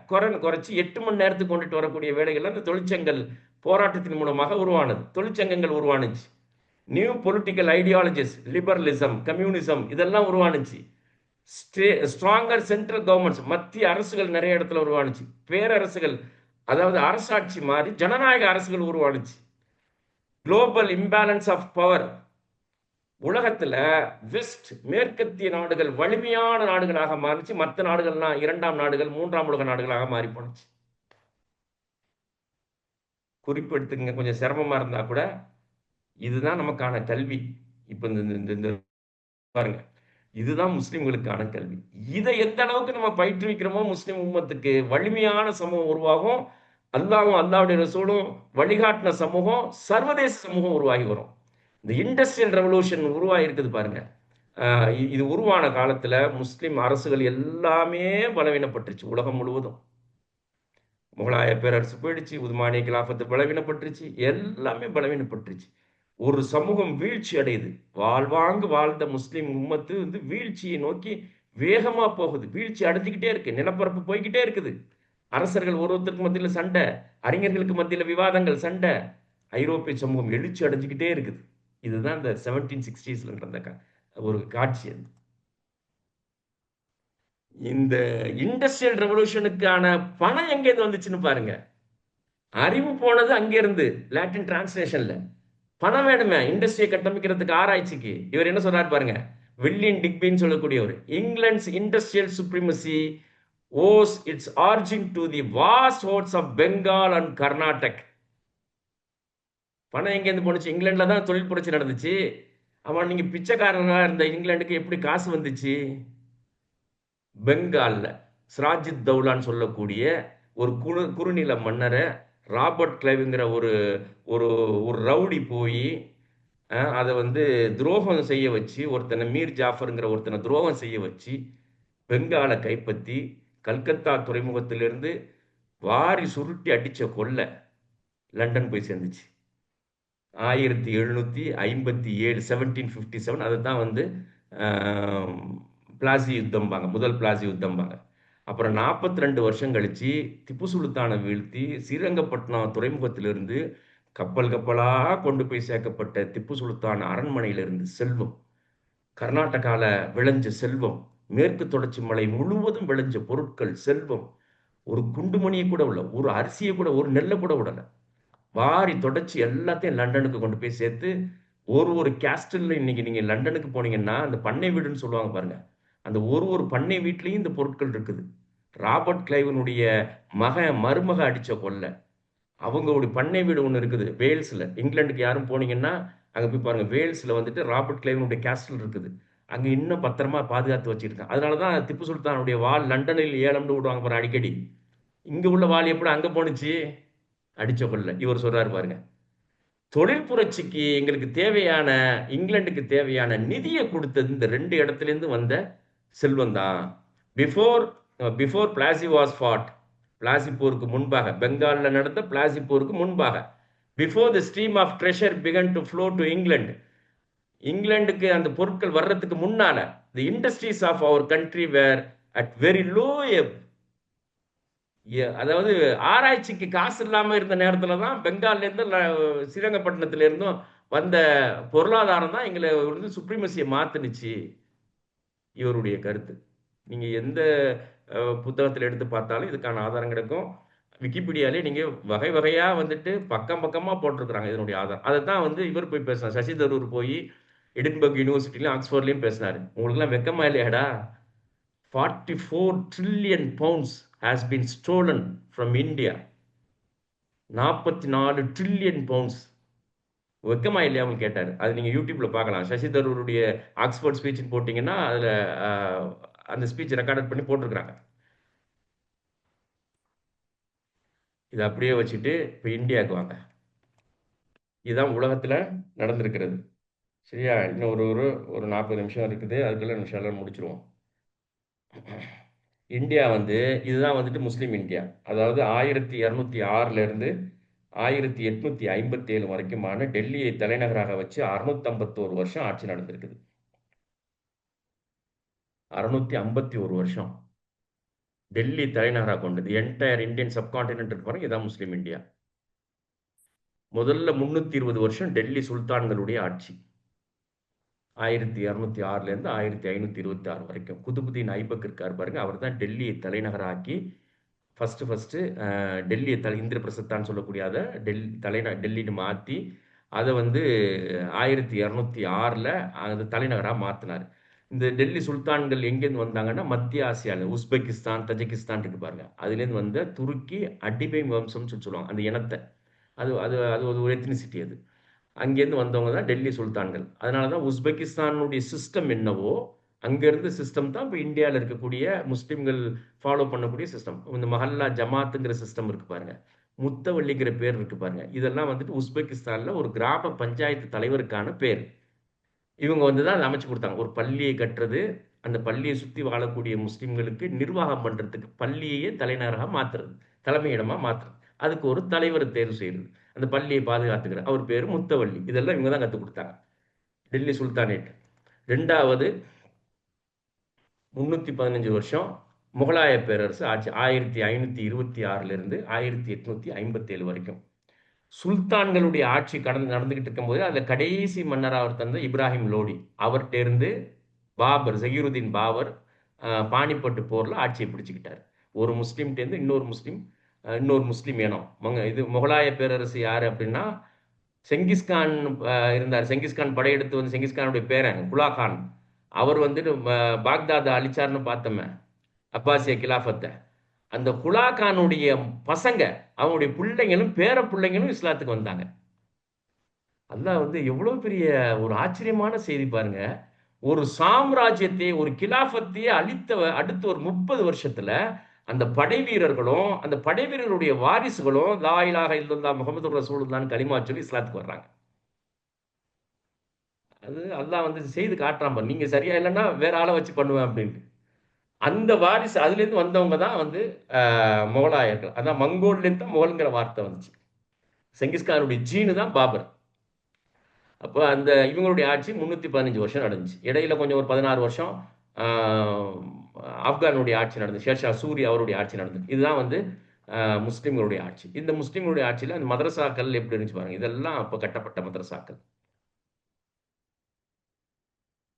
குறைன்னு குறைச்சி 8 மணி நேரத்துக்கு கொண்டுட்டு வரக்கூடிய வேலைகள் அந்த தொழிற்சங்கங்கள் போராட்டத்தின் மூலமாக உருவானது. தொழிற்சங்கங்கள் உருவானுச்சு. New political ideologies, liberalism, communism, இதெல்லாம் உருவானுச்சு. ஸ்ட்ராங்கர் சென்ட்ரல் கவர்மெண்ட்ஸ், மத்திய அரசுகள் நிறைய இடத்துல உருவானுச்சு. பேரரசுகள், அதாவது அரசாட்சி மாறி ஜனநாயக அரசுகள் உருவானுச்சு. Global imbalance of power. உலகத்துல வெஸ்ட் மேற்கத்திய நாடுகள் வலிமையான நாடுகளாக மாறிச்சு, மற்ற நாடுகள்லாம் இரண்டாம் நாடுகள், மூன்றாம் உலக நாடுகளாக மாறி போனுச்சு. குறிப்பெடுத்துங்க, கொஞ்சம் சிரமமா இருந்தா கூட இதுதான் நமக்கான கல்வி. இப்ப இந்த பாருங்க, இதுதான் முஸ்லிம்களுக்கான கல்வி. இதை எந்த அளவுக்கு நம்ம பயிற்றுவிக்கிறோமோ முஸ்லிம் உம்மத்துக்கு வலிமையான சமூகம் உருவாகும். அல்லாவும் அல்லாவுடைய ரசூலும் வழிகாட்டின சமூகம், சர்வதேச சமூகம் உருவாகி வரும். இந்த இண்டஸ்ட்ரியல் ரெவல்யூஷன் உருவாகி இருக்குது பாருங்க. இது உருவான காலத்துல முஸ்லிம் அரசுகள் எல்லாமே பலவீனப்பட்டுருச்சு. உலகம் முழுவதும் முகலாய பேரரசு போயிடுச்சு, உதுமானிய கிலாஃபத்து பலவீனப்பட்டுருச்சு, எல்லாமே பலவீனப்பட்டுருச்சு. ஒரு சமூகம் வீழ்ச்சி அடையுது. வாழ்வாங்கு வாழ்ந்த முஸ்லிம் உம்மத்து வந்து வீழ்ச்சியை நோக்கி வேகமா போகுது. வீழ்ச்சி அடைஞ்சுக்கிட்டே இருக்கு. நிலப்பரப்பு போய்கிட்டே இருக்குது. அரசர்கள் ஒருத்தருக்கு மத்தியில் சண்டை, அறிஞர்களுக்கு மத்தியில் விவாதங்கள், சண்டை. ஐரோப்பிய சமூகம் எழுச்சி அடைஞ்சுக்கிட்டே இருக்குது. இதுதான் இந்த 1760s நடந்த ஒரு காட்சி. அது இந்த இண்டஸ்ட்ரியல் ரெவல்யூஷனுக்கான பணம் எங்கேருந்து வந்துச்சுன்னு பாருங்க. அறிவு போனது அங்கிருந்து லாட்டின் டிரான்ஸ்லேஷன்ல. பணம் வேணுமே இண்டஸ்ட்ரியை கட்டமைக்கிறதுக்கு, ஆராய்ச்சிக்கு. இவர் என்ன சொல்றாரு பாருங்க, வில்லியன் டிக்பின்னு சொல்லக்கூடியவர். England's industrial supremacy owes its origin to the vast hordes of Bengal and Karnataka. பணம் எங்கேருந்து போனுச்சு? இங்கிலாந்துல தான் தொழில் புரட்சி நடந்துச்சு. அவன் நீங்க பிச்சைக்காரனா இருந்த இங்கிலாந்துக்கு எப்படி காசு வந்துச்சு? பெங்கால்ல சிராஜித் தௌலான்னு சொல்லக்கூடிய ஒரு குறுநில மன்னரை ராபர்ட் கிளைவ்ங்கிற ஒரு ஒரு ஒரு ரவுடி போய் அதை வந்து துரோகம் செய்ய வச்சு, ஒருத்தனை மீர் ஜாஃபருங்கிற ஒருத்தனை துரோகம் செய்ய வச்சு பெங்காலை கைப்பற்றி கல்கத்தா துறைமுகத்திலிருந்து வாரி சுருட்டி அடிச்ச கொல்ல லண்டன் போய் சேர்ந்துச்சு. 1757, 1757. அதுதான் வந்து பிளாசி யுத்தம்பாங்க, முதல் பிளாசி யுத்தம்பாங்க. அப்புறம் 42 வருஷம் கழிச்சு திப்பு சுல்தானை வீழ்த்தி ஸ்ரீரங்கப்பட்டினம் துறைமுகத்திலிருந்து கப்பல் கப்பலாக கொண்டு போய் சேர்க்கப்பட்ட திப்பு சுல்தான் அரண்மனையிலிருந்து செல்வம், கர்நாடகால விளைஞ்ச செல்வம், மேற்கு தொடர்ச்சி மலை முழுவதும் விளைஞ்ச பொருட்கள், செல்வம், ஒரு குண்டுமணியை கூட உள்ள, ஒரு அரிசியை கூட, ஒரு நெல்லை கூட விடல, வாரி தொடச்சி எல்லாத்தையும் லண்டனுக்கு கொண்டு போய் சேர்த்து, ஒரு கேஸ்டல்ல இன்னைக்கு நீங்க லண்டனுக்கு போனீங்கன்னா அந்த பண்ணை வீடுன்னு சொல்லுவாங்க பாருங்க, அந்த ஒரு பண்ணை வீட்லயும் இந்த பொருட்கள் இருக்குது. ராபர்ட் கிளைவனுடைய மருமக அடிச்ச கொல்ல, அவங்களுடைய பண்ணை வீடு ஒன்று இருக்குது வேல்ஸ்ல. இங்கிலாந்துக்கு யாரும் போனீங்கன்னா அங்க போய் பாருங்க, வேல்ஸ்ல வந்துட்டு ராபர்ட் கிளைவனுடைய கேஸ்டல் இருக்குது. அங்க இன்னும் பத்திரமா பாதுகாத்து வச்சிருக்காங்க. அதனாலதான் திப்பு சுல்தானுடைய வால் லண்டனில் ஏலம்னு விடுவாங்க பாருங்க அடிக்கடி. இங்க உள்ள வால் எப்படி அங்க போனுச்சு? அடிச்ச கொல்ல. இவர் சொல்றாரு பாருங்க, தொழில் புரட்சிக்கு எங்களுக்கு தேவையான, இங்கிலாந்துக்கு தேவையான நிதியை கொடுத்தது இந்த ரெண்டு இடத்துல இருந்து வந்த செல்வம் தான். Before Plassey was fought, Plassey போருக்கு முன்பாக, பெங்கால்ல நடந்த பிளாசி போருக்கு முன்பாக, before the stream of treasure began to flow to England, இங்கிலாந்துக்கு அந்த பொருட்கள் வர்றதுக்கு முன்னால the industries of our country were at very low. அதாவது ஆராய்ச்சிக்கு காசு இல்லாம இருந்த நேரத்துல தான் பெங்கால்ல இருந்து ஸ்ரீரங்கப்பட்டினத்துல இருந்தும் வந்த பொருளாதாரம் தான் எங்களை வந்து சுப்ரீமசியை மாத்துனுச்சு. இவருடைய கருத்து. நீங்க எந்த புத்தகத்தில் எடுத்து பார்த்தாலும் இதுக்கான ஆதாரம் கிடைக்கும். விக்கிபீடியாலே நீங்க வகை வகையா வந்துட்டு பக்கம் பக்கமா போட்டிருக்கிறாங்க இதனுடைய ஆதாரம். அதை தான் வந்து இவர் போய் பேசினார். சசி தரூர் போய் எடின்பர்க் யூனிவர்சிட்டிலையும் ஆக்ஸ்போர்ட்லையும் பேசினாரு. உங்களுக்குலாம் வெக்கமா இல்லையாடா? 44 trillion pounds has been stolen from India. 44 trillion pounds. வெக்கமா இல்லையா அவங்க கேட்டார். அது நீங்க யூடியூப்ல பார்க்கலாம். சசி தரூருடைய ஆக்ஸ்போர்ட் ஸ்பீச் போட்டீங்கன்னா அதுல அந்த ஸ்பீச் ரெக்கார்ட் பண்ணி போட்டிருக்கிறாங்க. இதை அப்படியே வச்சுட்டு இப்போ இந்தியாவுக்கு வாங்க. இதுதான் உலகத்துல நடந்திருக்கிறது. சரியா? இன்னும் ஒரு 40 நிமிஷம் இருக்குது. அதுக்குள்ள நிமிஷம் முடிச்சிருவோம். இந்தியா வந்து இதுதான் வந்துட்டு முஸ்லீம் இந்தியா. அதாவது 1206 இருந்து 1857 வரைக்குமான டெல்லியை தலைநகராக வச்சு 651 வருஷம் ஆட்சி நடந்திருக்குது. 651 வருஷம் டெல்லி தலைநகராக கொண்டது. என்டையர் இந்தியன் சப்கான்டினென்ட் இருக்கு பாருங்க, இதான் முஸ்லீம் இந்தியா. முதல்ல 320 வருஷம் டெல்லி சுல்தான்களுடைய ஆட்சி. 1206 இருந்து 1526 வரைக்கும் குதுபுதீன் ஐபக் இருக்கார் பாருங்க, அவர் தான் டெல்லியை தலைநகராக்கி ஃபர்ஸ்ட் டெல்லியை இந்திர பிரசத்தான்னு சொல்லக்கூடிய அதை டெல்லின்னு மாற்றி அதை வந்து 1206 அது தலைநகராக மாற்றினார். இந்த டெல்லி சுல்தான்கள் எங்கேருந்து வந்தாங்கன்னா மத்திய ஆசியாவில் உஸ்பெகிஸ்தான், தஜிகிஸ்தான் இருக்கு பாருங்க, அதுலேருந்து வந்த துருக்கி அடிமை வம்சம்னு சொல்லுவாங்க அந்த இனத்தை. அது அது அது ஒரு எத்னிசிட்டி அது. அங்கேருந்து வந்தவங்க தான் டெல்லி சுல்தான்கள். அதனால தான் உஸ்பெகிஸ்தானுடைய சிஸ்டம் என்னவோ அங்கேருந்து சிஸ்டம் தான் இப்போ இந்தியாவில் இருக்கக்கூடிய முஸ்லீம்கள் ஃபாலோ பண்ணக்கூடிய சிஸ்டம். இந்த மஹல்லா ஜமாத்துங்கிற சிஸ்டம் இருக்கு பாருங்க, முத்தவள்ளிங்கிற பேர் இருக்கு பாருங்க, இதெல்லாம் வந்துட்டு உஸ்பெகிஸ்தானில் ஒரு கிராம பஞ்சாயத்து தலைவருக்கான பேர். இவங்க வந்து தான் அதை அமைச்சு கொடுத்தாங்க. ஒரு பள்ளியை கட்டுறது, அந்த பள்ளியை சுற்றி வாழக்கூடிய முஸ்லீம்களுக்கு நிர்வாகம் பண்ணுறதுக்கு பள்ளியையே தலைநகராக மாற்றுறது, தலைமையிடமாக மாற்றுறது, அதுக்கு ஒரு தலைவர் தேர்வு செய்கிறது, அந்த பள்ளியை பாதுகாத்துக்கிறார், அவர் பேர் முத்தவள்ளி. இதெல்லாம் இவங்க தான் கற்றுக் கொடுத்தாங்க டெல்லி சுல்தானேட். ரெண்டாவது 315 வருஷம் முகலாய பேரரசு ஆட்சி, 1526 1857 வரைக்கும் சுல்தான்களுடைய ஆட்சி நடந்துகிட்டு இருக்கும்போது அதில் கடைசி மன்னராக அவர் தந்த இப்ராஹிம் லோடி அவர்கிட்டேருந்து பாபர், ஜகீருதீன் பாபர் பானிப்பட்டு போரில் ஆட்சியை பிடிச்சிக்கிட்டார். ஒரு முஸ்லீம்கிட்டேருந்து இன்னொரு முஸ்லீம் இனம் இது முகலாய பேரரசு யார் அப்படின்னா செங்கிஸ்கான் இருந்தார். செங்கிஸ்கான் படையெடுத்து வந்து செங்கிஸ்கானுடைய பேரன் குலாகான், அவர் வந்துட்டு பாக்தாதை அழிச்சார்னு பார்த்தோமே அப்பாசிய கிலாஃபத்தை. அந்த குலாகானுடைய பசங்க, அவங்களுடைய பிள்ளைங்களும் பேர பிள்ளைங்களும் இஸ்லாத்துக்கு வந்தாங்க. அல்லாஹ் வந்து எவ்வளவு பெரிய ஒரு ஆச்சரியமான செய்தி பாருங்க. ஒரு சாம்ராஜ்யத்தை, ஒரு கிலாஃபத்தையே அழித்த அடுத்த ஒரு 30 வருஷத்துல அந்த படை வீரர்களும் அந்த படை வீரர்களுடைய வாரிசுகளும் லா இலாஹ இல்லல்லாஹ் முஹம்மது ரசூலுல்லாஹ்னு கலிமா சொல்லி இஸ்லாத்துக்கு வர்றாங்க. அது அல்லாஹ் வந்து செய்து காட்டுறான் பாரு, நீங்க சரியா இல்லைன்னா வேற ஆளை வச்சு பண்ணுவேன் அப்படின்ட்டு. அந்த வாரிசு அதுலேருந்து வந்தவங்க தான் வந்து முகலாயர்கள். அதான் மங்கோல்லேருந்து தான் முகல்ங்கிற வார்த்தை வந்துச்சு. செங்கிஸ்கானுடைய ஜீனு தான் பாபர். அப்போ அந்த இவங்களுடைய ஆட்சி 315 வருஷம் நடந்துச்சு. இடையில கொஞ்சம் ஒரு 16 வருஷம் ஆப்கானுடைய ஆட்சி நடந்தது, ஷேர்ஷா சூரி அவருடைய ஆட்சி நடந்தது. இதுதான் வந்து முஸ்லீம்களுடைய ஆட்சி. இந்த முஸ்லீம்களுடைய ஆட்சியில் அந்த மதரசாக்கள் எப்படி இருந்துச்சு பாருங்க, இதெல்லாம் அப்போ கட்டப்பட்ட மதரசாக்கள்.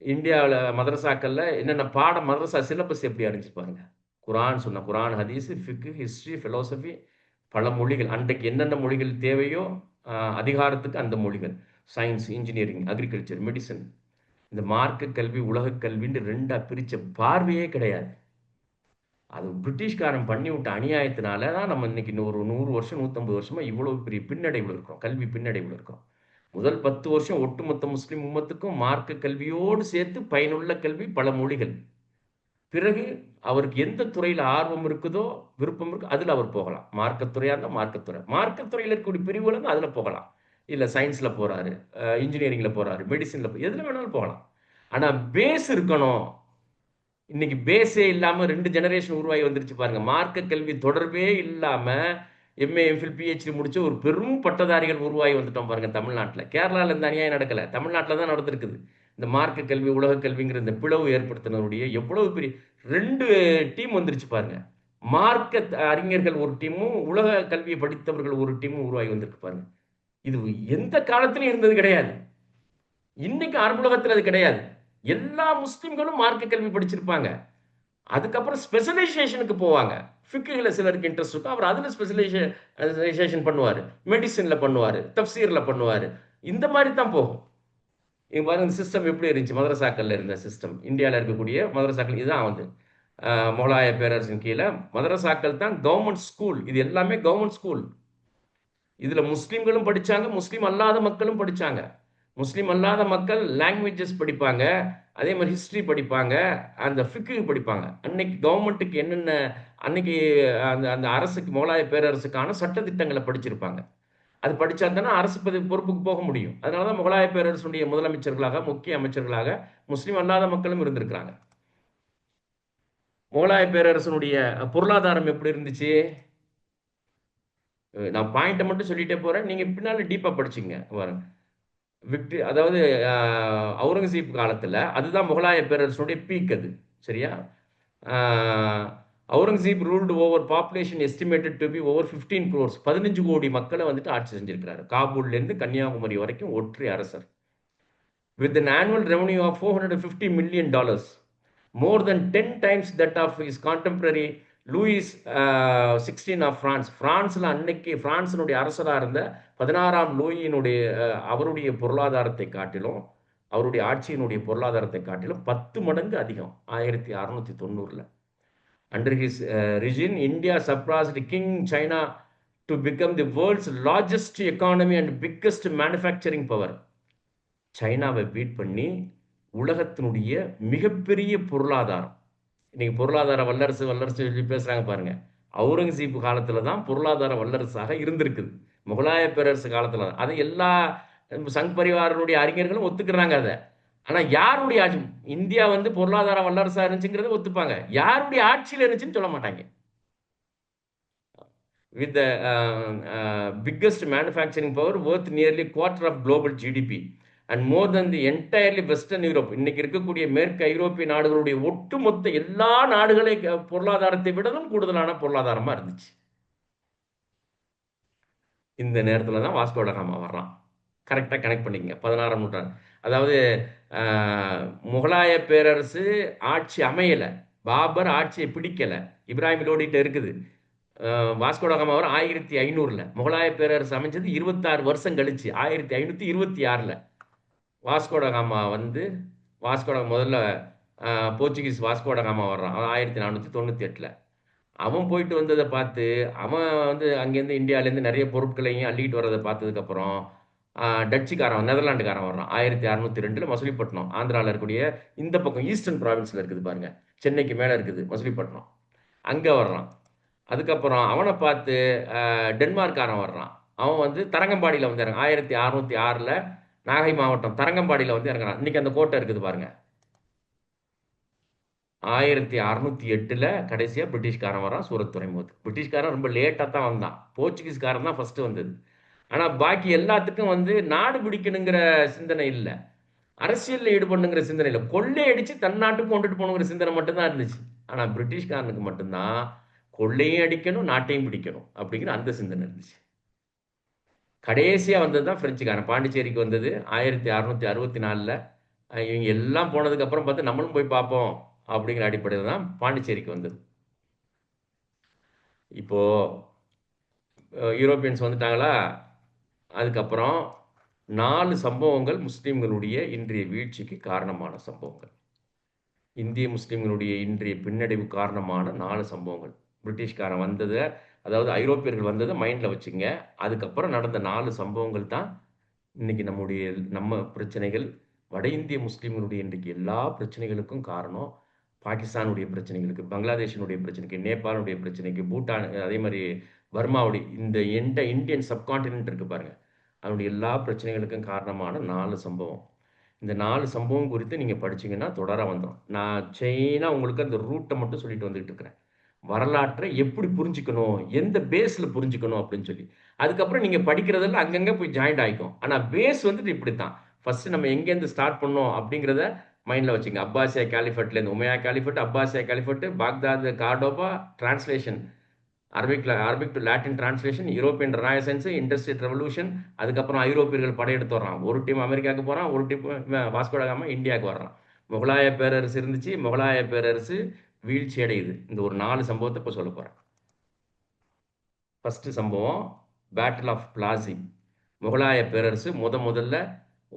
இந்தியாவில் மதரசாக்கள்ல என்னென்ன பாடம், மதரசா சிலபஸ் எப்படி இருந்துச்சு பாருங்க. குரான் சொன்ன குரான், ஹதீஸ், ஃபிக்கு, ஹிஸ்ட்ரி, ஃபிலோசபி, பல மொழிகள், அன்றைக்கு என்னென்ன மொழிகள் தேவையோ அதிகாரத்துக்கு அந்த மொழிகள், சயின்ஸ், இன்ஜினியரிங், அக்ரிகல்ச்சர், மெடிசன். இந்த மார்க்க கல்வி உலக கல்வின்னு ரெண்டா பிரிச்ச பார்வையே கிடையாது. அது பிரிட்டிஷ்காரன் பண்ணி விட்ட அநியாயத்தினால தான் நம்ம இன்னைக்கு ஒரு 100 வருஷம் 150 வருஷமா இவ்வளவு பெரிய பின்னடைவில் இருக்கிறோம், கல்வி பின்னடைவில் இருக்கிறோம். முதல் 10 வருஷம் ஒட்டுமொத்த முஸ்லிம் உம்மத்துக்கும் மார்க்க கல்வியோடு சேர்த்து பயனுள்ள கல்வி, பல மொழிகள். பிறகு அவருக்கு எந்த துறையில் ஆர்வம் இருக்குதோ, விருப்பம் இருக்கு, அதில் அவர் போகலாம். மார்க்கத்துறையாக இருந்தால் மார்க்கத்துறை, மார்க்கத்துறையில் இருக்கக்கூடிய பிரிவுகள் அதில் போகலாம். இல்லை சயின்ஸில் போகிறாரு, இன்ஜினியரிங்கில் போகிறாரு, மெடிசனில் எதில் வேணாலும் போகலாம். ஆனால் பேஸ் இருக்கணும். இன்னைக்கு பேஸே இல்லாமல் 2 ஜெனரேஷன் உருவாகி வந்துருச்சு பாருங்க. மார்க்க கல்வி தொடர்பே இல்லாமல் எம்ஏ, எம்ஃபில், பிஹெச்டி முடிச்சு ஒரு பெரும் பட்டதாரிகள் உருவாகி வந்துட்டோம் பாருங்க தமிழ்நாட்டில். கேரளாவில் இந்த அநியாயம் நடக்கலை, தமிழ்நாட்டில் தான் நடந்திருக்குது. இந்த மார்க்க கல்வி உலக கல்விங்கிற இந்த பிளவு ஏற்படுத்தினருடைய எவ்வளவு பெரிய 2 டீம் வந்துருச்சு பாருங்க. மார்க்க அறிஞர்கள் ஒரு டீமும், உலக கல்வியை படித்தவர்கள் ஒரு டீமும் உருவாகி வந்திருக்கு பாருங்க. இது எந்த காலத்திலும் இருந்தது கிடையாது. இன்னைக்கு அரபுலகத்தில் அது கிடையாது. எல்லா முஸ்லிம்களும் மார்க்க கல்வி படிச்சிருப்பாங்க. அதுக்கப்புறம் ஸ்பெஷலைசேஷனுக்கு போவாங்க. ஃபிக்குல சிலருக்கு இன்ட்ரெஸ்ட் இருக்கும், அவர் அதில் ஸ்பெஷலைசேஷன் பண்ணுவார், மெடிசனில் பண்ணுவார், தப்சீரில் பண்ணுவார். இந்த மாதிரி தான் போகும். இங்கே பாருங்க இந்த சிஸ்டம் எப்படி இருந்துச்சு, மதரசாக்கள்ல இருந்த சிஸ்டம். இந்தியாவில் இருக்கக்கூடிய மதரசாக்கள் இதுதான் வந்து முகலாய பேரரசின் கீழே மதரசாக்கள் தான் கவர்மெண்ட் ஸ்கூல். இது எல்லாமே கவர்மெண்ட் ஸ்கூல். இதுல முஸ்லீம்களும் படிச்சாங்க, முஸ்லீம் அல்லாத மக்களும் படிச்சாங்க. முஸ்லீம் அல்லாத மக்கள் லாங்குவேஜஸ் படிப்பாங்க, அதே மாதிரி ஹிஸ்ட்ரி படிப்பாங்க, அந்த ஃபிக்கு படிப்பாங்க. அன்னைக்கு கவர்மெண்ட்டுக்கு என்னென்ன, அன்னைக்கு அந்த அந்த அரசுக்கு, முகலாய பேரரசுக்கான சட்டத்திட்டங்களை படிச்சிருப்பாங்க. அது படித்தா தானே அரசு பொறுப்புக்கு போக முடியும். அதனால தான் முகலாய பேரரசுடைய முதலமைச்சர்களாக, முக்கிய அமைச்சர்களாக முஸ்லீம் அல்லாத மக்களும் இருந்திருக்கிறாங்க. முகலாய பேரரசனுடைய பொருளாதாரம் எப்படி இருந்துச்சு? நான் பாயிண்ட்டை மட்டும் சொல்லிட்டே போறேன், நீங்க பின்னால டீப்பா படிச்சுங்க. பாருங்க, அதாவது அவுரங்கசீப் காலத்தில் அதுதான் முகலாய பேரரசுடைய பீக் அது. சரியா? Aurangzeb ruled over population estimated to be over 15 crores, 15 கோடி மக்களை வந்துட்டு ஆட்சி செஞ்சிருக்கிறாரு. காபூல்லேருந்து கன்னியாகுமரி வரைக்கும் ஒற்றை அரசர். With an annual revenue of $450 million, more than 10 times that of his contemporary Louis 16 of பிரான்ஸில் அன்னைக்கு பிரான்சினுடைய அரசராக இருந்த 16ஆம் லூயினுடைய அவருடைய பொருளாதாரத்தை காட்டிலும், அவருடைய ஆட்சியினுடைய பொருளாதாரத்தை காட்டிலும் 10 மடங்கு அதிகம் 1690. Under his regime, India surpassed King China to become the world's largest economy and biggest manufacturing power. சைனாவை பீட் பண்ணி உலகத்தினுடைய மிகப்பெரிய பொருளாதாரம். இன்னைக்கு பொருளாதார வல்லரசு வல்லரசு சொல்லி பேசுறாங்க பாருங்க. அவுரங்கசீப் காலத்துல தான் பொருளாதார வல்லரசாக இருந்திருக்குது. முகலாய பேரரசு காலத்துல தான். அதை எல்லா சங் பரிவாரனுடைய அறிஞர்களும் ஒத்துக்கிறாங்க அதை. ஆனா யாருடைய ஆட்சி? இந்தியா வந்து பொருளாதார வல்லரசா இருந்துச்சுங்கிறத ஒத்துப்பாங்க. யாருடைய ஆட்சியில் இருந்துச்சுன்னு சொல்ல மாட்டாங்க. With the biggest manufacturing power worth nearly quarter of global GDP and more than the entirely Western Europe. இன்னைக்கு இருக்கக்கூடிய மேற்கு ஐரோப்பிய நாடுகளுடைய ஒட்டுமொத்த எல்லா நாடுகளை பொருளாதாரத்தை விடவும் கூடுதலான பொருளாதாரமா இருந்துச்சு. இந்த நேரத்தில் தான் வாஸ்கோ ட காமா வர்றான். கரெக்டாக கனெக்ட் பண்ணிக்கங்க. 16ஆம் நூற்றாண்டு. அதாவது முகலாய பேரரசு ஆட்சி அமையலை, பாபர் ஆட்சியை பிடிக்கலை, இப்ராஹிம் லோடிட்ட இருக்குது. வாஸ்கோ ட காமா வர 1500. முகலாய பேரரசு அமைஞ்சது 26 வருஷம் கழிச்சு 1526. வாஸ்கோ ட காமா வந்து முதல்ல போர்ச்சுகீஸ் வாஸ்கோ ட காமா வர்றான் 1498. அவன் போயிட்டு வந்ததை பார்த்து அவன் வந்து அங்கேருந்து இந்தியாவிலேருந்து நிறைய பொருட்களையும் அள்ளிட்டு வர்றதை பார்த்ததுக்கப்புறம் டச்சுக்காரன் நெதர்லாண்டுக்காரன் வர்றான் 1602 மசூலிப்பட்டினம். ஆந்திராவில் இருக்கக்கூடிய இந்த பக்கம் ஈஸ்டர்ன் ப்ராவின்ஸில் இருக்குது பாருங்க, சென்னைக்கு மேலே இருக்குது மசூலிப்பட்டினம், அங்கே வர்றான். அதுக்கப்புறம் அவனை பார்த்து டென்மார்க்காரன் வர்றான். அவன் வந்து தரங்கம்பாடியில் வந்து இறங்க 1606 நாகை மாவட்டம் தரங்கம்பாடியில் வந்து இறங்குறான். இன்னைக்கு அந்த கோட்டை இருக்குது பாருங்க. 1608 கடைசியாக பிரிட்டிஷ்காரன் வரான் சூரத் துறைமுகத்துக்கு. பிரிட்டிஷ்காரன் ரொம்ப லேட்டாக தான் வந்தான். போர்ச்சுகீஸ்காரன் தான் ஃபர்ஸ்ட் வந்தது. ஆனால் பாக்கி எல்லாத்துக்கும் வந்து நாடு பிடிக்கணுங்கிற சிந்தனை இல்லை, அரசியலில் ஈடுபடணுங்கிற சிந்தனை இல்லை, கொள்ளையடிச்சு தன் நாட்டுக்கு கொண்டுட்டு போகணுங்கிற சிந்தனை மட்டும்தான் இருந்துச்சு. ஆனால் பிரிட்டிஷ்காரனுக்கு மட்டும்தான் கொள்ளையும் அடிக்கணும் நாட்டையும் பிடிக்கணும் அப்படிங்கிற அந்த சிந்தனை இருந்துச்சு. கடைசியாக வந்தது தான் பிரெஞ்சுக்காரன். பாண்டிச்சேரிக்கு வந்தது 1664. இவங்க எல்லாம் போனதுக்கப்புறம் பார்த்து நம்மளும் போய் பார்ப்போம் அப்படிங்கிற அடிப்படையில் தான் பாண்டிச்சேரிக்கு வந்தது. இப்போ யூரோப்பியன்ஸ் வந்துட்டாங்களா, அதுக்கப்புறம் 4 சம்பவங்கள் முஸ்லீம்களுடைய இன்றைய வீழ்ச்சிக்கு காரணமான சம்பவங்கள். இந்திய முஸ்லீம்களுடைய இன்றைய பின்னடைவு காரணமான 4 சம்பவங்கள். பிரிட்டிஷ்காரன் வந்ததை, அதாவது ஐரோப்பியர்கள் வந்ததை மைண்டில் வச்சுங்க. அதுக்கப்புறம் நடந்த 4 சம்பவங்கள் தான் இன்னைக்கு நம்ம பிரச்சனைகள், வட இந்திய முஸ்லீம்களுடைய இன்றைக்கு எல்லா பிரச்சனைகளுக்கும் காரணம். பாகிஸ்தானுடைய பிரச்சனைகளுக்கு, பங்களாதேஷினுடைய பிரச்சனைக்கு, நேபாளுடைய பிரச்சனைக்கு, பூட்டான், அதே மாதிரி பர்மாவுடைய இந்த இந்தியன் சப்கான்டினென்ட் இருக்கு பாருங்க, அதனுடைய எல்லா பிரச்சனைகளுக்கும் காரணமான 4 சம்பவம். இந்த 4 சம்பவம் குறித்து நீங்கள் படிச்சீங்கன்னா தொடர வந்துடும். நான் செயினாக உங்களுக்கு அந்த ரூட்டை மட்டும் சொல்லிட்டு வந்துட்டு இருக்கிறேன். வரலாற்றை எப்படி புரிஞ்சுக்கணும், எந்த பேஸில் புரிஞ்சுக்கணும் அப்படின்னு சொல்லி. அதுக்கப்புறம் நீங்கள் படிக்கிறதெல்லாம் அங்கங்கே போய் ஜாயிண்ட் ஆகிக்கும். ஆனால் பேஸ் வந்துட்டு இப்படி தான். ஃபஸ்ட்டு நம்ம எங்கேருந்து ஸ்டார்ட் பண்ணோம் அப்படிங்கிறத மைண்டில் வச்சுங்க. அப்பாசியா கேலிஃபட்லேருந்து Umayya caliphate, Abbasia caliphate, Baghdad Cordoba, translation Arabic to Latin translation, European renaissance, industrial revolution. அதுக்கப்புறம் ஐரோப்பியர்கள் படையெடுத்து வர்றான். ஒரு டீம் அமெரிக்காவுக்கு போகிறான், ஒரு டீம் வாஸ்கோ ட காமா இந்தியாவுக்கு வர்றான். முகலாய பேரரசு இருந்துச்சு, முகலாய பேரரசு வீழ்ச்சி அடையுது. இந்த ஒரு 4 சம்பவத்தை இப்போ சொல்ல போகிறேன். ஃபர்ஸ்ட் சம்பவம் பேட்டில் ஆஃப் பிளாசி. முகலாய பேரரசு முதல்ல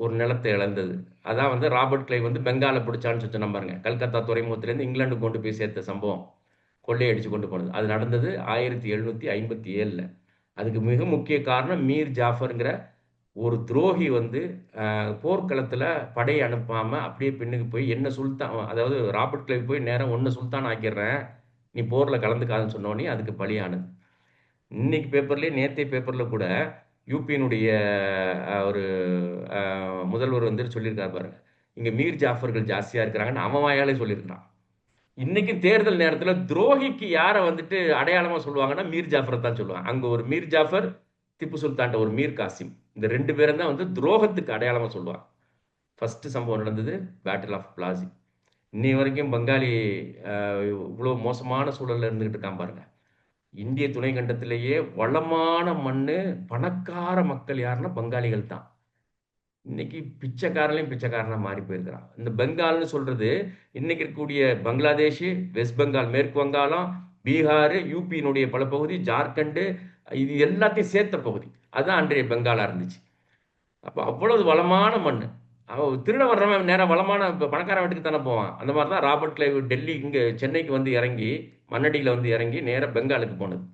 ஒரு நிலத்தை இழந்தது. அதான் வந்து ராபர்ட் கிளைவ் வந்து பெங்காலை பிடிச்சான்னு சொல்லி நம்பாருங்க. கல்கத்தா துறைமுகத்திலேருந்து இங்கிலாந்து கொண்டு போய் சேர்த்த சம்பவம், கொள்ளையடிச்சு கொண்டு போனது. அது நடந்தது 1757. அதுக்கு மிக முக்கிய காரணம் மீர் ஜாஃபருங்கிற ஒரு துரோகி வந்து போர்க்களத்தில் படையை அனுப்பாமல் அப்படியே பின்னுக்கு போய் என்ன சுல்தான், அதாவது ராபர்ட் கிளைவ் போய் நேரம் ஒன்று சுல்தான் ஆக்கிடுறேன், நீ போரில் கலந்துக்காதுன்னு சொன்னோடனே அதுக்கு பலியானது. இன்னைக்கு பேப்பர்லேயே, நேற்றைய பேப்பரில் கூட யூபியினுடைய ஒரு முதல்வர் வந்து சொல்லியிருக்காரு பாருங்க, இங்கே மீர் ஜாஃபர்கள் ஜாஸ்தியாக இருக்கிறாங்கன்னு அவன் வாயாலே சொல்லியிருக்கிறான். இன்னைக்கு தேர்தல் நேரத்தில் துரோகிக்கு யாரை வந்துட்டு அடையாளமாக சொல்லுவாங்கன்னா மீர் ஜாஃபரை தான் சொல்லுவாங்க. அங்கே ஒரு மீர் ஜாஃபர், திப்பு சுல்தான்ட்ட ஒரு மீர் காசிம், இந்த 2 பேரும் தான் வந்து துரோகத்துக்கு அடையாளமாக சொல்லுவாங்க. ஃபர்ஸ்ட் சம்பவம் நடந்தது பேட்டில் ஆஃப் பிளாசி. இன்னி வரைக்கும் பங்காளி இவ்வளோ மோசமான சூழலில் இருந்துகிட்டு இருக்கான் பாருங்க. இந்திய துணை கண்டத்திலேயே வளமான மண், பணக்கார மக்கள் யாருன்னா பங்காளிகள் தான். இன்னைக்கு பிச்சைக்காரனையும் பிச்சைக்காரனா மாறி போயிருக்கிறான். இந்த பெங்கால்னு சொல்றது இன்னைக்கு இருக்கக்கூடிய பங்களாதேஷ், வெஸ்ட் பெங்கால், மேற்கு வங்காளம், பீகார், யூபியினுடைய பல பகுதி, ஜார்க்கண்ட், இது எல்லாத்தையும் சேர்த்த பகுதி. அதுதான் அன்றைய பெங்காலா இருந்துச்சு. அப்போ அவ்வளவு வளமான மண். அவன் திருட வர்றவன் நேரம் வளமான பணக்கார வீட்டுக்கு தானே போவான். அந்த மாதிரி தான் ராபர்ட் கிளைவ் டெல்லி இங்கே சென்னைக்கு வந்து இறங்கி, மண்ணடியில் வந்து இறங்கி நேராக பெங்காலுக்கு போனது.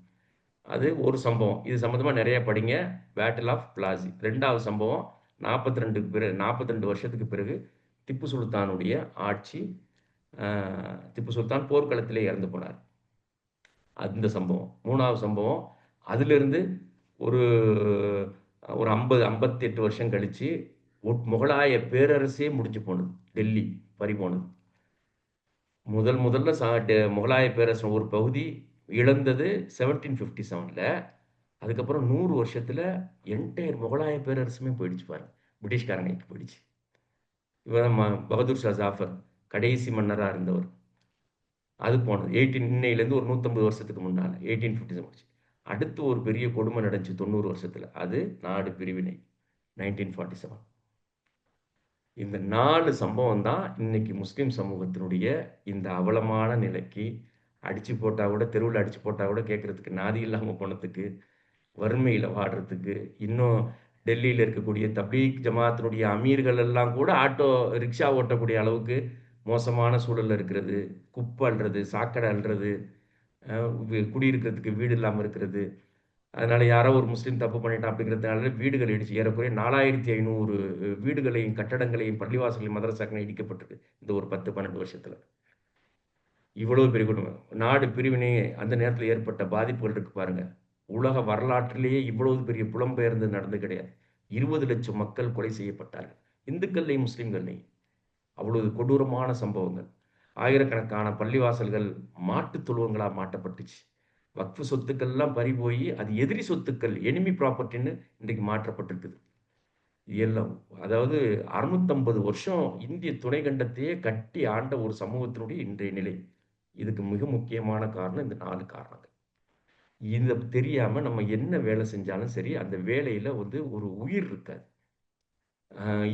அது ஒரு சம்பவம். இது சம்மந்தமாக நிறைய படிங்க. Battle of Plassey. ரெண்டாவது சம்பவம் 42க்கு பிறகு, 42 வருஷத்துக்கு பிறகு திப்பு சுல்தானுடைய ஆட்சி. திப்பு சுல்தான் போர்க்களத்திலே இறந்து போனார். அந்த சம்பவம். மூணாவது சம்பவம், அதிலிருந்து ஒரு ஒரு 58 வருஷம் கழிச்சு முகலாய பேரரசே முடிஞ்சு போனது. டெல்லி பறி போனது. முதல்ல முகலாய பேரரசு ஒரு பகுதி இழந்தது 1757ல். அதுக்கப்புறம் 100 வருஷத்துல என்டையர் முகலாய பேரரசுமே போயிடுச்சு பாருங்க. பிரிட்டிஷ்காரங்களுக்கு போயிடுச்சு. இவர் பகதூர் ஷா ஜாஃபர் கடைசி மன்னராக இருந்தவர். அது போனது இன்னையிலேருந்து ஒரு 150 வருஷத்துக்கு முன்னால் 1857. அடுத்து ஒரு பெரிய கொடுமை நடந்துச்சு 90 வருஷத்துல. அது நாடு பிரிவினை 1947. இந்த 4 சம்பவம் தான் இன்னைக்கு முஸ்லிம் சமூகத்தினுடைய இந்த அவலமான நிலைக்கு, அடிச்சு போட்டா கூட, தெருவில் அடிச்சு போட்டா கூட கேட்கறதுக்கு நாதி இல்லாமல் போனதுக்கு, வறுமையில் வாடுறதுக்கு, இன்னும் டெல்லியில் இருக்கக்கூடிய தப்லீக் ஜமாத்தினுடைய அமீர்கள் எல்லாம் கூட ஆட்டோ ரிக்ஷா ஓட்டக்கூடிய அளவுக்கு மோசமான சூழலில் இருக்கிறது. குப்பை அள்ளுறது, சாக்கடை அள்ளுறது, குடியிருக்கிறதுக்கு வீடு இல்லாமல் இருக்கிறது. அதனால யாரோ ஒரு முஸ்லீம் தப்பு பண்ணிட்டான் அப்படிங்கிறதுனால வீடுகள் இடிச்சு ஏறக்குறைய 4500 வீடுகளையும், கட்டடங்களையும், பள்ளிவாசலையும், மதரசாக்களையும் இடிக்கப்பட்டிருக்கு இந்த ஒரு 10-12 வருஷத்துல. இவ்வளவு பெரிய குடும்பம். நாடு பிரிவினை அந்த நேரத்தில் ஏற்பட்ட பாதிப்புகள் இருக்கு பாருங்க. உலக வரலாற்றிலேயே இவ்வளவு பெரிய புலம்பெயர்ந்து நடந்து கிடையாது. 20 லட்சம் மக்கள் கொலை செய்யப்பட்டார்கள். இந்துக்கள்லையும் முஸ்லிம்கள்லையும். அவ்வளவு கொடூரமான சம்பவங்கள். ஆயிரக்கணக்கான பள்ளிவாசல்கள் மாட்டு தொழுவங்களா மாற்றப்பட்டுச்சு. வக்ஃபு சொத்துக்கள்லாம் பறி போய் அது எதிரி சொத்துக்கள், எனிமி ப்ராப்பர்ட்டின்னு இன்றைக்கு மாற்றப்பட்டிருக்குது. எல்லாம் அதாவது 650 வருஷம் இந்திய துணைக்கண்டத்தையே கட்டி ஆண்ட ஒரு சமூகத்தினுடைய இன்றைய நிலை. இதுக்கு மிக முக்கியமான காரணம் இந்த 4 காரணங்கள். இதை தெரியாம நம்ம என்ன வேலை செஞ்சாலும் சரி, அந்த வேலையில வந்து ஒரு உயிர் இருக்காது,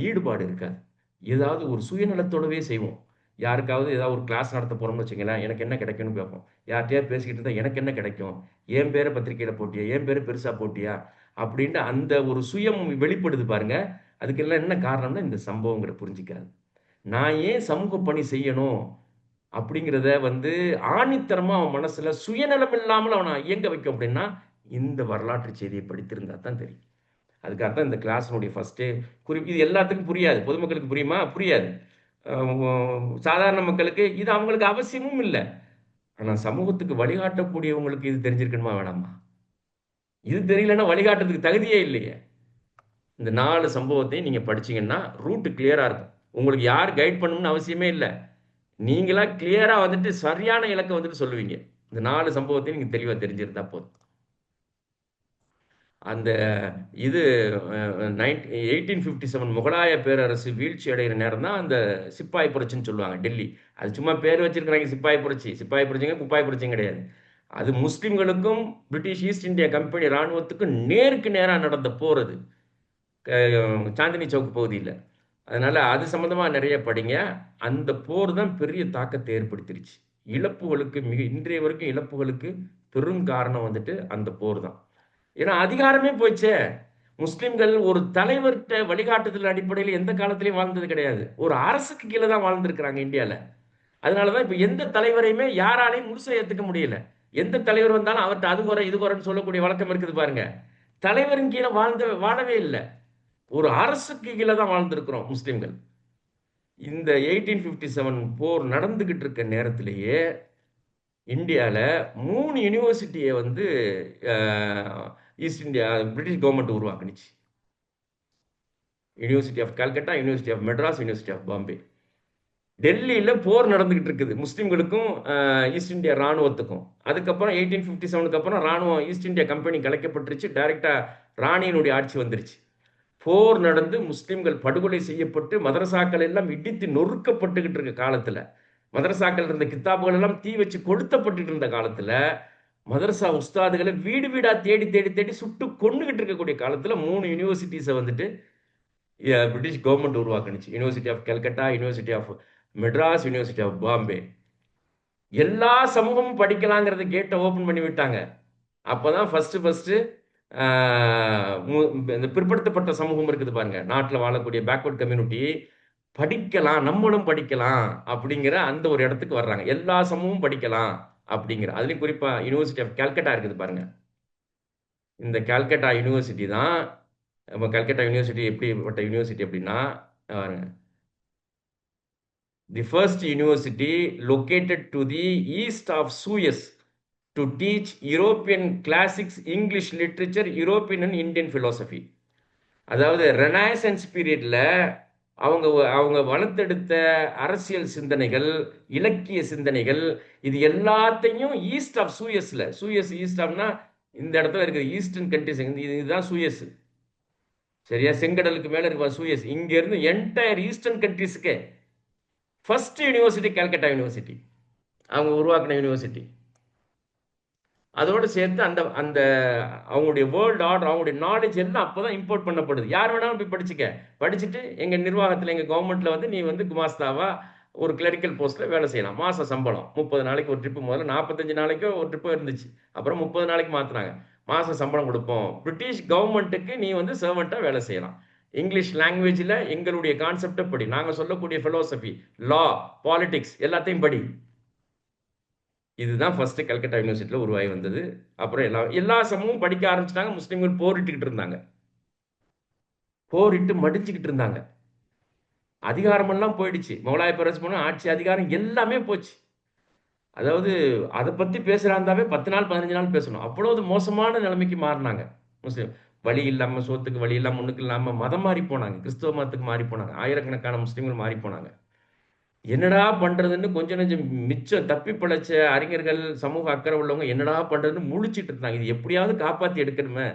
ஈடுபாடு இருக்காது. ஏதாவது ஒரு சுயநலத்தோடவே செய்வோம். யாருக்காவது ஏதாவது ஒரு கிளாஸ் நடத்த போறோம்னு வச்சுங்களேன், எனக்கு என்ன கிடைக்கும்னு பார்ப்போம். யார்கிட்டயாவது பேசிக்கிட்டு இருந்தா எனக்கு என்ன கிடைக்கும், என் பேரை பத்திரிக்கையில போட்டியா, என் பேரை பெருசா போட்டியா அப்படின்ட்டு அந்த ஒரு சுயம் வெளிப்படுது பாருங்க. அதுக்கெல்லாம் என்ன காரணம்னா இந்த சம்பவங்களை புரிஞ்சிக்காது. நான் ஏன் சமூக பணி செய்யணும் அப்படிங்கிறத வந்து ஆணித்தரமா அவன் மனசுல சுயநலம் இல்லாமல் அவனை இயங்க வைக்கும். அப்படின்னா இந்த வரலாற்று செய்தியை படித்திருந்தா தான் தெரியும். அதுக்காக தான் இந்த கிளாஸினுடைய ஃபர்ஸ்டே இது எல்லாத்துக்கும் புரியாது. பொதுமக்களுக்கு புரியுமா? புரியாது. சாதாரண மக்களுக்கு இது அவங்களுக்கு அவசியமும் இல்லை. ஆனா சமூகத்துக்கு வழிகாட்டக்கூடியவங்களுக்கு இது தெரிஞ்சிருக்கணுமா வேணாமா? இது தெரியலன்னா வழிகாட்டுறதுக்கு தகுதியே இல்லையே. இந்த 4 சம்பவத்தையும் நீங்க படிச்சீங்கன்னா ரூட் கிளியரா இருக்கும். உங்களுக்கு யார் கைட் பண்ணணும்னு அவசியமே இல்லை. நீங்களா கிளியரா வந்துட்டு சரியான இலக்கை வந்துட்டு சொல்லுவீங்க. இந்த 4 சம்பவத்தையும் நீங்க தெளிவா தெரிஞ்சிருந்தா போதும். அந்த இது 1857 முகலாய பேரரசு வீழ்ச்சி அடைகிற நேரம் தான் அந்த சிப்பாய் புரட்சின்னு சொல்லுவாங்க டெல்லி. அது சும்மா பேர் வச்சிருக்கிறாங்க சிப்பாய் புரட்சி. சிப்பாய் புரட்சிங்க குப்பாய் புரட்சியும் கிடையாது. அது முஸ்லிம்களுக்கும் பிரிட்டிஷ் ஈஸ்ட் இந்தியா கம்பெனி இராணுவத்துக்கும் நேருக்கு நேராக நடந்த போர் அது, சாந்தினி சவுக் பகுதியில். அதனால அது சம்பந்தமா நிறைய படிங்க. அந்த போர் தான் பெரிய தாக்கத்தை ஏற்படுத்திருச்சு. இழப்புகளுக்கு இன்றைய வரைக்கும் இழப்புகளுக்கு பெரும் காரணம் வந்துட்டு அந்த போர் தான். ஏன்னா அதிகாரமே போயிடுச்சே. முஸ்லிம்கள் ஒரு தலைவர்கிட்ட வழிகாட்டுதல் அடிப்படையில் எந்த காலத்திலையும் வாழ்ந்தது கிடையாது. ஒரு அரசுக்கு கீழே தான் வாழ்ந்துருக்கிறாங்க இந்தியாவில். அதனாலதான் இப்ப எந்த தலைவரையுமே யாராலையும் முழுசா ஏத்துக்க முடியல. எந்த தலைவர் வந்தாலும் அவர்கிட்ட அது குறை இது குறைன்னு சொல்லக்கூடிய வழக்கம் இருக்குது பாருங்க. தலைவரின் கீழே வாழவே இல்லை. ஒரு அரசுக்கு கீழே தான் வாழ்ந்திருக்கிறோம் முஸ்லிம்கள். இந்த 1857 போர் நடந்துகிட்டு இருக்க நேரத்திலேயே இந்தியாவில் 3 யூனிவர்சிட்டியை வந்து ஈஸ்ட் இந்தியா பிரிட்டிஷ் கவர்மெண்ட் உருவாக்குனுச்சு. University of Calcutta, university of Madras, university of Bombay. டெல்லியில் போர் நடந்துகிட்டு இருக்குது முஸ்லீம்களுக்கும் ஈஸ்ட் இந்தியா ராணுவத்துக்கும். அதுக்கப்புறம் 1857 அப்புறம் ராணுவம் ஈஸ்ட் இந்தியா கம்பெனி கலைக்கப்பட்டுருச்சு. டைரக்டா ராணியினுடைய ஆட்சி வந்துருச்சு. போர் நடந்து முஸ்லிம்கள் படுகொலை செய்யப்பட்டு மதரசாக்கள் எல்லாம் இடித்து நொறுக்கப்பட்டுக்கிட்டு இருக்க காலத்துல, மதரசாக்கள் இருந்த கித்தாபுகள் எல்லாம் தீ வச்சு கொளுத்தப்பட்டு இருந்த காலத்துல, மதரசா உஸ்தாதுகளை வீடு வீடா தேடி தேடி தேடி சுட்டு கொண்டுகிட்டு இருக்கக்கூடிய காலத்துல 3 யூனிவர்சிட்டிஸை வந்துட்டு பிரிட்டிஷ் கவர்மெண்ட் உருவாக்குனுச்சு. University of Calcutta, university of Madras, university of Bombay. எல்லா சமூகமும் படிக்கலாங்கிறத கேட்டை ஓபன் பண்ணி விட்டாங்க. அப்பதான் ஃபர்ஸ்ட் இந்த பிற்படுத்தப்பட்ட சமூகம் இருக்குது பாருங்க, நாட்டில் வாழக்கூடிய பேக்வர்ட் கம்யூனிட்டி படிக்கலாம், நம்மளும் படிக்கலாம் அப்படிங்கிற அந்த ஒரு இடத்துக்கு வர்றாங்க. எல்லா சமூகமும் படிக்கலாம் அப்படிங்கிற, அதுலயும் குறிப்பா யூனிவர்சிட்டி ஆஃப் கல்கட்டா இருக்குது பாருங்க. இந்த கல்கட்டா யூனிவர்சிட்டி தான், கல்கட்டா யூனிவர்சிட்டி எப்படிப்பட்ட யூனிவர்சிட்டி அப்படின்னா, the first university located to the east of Suez to teach European classics, English literature, European and Indian philosophy. அதாவது ரெனாய்சன்ஸ் பீரியட்ல அவங்க அவங்க வளர்த்தெடுத்த அரசியல் சிந்தனைகள், இலக்கிய சிந்தனைகள், இது எல்லாத்தையும் ஈஸ்ட் ஆஃப் சூயஸ்ல, சூயஸ் ஈஸ்ட் ஆஃப்னா இந்த இடத்துல இருக்குது ஈஸ்டர்ன் கண்ட்ரிஸ், இதுதான் சூயஸ். சரியா, செங்கடலுக்கு மேல இருக்கு சூயஸ். இங்க இருந்து என்டையர் ஈஸ்டர்ன் கண்ட்ரிஸ்க்கு ஃபர்ஸ்ட் யூனிவர்சிட்டி கல்கட்டா யூனிவர்சிட்டி, அவங்க உருவாக்கின யூனிவர்சிட்டி. அதோடு சேர்த்து அந்த அந்த அவங்களுடைய வேர்ல்டு ஆர்டர், அவங்களுடைய நாலேஜ் எல்லாம் அப்போதான் இம்போர்ட் பண்ணப்படுது. யார் வேணாலும் போய் படிச்சுட்டு எங்க நிர்வாகத்தில், எங்க கவர்மெண்ட்ல வந்து நீ வந்து குமாஸ்தாவா ஒரு கிளரிக்கல் போஸ்ட்ல வேலை செய்யலாம். மாச சம்பளம் 30 நாளைக்கு ஒரு ட்ரிப்பு, முதல்ல 45 நாளைக்கோ ஒரு ட்ரிப்பு இருந்துச்சு, அப்புறம் 30 நாளைக்கு மாத்துறாங்க. மாச சம்பளம் கொடுப்போம். பிரிட்டிஷ் கவர்மெண்ட்டுக்கு நீ வந்து சர்வெண்டா வேலை செய்யலாம். இங்கிலீஷ் லாங்குவேஜ்ல எங்களுடைய கான்செப்டை படி, நாங்க சொல்லக்கூடிய பிலோசபி, லா, பாலிடிக்ஸ் எல்லாத்தையும் படி. இதுதான் ஃபர்ஸ்ட் கல்கட்டா யூனிவர்சிட்டியில் உருவாகி வந்தது. அப்புறம் எல்லா சமூகமும் படிக்க ஆரம்பிச்சிட்டாங்க. முஸ்லீம்கள் போரிட்டுக்கிட்டு இருந்தாங்க, போரிட்டு மடிச்சுக்கிட்டு இருந்தாங்க. அதிகாரமெல்லாம் போயிடுச்சு. முகலாய பேரரசு ஆட்சி அதிகாரம் எல்லாமே போச்சு. அதாவது அதை பத்தி பேசுறாந்தாவே 10 நாள் 15 நாள் பேசணும். அவ்வளவு மோசமான நிலைமைக்கு மாறினாங்க முஸ்லீம். வழி இல்லாம, சோத்துக்கு வழி இல்லாம, ஒண்ணுக்கு இல்லாம மதம் மாறி போனாங்க. கிறிஸ்தவ மதத்துக்கு மாறி போனாங்க. ஆயிரக்கணக்கான முஸ்லீம்கள் மாறி போனாங்க. என்னடா பண்றதுன்னு கொஞ்சம் நெஞ்சம் மிச்சம் தப்பி பிழைச்ச அறிஞர்கள், சமூக அக்கறை உள்ளவங்க என்னடா பண்றதுன்னு முழிச்சிட்டு இருந்தாங்க. இது எப்படியாவது காப்பாத்தி எடுக்கணுமே.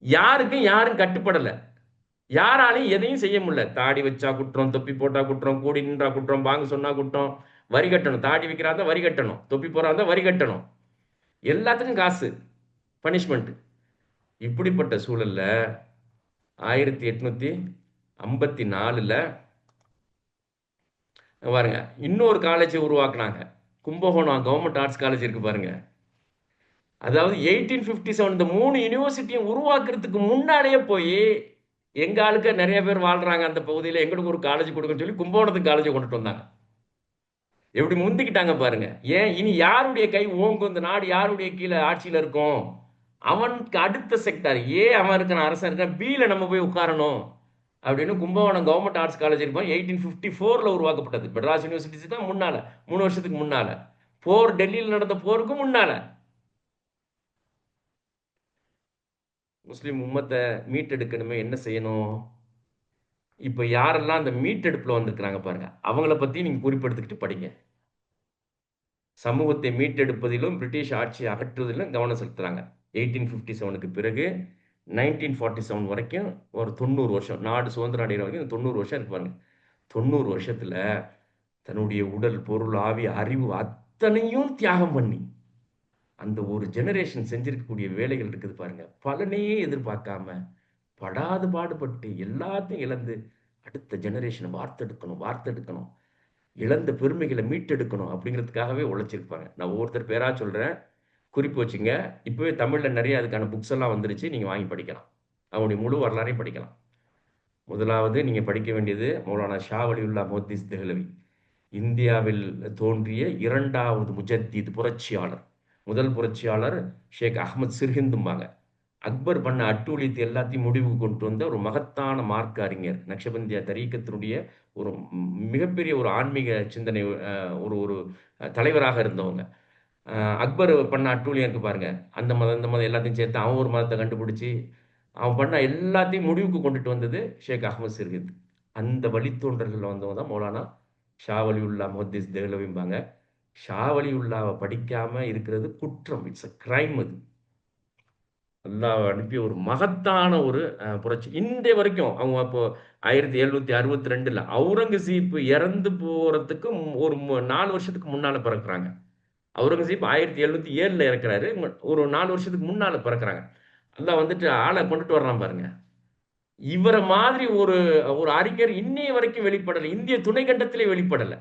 யாருக்கும் யாரும் கட்டுப்படல. யாராலையும் எதையும் செய்ய முடியல. தாடி வச்சா குற்றம், தொப்பி போட்டா குற்றம், கூடி நின்றா குற்றம், பாங்கு சொன்னா குற்றம், வரி கட்டணும். தாடி வைக்கிறாங்க வரி கட்டணும், தொப்பி போறாங்க வரி கட்டணும், எல்லாத்துக்கும் காசு, பனிஷ்மெண்ட். இப்படிப்பட்ட சூழல்ல 1854ல பாருங்க இன்னொரு காலேஜ் உருவாக்குனாங்க. கும்பகோணம் கவர்மெண்ட் ஆர்ட்ஸ் காலேஜ் இருக்கு பாருங்க. அதாவது 1857 இந்த 3 யூனிவர்சிட்டியும் உருவாக்குறதுக்கு முன்னாடியே போய், எங்க ஆளுக்கு நிறைய பேர் வாழ்றாங்க அந்த பகுதியில், எங்களுக்கு ஒரு காலேஜ் கொடுக்குன்னு சொல்லி கும்பகோணத்துக்கு காலேஜை கொண்டுட்டு வந்தாங்க. எப்படி முந்திக்கிட்டாங்க பாருங்க. ஏன் இனி யாருடைய கை ஓங்கும், இந்த நாடு யாருடைய கீழே ஆட்சியில் இருக்கும், அவனுக்கு அடுத்த செக்டார் ஏ அவன் இருக்கிற அரசன் இருக்கான், பியில் நம்ம போய் உட்காரணும் அப்படின்னு கும்பகோணம் கவர்மெண்ட் ஆர்ட்ஸ் காலேஜ் இருக்கும். 1854ல் உருவாக்கப்பட்டது. மெட்ராஸ் யூனிவர்சிட்டி தான் முன்னால, 3 வருஷத்துக்கு முன்னால. போர், டெல்லியில் நடந்த போருக்கு முன்னால. முஸ்லீம் உம்மத்தை மீட்டெடுக்கணுமே, என்ன செய்யணும்? இப்போ யாரெல்லாம் அந்த மீட்டெடுப்புல வந்திருக்கிறாங்க பாருங்க, அவங்கள பத்தி நீங்க குறிப்பெடுத்துக்கிட்டு படிங்க. சமூகத்தை மீட்டெடுப்பதிலும் பிரிட்டிஷ் ஆட்சியை அகற்றுவதிலும் கவனம் செலுத்துறாங்க. 1857க்கு பிறகு 1947 வரைக்கும் ஒரு 90 வருஷம், நாடு சுதந்திரம் அடைகிற வரைக்கும் 90 வருஷம் இருக்கு பாருங்க. 90 வருஷத்துல தன்னுடைய உடல், பொருள், ஆவி, அறிவு அத்தனையும் தியாகம் பண்ணி அந்த ஒரு ஜெனரேஷன் செஞ்சிருக்கக்கூடிய வேலைகள் இருக்குது பாருங்க. பலனையே எதிர்பார்க்காம படாது பாடுபட்டு எல்லாத்தையும் இழந்து அடுத்த ஜெனரேஷனை வார்த்தெடுக்கணும், இழந்த பெருமைகளை மீட்டெடுக்கணும் அப்படிங்கிறதுக்காகவே உழைச்சிருப்பாங்க. நான் ஒவ்வொருத்தர் பேரா சொல்றேன், குறிப்பு வச்சுங்க. இப்பவே தமிழ்ல நிறைய அதுக்கான புக்ஸ் எல்லாம் வந்துருச்சு, நீங்க வாங்கி படிக்கலாம். அவனுடைய முழு வரலாறையும் படிக்கலாம். முதலாவது நீங்க படிக்க வேண்டியது மௌலானா ஷா வலியுல்லா மொஹ்தீஸ் தெஹ்லவி. இந்தியாவில் தோன்றிய 2வது முஜத்தீத், புரட்சியாளர். முதல் புரட்சியாளர் ஷேக் அஹ்மத் சிர்ஹிந்தும்பாங்க. அக்பர் பண்ண அட்டூழியத்தை எல்லாத்தையும் முடிவுக்கு கொண்டு வந்த ஒரு மகத்தான மார்க்க அறிஞர், நக்ஷபந்தியா தரீக்கத்தினுடைய ஒரு மிகப்பெரிய ஒரு ஆன்மீக சிந்தனை, ஒரு ஒரு தலைவராக இருந்தவங்க. அக்பர் பண்ண அட்டூழியம் இருக்கு பாருங்க, அந்த மதம் இந்த மதம் எல்லாத்தையும் சேர்த்து அவன் ஒரு மதத்தை கண்டுபிடிச்சி அவன் பண்ண எல்லாத்தையும் முடிவுக்கு கொண்டுட்டு வந்தது ஷேக் அஹ்மத் சிர்ஹித். அந்த வழித்தோன்றல்கள் வந்தவங்க தான் மௌலானா ஷா வலியுல்லா மொஹ்தீஸ் தெஹ்லவிம்பாங்க. ஷா வலியுல்லாவை படிக்காம இருக்கிறது குற்றம், இட்ஸ் அ கிரைம். அது அல்லாஹ் அனுப்பிய ஒரு மகத்தான ஒரு புரட்சி. இன்றைய வரைக்கும் அவங்க இப்போ 1762ல் அவுரங்கசீப் இறந்து போறதுக்கு ஒரு 4 வருஷத்துக்கு முன்னால பிறக்கிறாங்க. அவுரங்கசீப் 1707ல் இறக்குறாரு. ஒரு 4 வருஷத்துக்கு முன்னால பிறக்கிறாங்க. அல்லாஹ் வந்துட்டு ஆளை கொண்டுட்டு வர்றான் பாருங்க. இவரை மாதிரி ஒரு ஒரு அறிஞர் இன்னைய வரைக்கும் வெளிப்படலை. இந்திய துணை கண்டத்திலே வெளிப்படலை.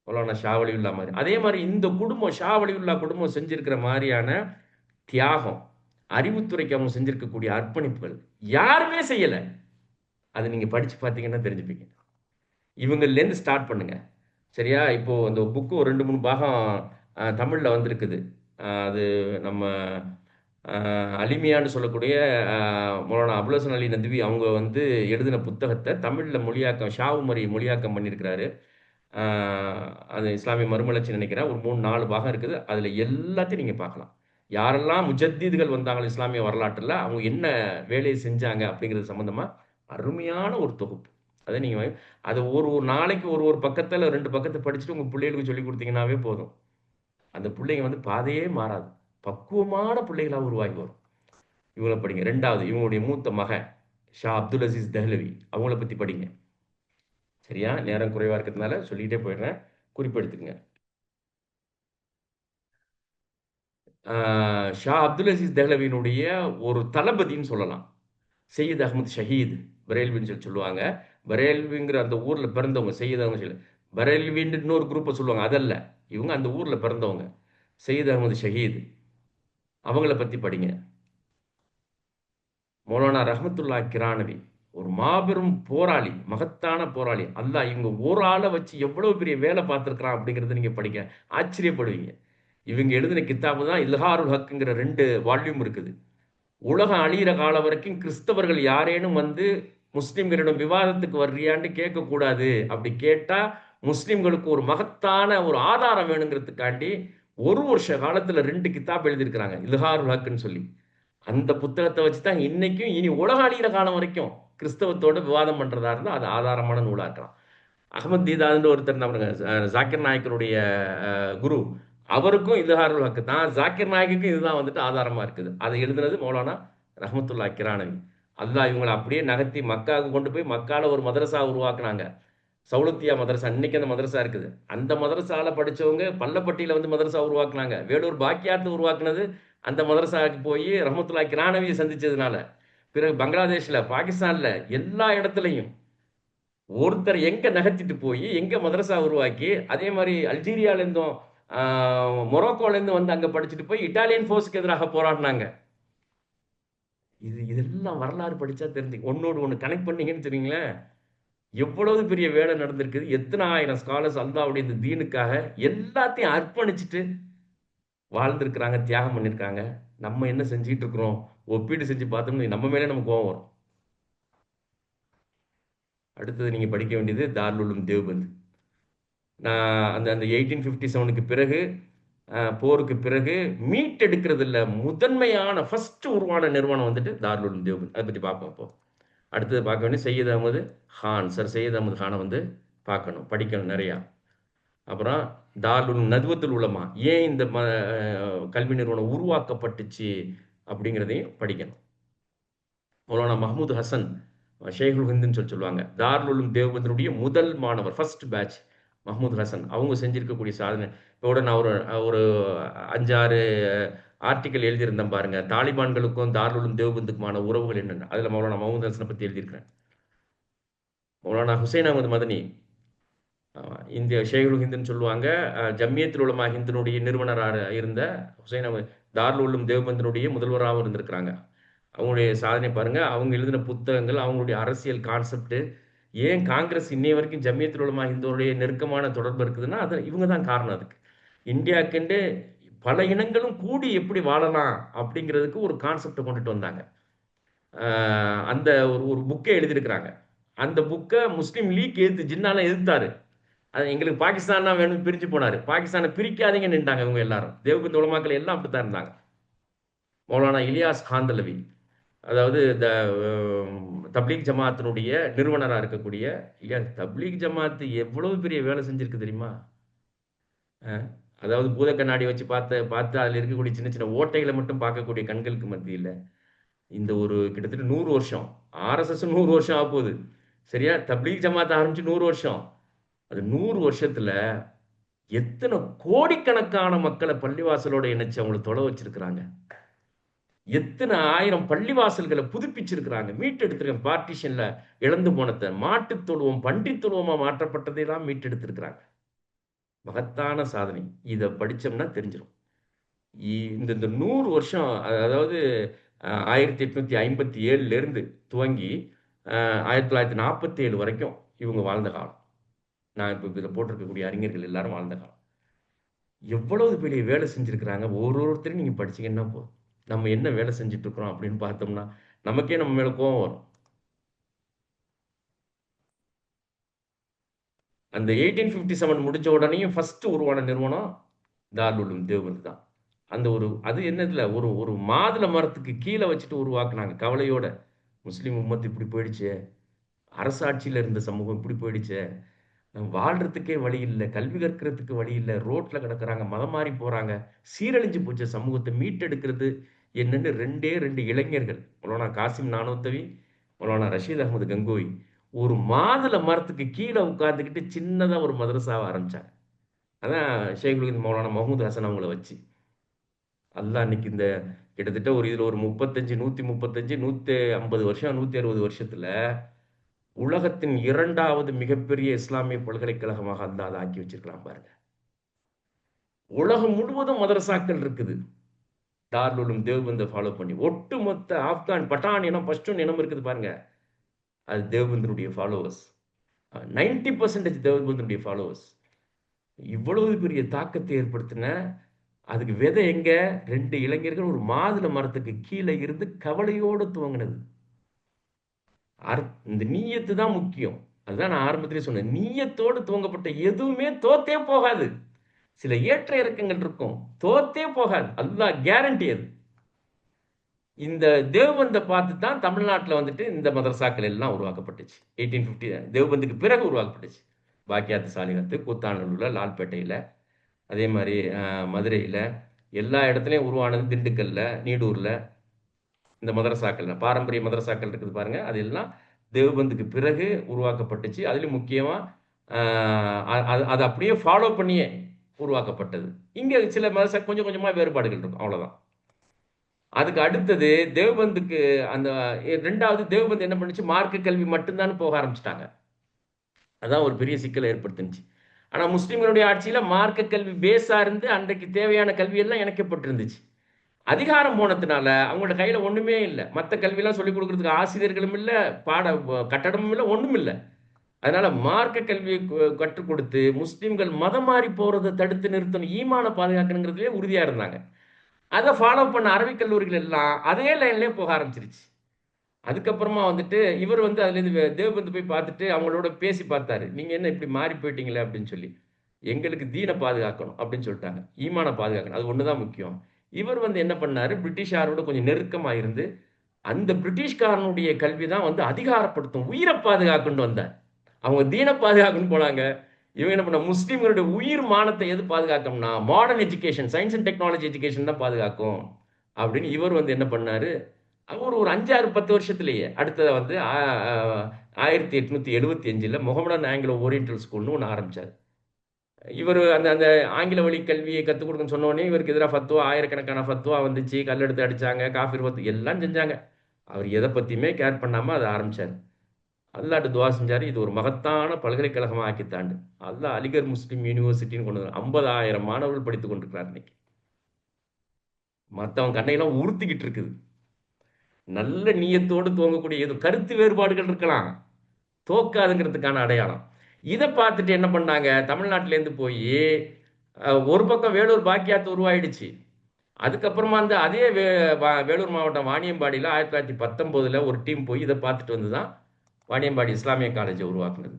மௌலானா ஷா வலியுல்லா மாதிரி. அதே மாதிரி இந்த குடும்பம், ஷா வலியுல்லா குடும்பம் செஞ்சிருக்கிற மாதிரியான தியாகம், அறிவுத்துறைக்கு அவங்க செஞ்சிருக்கக்கூடிய அர்ப்பணிப்புகள் யாருமே செய்யல. அதை நீங்க படிச்சு பார்த்தீங்கன்னா தெரிஞ்சுப்பீங்க. இவங்கலேருந்து ஸ்டார்ட் பண்ணுங்க. சரியா? இப்போ அந்த புக்கு ஒரு 2, 3 பாகம் தமிழ்ல வந்திருக்குது. அது நம்ம அலிமியான்னு சொல்லக்கூடிய மௌலானா அபுல் ஹசன் அலி நத்வி அவங்க வந்து எழுதின புத்தகத்தை தமிழ்ல மொழியாக்கம், ஷா உமரி மொழியாக்கம் பண்ணியிருக்கிறாரு. அது இஸ்லாமிய மறுமலர்ச்சி நினைக்கிறேன். ஒரு 3, 4 பாகம் இருக்குது. அதுல எல்லாத்தையும் நீங்க பார்க்கலாம். யாரெல்லாம் முஜத்தீதுகள் வந்தாங்களோ இஸ்லாமிய வரலாற்றுல, அவங்க என்ன வேலையை செஞ்சாங்க அப்படிங்கிறது சம்பந்தமா அருமையான ஒரு தொகுப்பு. அதை நீங்க அது ஒரு ஒரு நாளைக்கு ஒரு ஒரு பக்கத்துல 2 பக்கத்த படிச்சுட்டு உங்க பிள்ளைகளுக்கு சொல்லிக் கொடுத்தீங்கன்னாவே போதும். அந்த பிள்ளைங்க வந்து பாதையே மாறாது. பக்குவமான பிள்ளைகளா உருவாகி வரும். இவங்கள படிங்க. 2வது இவங்களுடைய மூத்த மகன் ஷா அப்துல் அசீஸ் தெஹ்லவி. அவங்கள பத்தி படிங்க. சரியா? நேரம் குறைவா இருக்கிறதுனால சொல்லிட்டே போயிடுறேன். குறிப்பெடுத்துக்கங்க. ஷா அப்துல் அசீஸ் தெஹ்லவியினுடைய ஒரு தளபதின்னு சொல்லலாம். சையீத் அகமது ஷஹீத் பரேல்வின்னு சொல்லுவாங்க. பரேல்விங்கிற அந்த ஊர்ல பிறந்தவங்க சையீத் அகமது ஷஹீத். பரேல்வின்னு இன்னொரு குரூப்பை சொல்லுவாங்க. அதல்ல. இவங்க அந்த ஊர்ல பிறந்தவங்க. சையீத் அகமது ஷஹீத். அவங்கள பத்தி படிங்க. மௌலானா ரஹ்மத்துல்லா கிரானவி. ஒரு மாபெரும் போராளி, மகத்தான போராளி. அல்லாஹ் இவங்க ஒரு ஆளை வச்சு எவ்வளவு பெரிய வேலை பார்த்திருக்கிறான் அப்படிங்கிறத நீங்க படிக்க ஆச்சரியப்படுவீங்க. இவங்க எழுதின கித்தாபு தான் இல்ஹாருல் ஹக்குங்கிற 2 வால்யூம் இருக்குது. உலகம் அழியிற காலம் வரைக்கும் கிறிஸ்தவர்கள் யாரேனும் வந்து முஸ்லிம்களிடம் விவாதத்துக்கு வர்றியான்னு கேட்கக்கூடாது. அப்படி கேட்டா முஸ்லிம்களுக்கு ஒரு மகத்தான ஒரு ஆதாரம் வேணுங்கிறதுக்காண்டி ஒரு வருஷ காலத்துல 2 கித்தாப் எழுதியிருக்கிறாங்க. இல்ஹாருல் ஹக்குன்னு சொல்லி. அந்த புத்தகத்தை வச்சு தான் இன்னைக்கும் இனி உலக அழியிற காலம் வரைக்கும் கிறிஸ்தவத்தோட விவாதம் பண்றதா இருந்தா அது ஆதாரமான நூலா இருக்கலாம். அகமது தீதாதுன்னு ஒருத்தர் நம்ம ஜாக்கிர் நாயக்கருடைய குரு. அவருக்கும் இல்ஹாருல் ஹக்கு தான். ஜாக்கிர் நாயக்குக்கும் இதுதான் வந்துட்டு ஆதாரமா இருக்குது. அதை எழுதுனது மௌலானா ரஹ்மத்துல்லா கிரானவி. அல்லாஹ் இவங்களை அப்படியே நகர்த்தி மக்காவுக்கு கொண்டு போய் மக்கால ஒரு மதரசா உருவாக்குனாங்க. சௌலத்தியா மதரசா. இன்னைக்கு அந்த மதரசா இருக்குது. அந்த மதரசால படிச்சவங்க பள்ளப்பட்டியில வந்து மதரசா உருவாக்குனாங்க. வேலூர் பாக்கியாத்து உருவாக்குனது அந்த மதரசாவுக்கு போய் ரஹ்மத்துல்லா கிரானவியை சந்திச்சதுனால. பிறகு பங்களாதேஷ்ல, பாகிஸ்தான்ல எல்லா இடத்துலையும் ஒருத்தர் எங்க நகர்த்திட்டு போய் எங்க மதரசா உருவாக்கி, அதே மாதிரி அல்ஜீரியால இருந்தும் மொரோக்கோல இருந்து வந்து அங்க படிச்சுட்டு போய் இட்டாலியன் போர்ஸ்க்கு எதிராக போராடினாங்க. இதெல்லாம் வரலாறு படிச்சா தெரிஞ்சு ஒன்னோடு ஒண்ணு கனெக்ட் பண்ணீங்கன்னு தெரியுங்களேன். எவ்வளவு பெரிய வேலை நடந்திருக்குது. எத்தனை ஆயிரம் ஸ்காலர்ஸ் அல்லாவுடைய இந்த தீனுக்காக எல்லாத்தையும் அர்ப்பணிச்சுட்டு வாழ்ந்திருக்கிறாங்க, தியாகம் பண்ணியிருக்காங்க. நம்ம என்ன செஞ்சுட்டு இருக்கிறோம்? ஒப்பீடு செஞ்சு பார்த்தோம்னு நம்ம மேலே நமக்கு கோவம் வரும். அடுத்தது நீங்க படிக்க வேண்டியது தாருல் உலூம் தேவ்பந்த். நான் அந்த அந்த 1857க்கு பிறகு போருக்கு பிறகு மீட்டெடுக்கிறதுல முதன்மையான ஃபர்ஸ்ட் உருவான நிறுவனம் வந்துட்டு தாருல் உலூம் தேவ்பந்த். அதை பற்றி பார்ப்போம் இப்போ. அடுத்தது பார்க்க வேண்டிய சையத் அகமது கான். சார் சையத் அகமது கானை வந்து பார்க்கணும், படிக்கணும் நிறையா. அப்புறம் தாருல் நதுவத்துல் உலமா, ஏன் இந்த கல்வி நிறுவனம் உருவாக்கப்பட்டுச்சு அப்படிங்கிறதையும் படிக்கணும். மௌலானா மஹமூத் ஹசன் ஷேகுல் ஹிந்துன்னு சொல்லுவாங்க. தாருல் உலூம் தேவ்பந்தினுடைய முதல் மாணவர், ஃபர்ஸ்ட் பேட்ச் மஹமூத் ஹசன். அவங்க செஞ்சிருக்கக்கூடிய சாதனை இப்போ நான் ஒரு ஒரு 5, 6 ஆர்டிக்கல் எழுதியிருந்தேன் பாருங்க. தாலிபான்களுக்கும் தாருல் உலூம் தேவ்பந்துக்குமான உறவுகள் என்னென்ன. அதில் மௌலானா மஹமூத் ஹசனை பற்றி எழுதியிருக்கிறேன். மௌலானா ஹுசைன் அகமது மதனி, இந்திய ஷேகுல் ஹிந்துன்னு சொல்லுவாங்க. ஜம்மியத்துல் உலமா ஹிந்தினுடைய நிறுவனராக இருந்த ஹுசைன் அகமது தாருல் உலூம் தேவ்பந்தினுடைய முதல்வராகவும் இருந்திருக்கிறாங்க. அவங்களுடைய சாதனை பாருங்க. அவங்க எழுதின புத்தகங்கள், அவங்களுடைய அரசியல் கான்செப்ட், ஏன் காங்கிரஸ் இன்னைய வரைக்கும் ஜம்மியத்துல் உலமா ஹிந்துடைய நெருக்கமான தொடர்பு இருக்குதுன்னா அது இவங்க தான் காரணம். அதுக்கு இந்தியாவுக்குண்டு பல இனங்களும் கூடி எப்படி வாழலாம் அப்படிங்கிறதுக்கு ஒரு கான்செப்டை கொண்டுட்டு வந்தாங்க. அந்த ஒரு ஒரு புக்கை எழுதியிருக்கிறாங்க. அந்த புக்கை முஸ்லீம் லீக் எதிர்த்து ஜின்னால எதிர்த்தாரு. அது எங்களுக்கு பாகிஸ்தான் தான் வேணும் பிரிஞ்சு போனாரு. பாகிஸ்தானை பிரிக்காதீங்க நின்றாங்க இவங்க எல்லாரும். தேவபந்து உலமாக்கள் எல்லாம் அப்படித்தான் இருந்தாங்க. மௌலானா இலியாஸ் காந்தலவி, அதாவது இந்த தப்லீக் ஜமாத்தினுடைய நிறுவனராக இருக்கக்கூடிய தப்லீக் ஜமாத்து எவ்வளவு பெரிய வேலை செஞ்சிருக்கு தெரியுமா? அதாவது பூத கண்ணாடி வச்சு பார்த்து அதில் இருக்கக்கூடிய சின்ன சின்ன ஓட்டைகளை மட்டும் பார்க்கக்கூடிய கண்களுக்கு மத்தியில் இந்த ஒரு கிட்டத்தட்ட 100 வருஷம், ஆர்எஸ்எஸ் 100 வருஷம் ஆக போகுது. சரியா? தப்லீக் ஜமாத் ஆரம்பிச்சு 100 வருஷம். அது 100 வருஷத்துல எத்தனை கோடிக்கணக்கான மக்களை பள்ளிவாசலோட இணைச்சு அவங்களை தொலை வச்சிருக்கிறாங்க. எத்தனை ஆயிரம் பள்ளிவாசல்களை புதுப்பிச்சிருக்கிறாங்க, மீட்டெடுத்திருக்காங்க. பார்ட்டிஷன்ல இழந்து போனத மாட்டுத் தொழுவம் பன்றித் தொழுவமா மாற்றப்பட்டதையெல்லாம் மீட்டெடுத்திருக்கிறாங்க. மகத்தான சாதனை. இத படிச்சோம்னா தெரிஞ்சிடும். இந்த இந்த 100 வருஷம், அதாவது 1857ல இருந்து துவங்கி 1947 வரைக்கும் இவங்க வாழ்ந்த காலம். நான் இப்ப இதில் போட்டிருக்கக்கூடிய அறிஞர்கள் எல்லாரும் வாழ்ந்த காலம். எவ்வளவு பெரிய வேலை செஞ்சிருக்கிறாங்க. ஒருத்தரையும் நீங்க படிச்சீங்கன்னா போதும். நம்ம என்ன வேலை செஞ்சுட்டு இருக்கிறோம் அப்படின்னு பார்த்தோம்னா, நமக்கே நம்ம மேல கோவம் வரும். அந்த 1857 முடிஞ்ச உடனேயும் ஃபர்ஸ்ட் உருவான நிறுவனம் தாருல் உலூம் தேவபந்த் தான். அந்த அது என்னதுல ஒரு ஒரு மாதுள மரத்துக்கு கீழ வச்சுட்டு உருவாக்குனாங்க கவலையோட. முஸ்லிம் உம்மத் இப்படி போயிடுச்சே! அரசாட்சியில இருந்த சமூகம் இப்படி போயிடுச்சே! வாழ்றதுக்கே வழி இல்ல. கல்வி கற்கிறதுக்கு வழி இல்ல. ரோட்ல கிடக்குறாங்க. மதம் மாறி போறாங்க. சீரழிஞ்சு போச்ச சமூகத்த மீட்டெடுக்கிறது என்னன்னு 2 இளைஞர்கள், மௌலானா காசிம் நானூத்தவி, மௌலானா ரஷீத் அகமது கங்கோயி, ஒரு மாதுள மரத்துக்கு கீழ உட்கார்ந்துகிட்டு சின்னதா ஒரு மதரசாவ ஆரம்பிச்சாங்க. அதான் ஷேகுல் மௌலானா முகமது ஹசன் அவங்கள வச்சு. அல்லாஹ் இன்னைக்கு இந்த கிட்டத்தட்ட இதுல ஒரு 35, 135, 150 வருஷம், 160 வருஷத்துல உலகத்தின் 2வது மிகப்பெரிய இஸ்லாமிய பல்கலைக்கழகமாக அல்லாஹ் அத ஆக்கி வச்சிருக்கிறான் பாருங்க. உலகம் முழுவதும் மதரசாக்கள் இருக்குது. தாருல் உலூம் தேவ்பந்த ஃபாலோ பண்ணி. ஒட்டுமொத்த ஆப்கான் பட்டான் இனம், பஷ்டூன் இனம் இருக்குது பாருங்க. அது தேவ்பந்தினுடைய ஃபாலோவர்ஸ். 90% தேவ்பந்தினுடைய ஃபாலோவர்ஸ். இவ்வளவு பெரிய தாக்கத்தை ஏற்படுத்தின அதுக்கு விதை எங்க? 2 இளைஞர்கள் ஒரு மாதுளை மரத்துக்கு கீழே இருந்து கவலையோடு துவங்கினது. இந்த நீயத்து தான் முக்கியம். அதுதான் நான் ஆரம்பத்திலே சொன்னேன். நீயத்தோடு துவங்கப்பட்ட எதுவுமே தோத்தே போகாது. சில ஏற்ற இறக்கங்கள் இருக்கும், தோத்தே போகாது. அல்லாஹ் கேரண்டி அது. இந்த தேவ்பந்தை பார்த்து தான் தமிழ்நாட்டில் வந்துட்டு இந்த மதரசாக்கள் எல்லாம் உருவாக்கப்பட்டுச்சு. 1850 தேவ்பந்துக்கு பிறகு உருவாக்கப்பட்டுச்சு. பாக்கியாத்து சாலிகத்து, கூத்தாநல்லூர்ல, லால்பேட்டையில், அதே மாதிரி மதுரையில், எல்லா இடத்துலையும் உருவானது. திண்டுக்கல்ல, நீடூரில், இந்த மதரசாக்கள் பாரம்பரிய மதரசாக்கள் இருக்குது பாருங்க, அது எல்லாம் தேவ்பந்துக்கு பிறகு உருவாக்கப்பட்டுச்சு. அதுலேயும் முக்கியமாக அது அப்படியே ஃபாலோ பண்ணியே உருவாக்கப்பட்டது. இங்கே சில மதரசா கொஞ்சம் கொஞ்சமாக வேறுபாடுகள் இருக்கும், அவ்வளோதான். அதுக்கு அடுத்தது தேவ்பந்துக்கு அந்த 2வது தேவ்பந்து என்ன பண்ணுச்சு, மார்க்க கல்வி மட்டும்தான் போக ஆரம்பிச்சிட்டாங்க. அதான் ஒரு பெரிய சிக்கலை ஏற்படுத்துச்சு. ஆனா முஸ்லிம்களுடைய ஆட்சியில மார்க்க கல்வி பேஸா இருந்து அன்றைக்கு தேவையான கல்வி எல்லாம் இணைக்கப்பட்டிருந்துச்சு. அதிகாரம் போனதுனால அவங்களோட கையில ஒண்ணுமே இல்லை. மற்ற கல்வியெல்லாம் சொல்லிக் கொடுக்கறதுக்கு ஆசிரியர்களும் இல்லை, கட்டடமும் இல்லை, ஒண்ணும் இல்லை. அதனால மார்க்க கல்வியை கற்றுக் கொடுத்து முஸ்லிம்கள் மதம் மாறி போறதை தடுத்து நிறுத்தணும், ஈமான பாதுகாக்கணுங்கிறதுலே உறுதியா இருந்தாங்க. அதை ஃபாலோ பண்ண அரபிக் கல்லூரிகள் எல்லாம் அதே லைன்லேயே போக ஆரம்பிச்சிருச்சு. அதுக்கப்புறமா வந்துட்டு இவர் வந்து அதுலேருந்து தேவ்பந்து போய் பார்த்துட்டு அவங்களோட பேசி பார்த்தாரு. நீங்க என்ன இப்படி மாறி போயிட்டீங்களே அப்படின்னு சொல்லி. எங்களுக்கு தீனை பாதுகாக்கணும் அப்படின்னு சொல்லிட்டாங்க. ஈமான பாதுகாக்கணும், அது ஒண்ணுதான் முக்கியம். இவர் வந்து என்ன பண்ணாரு, பிரிட்டிஷாரோட கொஞ்சம் நெருக்கமா இருந்து அந்த பிரிட்டிஷ்காரனுடைய கல்வி தான் வந்து அதிகாரப்படுத்தும், உயிரை பாதுகாக்கணும்னு வந்தார். அவங்க தீனை பாதுகாக்கணும்னு போனாங்க. இவங்க என்ன பண்ண, முஸ்லீம்களுடைய உயிர் மானத்தை எது பாதுகாக்கணும்னா modern education, science and technology education தான் பாதுகாக்கும் அப்படின்னு இவர் வந்து என்ன பண்ணாரு. அவர் ஒரு 5, 6, 10 வருஷத்திலேயே அடுத்ததை வந்து 1875ல் முகமடன் ஆங்கிலோ ஓரியன்டல் ஸ்கூல்னு ஒன்று ஆரம்பிச்சார். இவர் அந்த அந்த ஆங்கில வழி கல்வியை கற்றுக் கொடுக்கணும்னு சொன்னோடனே இவருக்கு எதிராக ஃபத்துவா, ஆயிரக்கணக்கான ஃபத்துவா வந்துச்சு. கல்லெடுத்து அடிச்சாங்க, காஃபிர் ஃபத்து எல்லாம் செஞ்சாங்க. அவர் எதை பற்றியுமே கேர் பண்ணாமல் அதை ஆரம்பிச்சார். அல்லாட்டு துவா செஞ்சார், இது ஒரு மகத்தான பல்கலைக்கழகமாக ஆக்கித்தாண்டு. அல்லாஹ் அலிகர் முஸ்லீம் யூனிவர்சிட்டின்னு கொண்டு வந்து 50,000 மாணவர்கள் படித்துக் கொண்டிருக்கிறார் இன்னைக்கு. மற்றவங்க கண்ணையெல்லாம் உறுத்திக்கிட்டு இருக்குது. நல்ல நீயத்தோடு துவங்கக்கூடிய எது கருத்து வேறுபாடுகள் இருக்கலாம், தோக்காதுங்கிறதுக்கான அடையாளம். இதை பார்த்துட்டு என்ன பண்ணாங்க, தமிழ்நாட்டிலேருந்து போய் ஒரு பக்கம் வேலூர் பாக்கியாத்து உருவாயிடுச்சு. அதுக்கப்புறமா அந்த அதே வேலூர் மாவட்டம் வாணியம்பாடியில் 1919ல் ஒரு டீம் போய் இதை பார்த்துட்டு வந்து தான் வாணியம்பாடி இஸ்லாமிய காலேஜை உருவாக்குனது.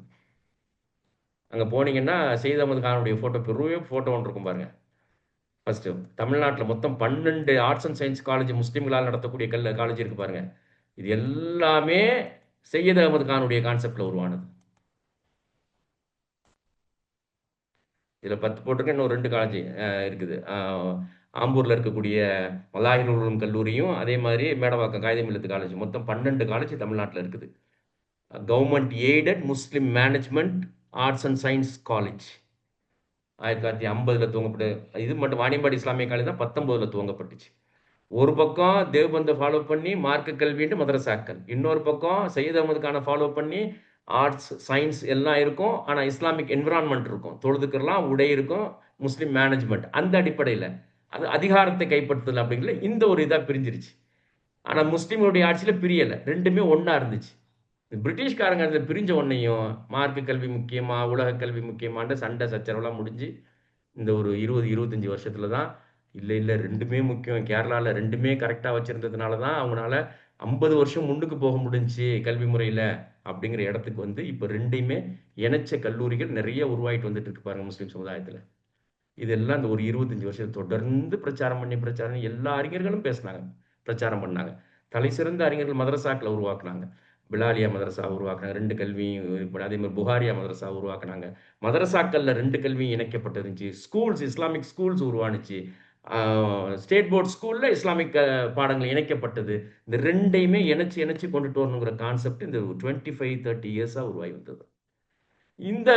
அங்கே போனீங்கன்னா சையத் அகமது கானுடைய ஃபோட்டோ, பெரிய ஃபோட்டோ ஒன்று இருக்கும் பாருங்க. ஃபர்ஸ்ட் தமிழ்நாட்டில் மொத்தம் 12 ஆர்ட்ஸ் அண்ட் சயின்ஸ் காலேஜ் முஸ்லீம்களால் நடத்தக்கூடிய காலேஜ் இருக்கு பாருங்க. இது எல்லாமே சையத் அகமது கானுடைய கான்செப்ட்ல உருவானது. இதில் 10 போட்டிருக்க, இன்னும் 2 காலேஜ் இருக்குது. ஆம்பூரில் இருக்கக்கூடிய மலாஹிர் உலூம் கல்லூரியும், அதே மாதிரி மேடவாக்கம் காயிதே மில்லத்து காலேஜ், மொத்தம் 12 காலேஜ் தமிழ்நாட்டில் இருக்குது. Government aided Muslim management arts and science college 1950ல் துவங்கப்பட்டு, இது மட்டும் வாணியம்பாடி இஸ்லாமிய காலேஜ் தான் 19ல் துவங்கப்பட்டுச்சு. ஒரு பக்கம் தேவ்பந்தை ஃபாலோ பண்ணி மார்க்க கல்வின்ட்டு மதரசாக்கள், இன்னொரு பக்கம் சையத் அகமது கானை ஃபாலோ பண்ணி ஆர்ட்ஸ், சயின்ஸ் எல்லாம் இருக்கும். ஆனா இஸ்லாமிக் என்விரான்மென்ட் இருக்கும். தொழுதுக்கலாம், உடை இருக்கும், முஸ்லிம் மேனேஜ்மென்ட். அந்த அடிப்படையில அது அதிகாரத்தை கைப்பற்றுதல் அப்படிங்கிற இந்த ஒரு இதா பிரிஞ்சிருச்சு. ஆனா முஸ்லிம்களுடைய ஆட்சியில பிரியல. 2மே ஒண்ணா இருந்துச்சு. பிரிட்டிஷ்காரங்க அதுல பிரிஞ்ச உடனேயும் மார்க்க கல்வி முக்கியமா, உலக கல்வி முக்கியமான்ற சண்டை சச்சரவெல்லாம் முடிஞ்சு இந்த ஒரு 20, 25 வருஷத்துல தான் இல்ல, இல்ல 2மே முக்கியம். கேரளால 2மே கரெக்ட்டா வச்சிருந்ததுனால தான் அவங்கனால 50 வருஷம் முன்னுக்கு போக முடிஞ்சுச்சு கல்வி முறையில அப்படிங்கிற இடத்துக்கு வந்து இப்ப 2யுமே இணைச்ச கல்லூரிகள் நிறைய உருவாயிட்டு வந்துட்டு இருக்கு பாருங்க முஸ்லிம் சமுதாயத்துல. இதெல்லாம் இந்த ஒரு 25 வருஷம் தொடர்ந்து பிரச்சாரம் பண்ணி பிரச்சாரம் பண்ணி எல்லா அறிஞர்களும் பேசினாங்க, பிரச்சாரம் பண்ணாங்க. தலைசிறந்த அறிஞர்கள் மதரசாக்களை உருவாக்குனாங்க. பிலாலியா மதரசா உருவாக்குனாங்க. 2 கல்வியும் அதே மாதிரி புகாரியா மதரசா உருவாக்குனாங்க. மதரசாக்கள்ல 2 கல்வியும் இணைக்கப்பட்டிருந்துச்சு. ஸ்கூல்ஸ் இஸ்லாமிக் ஸ்கூல்ஸ் உருவானுச்சு. ஸ்டேட் போர்ட் ஸ்கூல்ல இஸ்லாமிக் பாடங்கள் இணைக்கப்பட்டது. இந்த 2யுமே இணைச்சு இணைச்சு கொண்டுட்டு வரணுங்கிற கான்செப்ட் இந்த 25, 30 இயர்ஸா உருவாகி வந்தது. இந்த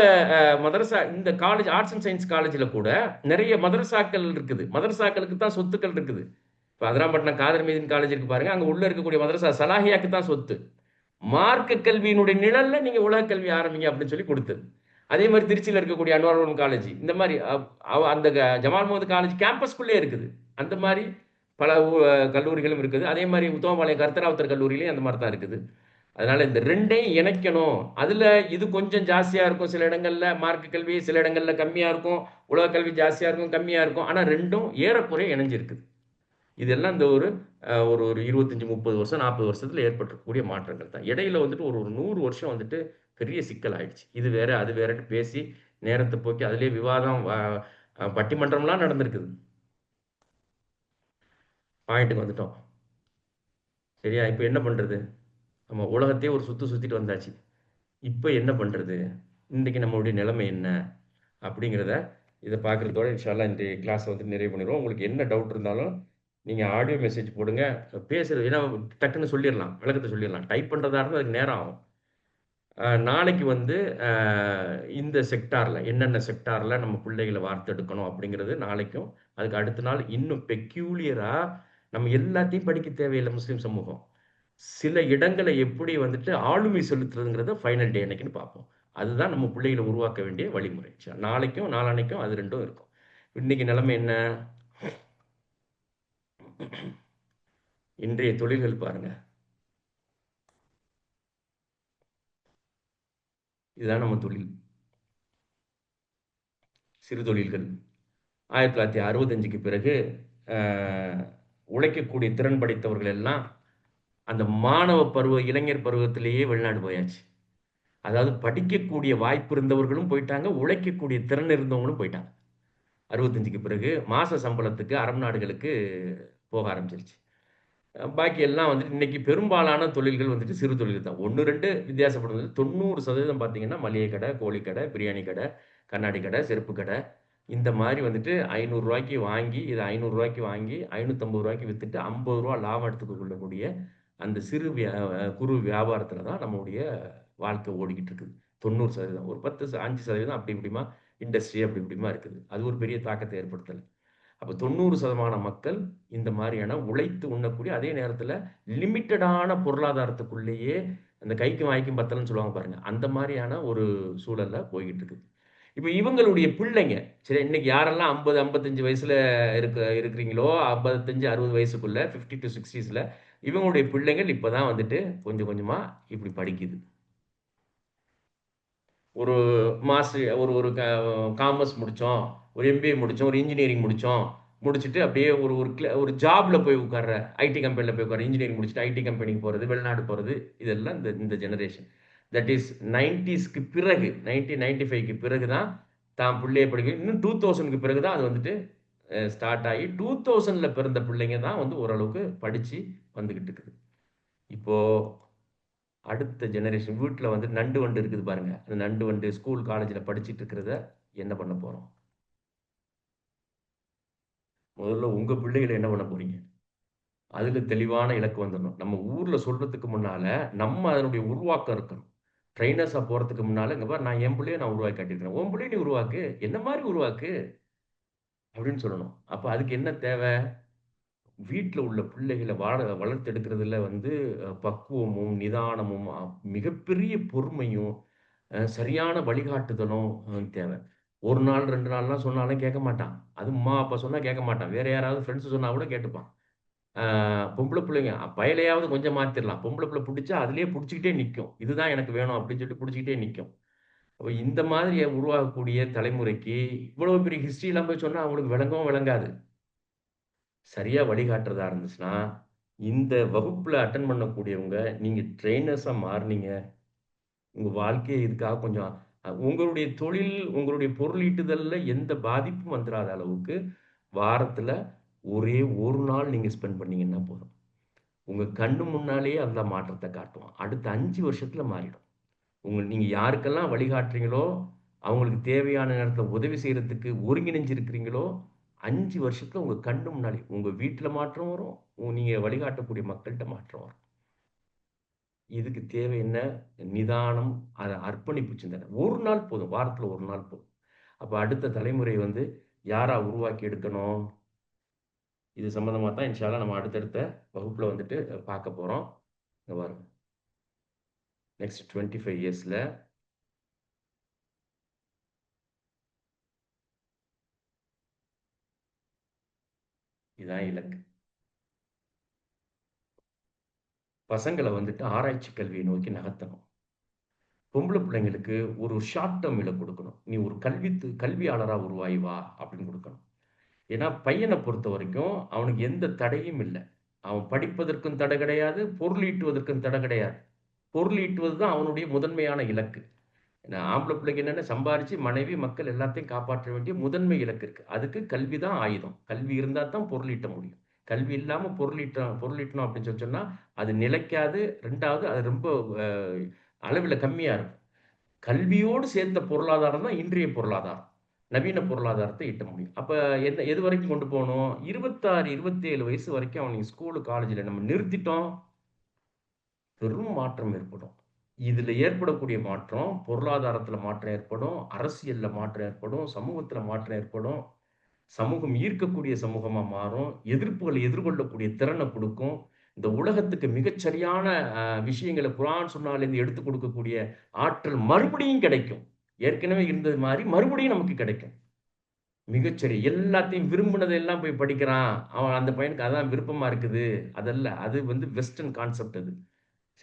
மதரசா இந்த காலேஜ் ஆர்ட்ஸ் அண்ட் சயின்ஸ் காலேஜ்ல கூட நிறைய மதரசாக்கள் இருக்குது. மதரசாக்களுக்கு தான் சொத்துக்கள் இருக்குது. இப்ப அதிராம்பட்டினம் காதர் மீதின் காலேஜ் இருக்கு பாருங்க. அங்க உள்ள இருக்கக்கூடிய மதரசா சலாஹியாக்கு தான் சொத்து. மார்க்க கல்வியினுடைய நிழல்ல நீங்க உலக கல்வி ஆரம்பிங்க அப்படின்னு சொல்லி கொடுத்தது. அதே மாதிரி திருச்சியில இருக்கக்கூடிய அன்வார் காலேஜ் இந்த மாதிரி அந்த ஜமால் முகமது காலேஜ் கேம்பஸ்குள்ளே இருக்குது. அந்த மாதிரி பல கல்லூரிகளும் இருக்குது. அதே மாதிரி உத்தமபாளையம் கருத்தராவுத்தர் கல்லூரியிலையும் அந்த மாதிரி தான் இருக்குது. அதனால இந்த 2யும் இணைக்கணும். அதுல இது கொஞ்சம் ஜாஸ்தியா இருக்கும் சில இடங்கள்ல மார்க்க கல்வி, சில இடங்கள்ல கம்மியா இருக்கும். உலக கல்வி ஜாஸ்தியா இருக்கும், கம்மியா இருக்கும். ஆனா 2ம் ஏறக்குறைய இணைஞ்சிருக்குது. இதெல்லாம் இந்த ஒரு ஒரு ஒரு 25, 30 வருஷம், 40 வருஷத்துல ஏற்பட்டிருக்கக்கூடிய மாற்றங்கள் தான். இடையில வந்துட்டு ஒரு ஒரு 100 வருஷம் வந்துட்டு பெரிய சிக்கல் ஆயிடுச்சு. இது வேற, அது வேறன்னு பேசி நேரத்த போக்கி அதிலேயே விவாதம் பட்டிமன்றம்லாம் நடந்திருக்குது. பாயிண்ட்டுக்கு வந்துட்டோம். சரியா? இப்ப என்ன பண்றது? நம்ம உலகத்தையே ஒரு சுத்து சுத்திட்டு வந்தாச்சு. இப்ப என்ன பண்றது? இன்றைக்கு நம்மளுடைய நிலைமை என்ன? அப்படிங்கிறத இத பார்க்குறதோட இன்ஷா அல்லாஹ் இன்றைய கிளாஸ வந்து நிறைவு பண்ணிருவோம். உங்களுக்கு என்ன டவுட் இருந்தாலும் நீங்க ஆடியோ மெசேஜ் போடுங்க. பேசுறது ஏன்னா டக்குன்னு சொல்லிறலாம். விளக்கத்த சொல்லிறலாம். டைப் பண்றதா இருந்தா அதுக்கு நேரம் ஆகும். நாளைக்கு வந்து அ இந்த செக்டார்ல என்னென்ன செக்டார்ல நம்ம பிள்ளைகள வார்த்தெடுக்கணும் அப்படிங்கிறது நாளைக்கும், அதுக்கு அடுத்த நாள் இன்னும் பெக்யூலியரா நம்ம எல்லாத்தையும் படிக்க தேவையில்ல முஸ்லிம் சமூகம். சில இடங்கள எப்படி வந்துட்டு ஆளுமை செலுத்துறதுங்கிறத ஃபைனல் டே அன்னைக்குன்னு பார்ப்போம். அதுதான் நம்ம பிள்ளைகள உருவாக்க வேண்டிய வழிமுறை. நாளைக்கும், நாளான்னைக்கும் அது 2ம் இருக்கும். இன்னைக்கு நிலைமை என்ன? இன்றைய தொழில்கள் பாருங்க. இதுதான் நம்ம தொழில். சிறு தொழில்கள். 1965க்கு பிறகு அ உழைக்கக்கூடிய திறன் படைத்தவர்கள் எல்லாம் அந்த மாணவ பருவ, இளைஞர் பருவத்திலேயே வெளிநாடு போயாச்சு. அதாவது படிக்கக்கூடிய வாய்ப்பு இருந்தவர்களும் போயிட்டாங்க, உழைக்கக்கூடிய திறன் இருந்தவங்களும் போயிட்டாங்க. 65க்கு பிறகு மாச சம்பளத்துக்கு அரபு நாடுகளுக்கு போக ஆரம்பிச்சிருச்சு. பாக்கி எல்லாம் வந்துட்டு இன்னைக்கு பெரும்பாலான தொழில்கள் வந்துட்டு சிறு தொழில் தான். 1, 2 வித்தியாசப்படுது. 90% பார்த்தீங்கன்னா, மளிகை கடை, கோழி கடை, பிரியாணி கடை, கண்ணாடி கடை, செருப்பு கடை. இந்த மாரி வந்துட்டு ரூ. 500 வாங்கி, இத ரூ. 500 வாங்கி, ரூ. 550 வித்துட்டு ரூ. 50 லாபம் எடுத்துக் கொள்ளக்கூடிய அந்த சிறு குறு வியாபாரத்தில தான் நம்முடைய வாழ்க்கை ஓடிக்கிட்டு இருக்குது. 90% ஒரு 5% அப்படி இப்படிமா இண்டஸ்ட்ரி அப்படி இப்படிமா இருக்குது. அது ஒரு பெரிய தாக்கத்த ஏற்படுத்தல. அப்ப 90% மக்கள் இந்த மாரியான உழைத்து உண்ணக்கூடிய, அதே நேரத்தில லிமிட்டடான பொருளாதாரத்துக்குள்ளேயே அந்த கைக்கும் வாய்க்கும் பத்தலன்னு சொல்லுவாங்க பாருங்க. அந்த மாரியான ஒரு சூழல்ல போய்க்கிட்டு இருக்குது. இப்ப இவங்களுடைய பிள்ளைங்க, சரி இன்னைக்கு யாரெல்லாம் 50, 55 வயசுல இருக்கிறீங்களோ, 55, 60 வயசுக்குள்ள 50 டூ 60ஸ்ல இவங்களுடைய பிள்ளைங்கள் இப்ப தான் வந்துட்டு கொஞ்சம் கொஞ்சமா இப்படி படிக்குது. ஒரு ஒரு ஒரு காமர்ஸ் முடிச்சோம். ஒரு எம்பிஏ முடிச்சோம். ஒரு இன்ஜினியரிங் முடிச்சோம். முடிச்சுட்டு அப்படியே ஒரு ஒரு ஒரு ஜாப்ல போய் உட்கார்ற. ஐடி கம்பெனில போய் உட்கார்ற. இன்ஜினியரிங் முடிச்சுட்டு ஐடி கம்பெனிக்கு போறது, வெளிநாடு போறது, இதெல்லாம் இந்த இந்த ஜெனரேஷன். தட் இஸ் 90ஸ்க்கு பிறகு 1995க்கு பிறகு தான் தான் பிள்ளைய படிக்க இன்னும் 2000க்கு பிறகு தான் அது வந்துட்டு ஸ்டார்ட் ஆகி 2000ல பிறந்த பிள்ளைங்க தான் வந்து ஓரளவுக்கு படிச்சு வந்துகிட்டு இருக்குது. இப்போ அடுத்த ஜெனரேஷன் வீட்ல வந்து நண்டு வண்டு இருக்குது பாருங்க. அந்த நண்டு வண்டு ஸ்கூல், காலேஜ்ல படிச்சுட்டு இருக்கிறத என்ன பண்ண போறோம்? முதல்ல உங்க பிள்ளைகள என்ன பண்ண போறீங்க? அதுல தெளிவான இலக்கு வந்துரணும். நம்ம ஊர்ல சொல்றதுக்கு முன்னால, நம்ம அதனுடைய உருவாக்கம் இருக்கணும். ட்ரெய்னர்ஸா போறதுக்கு முன்னால, "இங்க பாரு நான் என் புள்ளைய நான் உருவாக்கி காட்டியிருக்கிறேன். உன் புள்ளைய நீ உருவாக்கு. என்ன மாரி உருவாக்கு." அப்படின்னு சொல்லணும். அப்ப அதுக்கு என்ன தேவை? வீட்டில் உள்ள பிள்ளைகளை வளர்த்தெடுக்கிறதுல வந்து பக்குவமும் நிதானமும் மிகப்பெரிய பொறுமையும் சரியான வழிகாட்டுதலும் தேவை. ஒரு நாள் 2 நாள்லாம் சொன்னாலும் கேட்க மாட்டான். அதுவும் அம்மா, அப்பா சொன்னா கேட்க மாட்டான். வேற யாராவது ஃப்ரெண்ட்ஸ் சொன்னா கூட கேட்டுப்பான். ஆ பொம்பள புள்ளைங்க பயலையாவது கொஞ்சம் மாத்திரலாம். பொம்பள புள்ள புடிச்சா அதிலேயே புடிச்சுக்கிட்டே நிக்கும். இதுதான் எனக்கு வேணும் அப்படின்னு சொல்லிட்டு புடிச்சுக்கிட்டே நிக்கும். அப்ப இந்த மாதிரி உருவாகக்கூடிய தலைமுறைக்கு இவ்வளவு பெரிய ஹிஸ்டரிலாம் போய் சொன்னா அவங்களுக்கு விளங்கவும் விளங்காது. சரியா வழிகாட்டுறதா இருந்துச்சுன்னா, இந்த வகுப்புல அட்டெண்ட் பண்ணக்கூடியவங்க, நீங்க ட்ரெய்னர்ஸா மாறுனீங்க. உங்க வாழ்க்கையே இதுக்காக கொஞ்சம் உங்களுடைய தொழில், உங்களுடைய பொருளீட்டுதல்ல எந்த பாதிப்பும் வந்துராத அளவுக்கு, வாரத்துல ஒரே 1 நாள் நீங்க ஸ்பெண்ட் பண்ணீங்கன்னா போதும். உங்க கண்ணு முன்னாலேயே அந்த மாற்றத்த காட்டுவான். அடுத்த 5 வருஷத்துல மாறிடும். நீங்க யாருக்கெல்லாம் வழிகாட்டுறீங்களோ, அவங்களுக்கு தேவையான நேரத்துல உதவி செய்றதுக்கு ஒருங்கிணைஞ்சு இருக்கிறீங்களோ, 5 வருஷத்துல உங்க கண்ணு முன்னாடி, உங்க வீட்ல மாற்றம் வரும். நீங்க வழிகாட்டக்கூடிய மக்கள்ட்ட மாற்றம் வரும். இதுக்கு தேவை என்ன? நிதானம், அர்ப்பணிப்பு சிந்தனை. 1 நாள் போதும். வாரத்துல 1 நாள் போதும். அப்ப அடுத்த தலைமுறை வந்து யாரா உருவாக்கி எடுக்கணும்? இது சம்மந்தமா தான் இன்ஷா அல்லாஹ் நம்ம அடுத்தடுத்த வகுப்புல வந்துட்டு பார்க்க போறோம். இங்க பாருங்க. நெக்ஸ்ட் 25 இயர்ஸ்ல இதான் இலக்கு. பசங்கள வந்துட்டு ஆராய்ச்சி கல்வியை நோக்கி நகர்த்தணும். பொம்பள பிள்ளைங்களுக்கு ஒரு ஷார்ட் டெர்ம் இலக்கு குடுக்கணும். நீ ஒரு கல்வியாளரா உருவாகி வா அப்படின்னு குடுக்கணும். ஏன்னா பையன பொறுத்தவரைக்கும் அவனுக்கு எந்த தடையும் இல்ல. அவன் படிப்பதற்கும் தடை கிடையாது, பொருள் ஈட்டுவதற்கும் தடை கிடையாது. பொருள் ஈட்டுவது தான் அவனுடைய முதன்மையான இலக்கு. ஏன்னா ஆம்பள பிள்ளைக்கு என்னன்னா சம்பாரிச்சு மனைவி, மக்கள் எல்லாத்தையும் காப்பாற்ற வேண்டிய முதன்மை இலக்கு இருக்கு. அதுக்கு கல்வி தான் ஆயுதம். கல்வி இருந்தா தான் பொருள் ஈட்ட முடியும். கல்வி இல்லாம பொருள் ஈட்டணும் அப்படின்னு சொன்னா, அது நிலைக்காது. 2வது அது ரொம்ப அ அளவில கம்மியா இருக்கும். கல்வியோடு சேர்ந்த பொருளாதாரம் தான் இன்றைய பொருளாதாரம். நவீன பொருளாதாரத்தை ஈட்ட முடியும். அப்ப எது வரைக்கும் கொண்டு போணும்? 26, 27 வயசு வரைக்கும் அவன ஸ்கூலு, காலேஜ்ல நம்ம நிறுத்திட்டோம், பெரும் மாற்றம் ஏற்படும். இதுல ஏற்படக்கூடிய மாற்றம், பொருளாதாரத்துல மாற்றம் ஏற்படும், அரசியல்ல மாற்றம் ஏற்படும், சமூகத்துல மாற்றம் ஏற்படும். சமூகம் ஈர்க்கக்கூடிய சமூகமா மாறும். எதிர்ப்புகளை எதிர்கொள்ளக்கூடிய திறனை குடுக்கும். இந்த உலகத்துக்கு மிகச்சரியான விஷயங்கள குர்ஆன், சுன்னாலேருந்து எடுத்துக் கொடுக்கக்கூடிய ஆற்றல் மறுபடியும் கிடைக்கும். ஏற்கனவே இருந்தது மாரி மறுபடியும் நமக்கு கிடைக்கும். மிகச்சரி. எல்லாத்தையும் விரும்பினதெல்லாம் போய் படிக்கிறான். அவன் அந்த பையனுக்கு அதான் விருப்பமா இருக்குது. அதல்ல. அது வந்து வெஸ்டர்ன் கான்செப்ட் அது.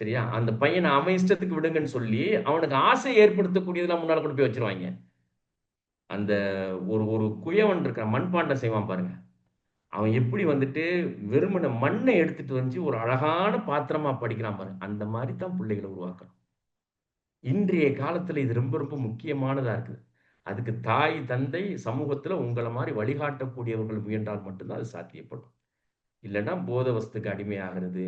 சரியா? அந்த பையன அவன் இஷ்டத்துக்கு விடுங்கன்னு சொல்லி, அவனுக்கு ஆசை ஏற்படுத்தக்கூடியதெல்லாம் முன்னால கொண்டு போய் வச்சுருவாய்ங்க. அந்த ஒரு ஒரு குயவன் இருக்கான். மண்பாண்டம் செய்வான் பாருங்க. அவன் எப்படி வந்துட்டு வெறுமனே மண்ண எடுத்துட்டு வந்து ஒரு அழகான பாத்திரமா படிக்கிறான் பாருங்க. அந்த மாரி தான் பிள்ளைகள உருவாக்கணும். இன்றைய காலத்துல இது ரொம்ப ரொம்ப முக்கியமானதா இருக்குது. அதுக்கு தாய், தந்தை, சமூகத்துல உங்கள மாரி வழிகாட்டக்கூடியவர்கள் முயன்றால் மட்டும் தான் அது சாத்தியப்படும். இல்லன்னா போத வஸ்துக்கு அடிமையாகிறது,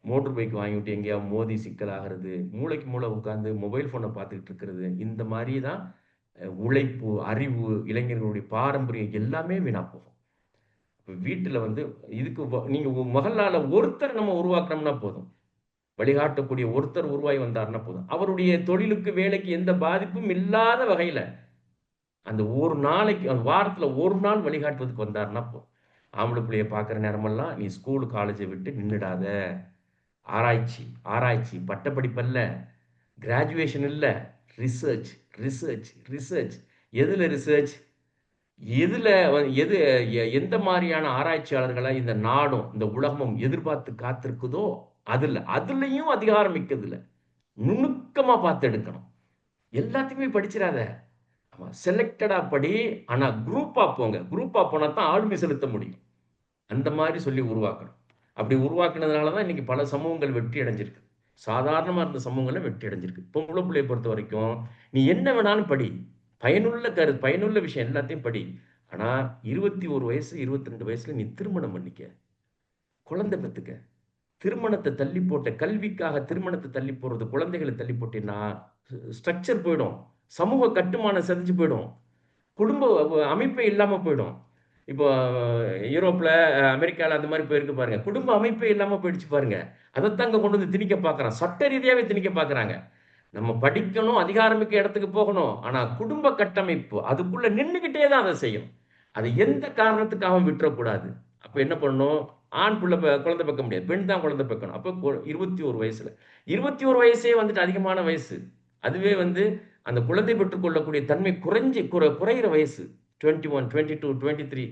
மோட்டார் பைக் வாங்கிவிட்டு எங்கேயாவது மோதி சிக்கலாகிறது, மூலைக்கு மூலை உட்கார்ந்து மொபைல் ஃபோன பார்த்துக்கிட்டு இருக்கிறது. இந்த மாரி தான் உழைப்பு, அறிவு, இளைஞர்களுடைய பாரம்பரியம் எல்லாமே வீணா போகும். வீட்டுல வந்து இதுக்கு நீங்க மொஹல்லால ஒருத்தர் நம்ம உருவாக்குனோம்னா போதும். வழிகாட்டக்கூடிய ஒருத்தர் உருவாகி வந்தார்ன்னா போதும். அவருடைய தொழிலுக்கு, வேலைக்கு எந்த பாதிப்பும் இல்லாத வகையில, அந்த ஒரு நாளைக்கு வாரத்துல 1 நாள் வழிகாட்டுவதற்கு வந்தார்ன்னா போதும். ஆம்பள புள்ளைய பார்க்குற நேரமெல்லாம், "நீ ஸ்கூல், காலேஜ விட்டு நின்னுடாத. ஆராய்ச்சி, ஆராய்ச்சி. பட்டப்படிப்பல்ல. கிராஜுவேஷன் இல்ல. Research, research, research." எதுல ரிசர்ச்? எதுல எது எந்த மாரியான ஆராய்ச்சியாளர்கள இந்த நாடும், இந்த உலகமும் எதிர்பார்த்து காத்திருக்குதோ, அதுலயும் அதிகாரம் மிக்கதுல. நுணுக்கமா பார்த்து எடுக்கணும். எல்லாத்தையுமே படிச்சிராத. ஆமா. செலக்டடா படி. ஆனா குரூப்பா போங்க. குரூப்பா போனா தான் ஆளுமை செலுத்த முடியும். அந்த மாரி சொல்லி உருவாக்கணும். அப்படி உருவாக்குனதுனால தான் இன்னைக்கு பல சமூகங்கள் வெற்றி அடைஞ்சிருக்கு. சாதாரணமா இருந்த சமூகங்கள்ல வெற்றி அடைஞ்சிருக்கு. பொம்பள புள்ளைய பொறுத்தவரைக்கும், நீ என்ன வேணாலும் படி. பயனுள்ள விஷயம் எல்லாத்தையும் படி. ஆனா 21 வயசு, 22 வயசுல நீ திருமணம் பண்ணிக்க. குழந்தை பெத்துக்க. திருமணத்த தள்ளி போட்ட கல்விக்காக திருமணத்த தள்ளி போடுறது, குழந்தைகள தள்ளி போட்டீன்னா, ஸ்ட்ரக்சர் போயிடும். சமூக கட்டுமானம் சிதைஞ்சு போயிடும். குடும்ப அமைப்பே இல்லாம போயிடும். இப்போ யூரோப்ல, அமெரிக்கால அந்த மாரி போயிருக்கு பாருங்க. குடும்ப அமைப்பே இல்லாம போயிடுச்சு பாருங்க. அதத்தான் அங்க கொண்டு வந்து திணிக்க பார்க்குறான். சட்ட ரீதியாவே திணிக்க பார்க்குறாங்க. நம்ம படிக்கணும், அதிகாரமிக்க இடத்துக்கு போகணும். ஆனா குடும்ப கட்டமைப்பு அதுக்குள்ள நின்னுகிட்டே தான் அத செய்யும். அது எந்த காரணத்துக்காகவும் விட்டுறக்கூடாது. அப்ப என்ன பண்ணணும்? ஆண் பிள்ளை குழந்தை பெக்க முடியாது, பெண் தான் குழந்தை பெக்கணும். அப்போ 21 வயசுல 21 வயசே வந்துட்டு அதிகமான வயசு. அதுவே வந்து அந்த குழந்தை பெற்றுக்கொள்ளக்கூடிய தன்மை குறையிற வயசு 21, 22, 23.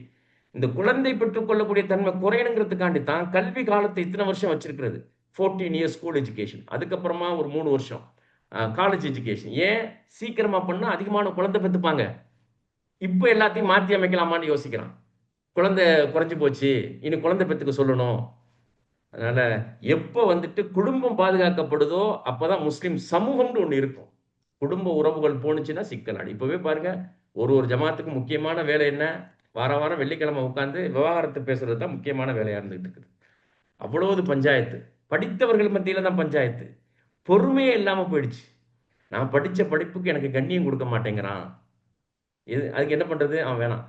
இந்த குழந்தை பெற்றுக்கொள்ளக்கூடிய தன்மை குறையணுங்கிறதுக்காண்டி தான் கல்வி காலத்தை இத்தனை வருஷம் வச்சிருக்கிறது. 14 இயர்ஸ் ஸ்கூல் எஜுகேஷன், அதுக்கப்புறமா ஒரு 3 வருஷம் காலேஜ் எஜுகேஷன். ஏன் சீக்கிரமா பண்ணா அதிகமான குழந்தை பெற்றுப்பாங்க. இப்போ எல்லாத்தையும் மாற்றி அமைக்கலாமான்னு யோசிக்கிறான். குழந்தை குறைஞ்சு போச்சு, இனி குழந்தை பெற்றுக்க சொல்லணும். அதனால எப்போ வந்துட்டு குடும்பம் பாதுகாக்கப்படுதோ அப்பதான் முஸ்லிம் சமூகம்னு ஒன்று இருக்கும். குடும்ப உறவுகள் போணுச்சுன்னா சிக்கல். இப்பவே பாருங்க, ஒரு ஜமாத்துக்கு முக்கியமான வேலை என்ன? வாரம் வாரம் வெள்ளிக்கிழமை உட்காந்து விவாகரத்து பேசுறது தான் முக்கியமான வேலையா இருந்துட்டு இருக்குது. அவ்வளவு பஞ்சாயத்து, படித்தவர்கள் மத்தியில தான் பஞ்சாயத்து. பொறுமையே இல்லாம போயிடுச்சு. நான் படிச்ச படிப்புக்கு எனக்கு கண்ணியம் கொடுக்க மாட்டேங்கிறான். அதுக்கு என்ன பண்றது? அவன் வேணாம்.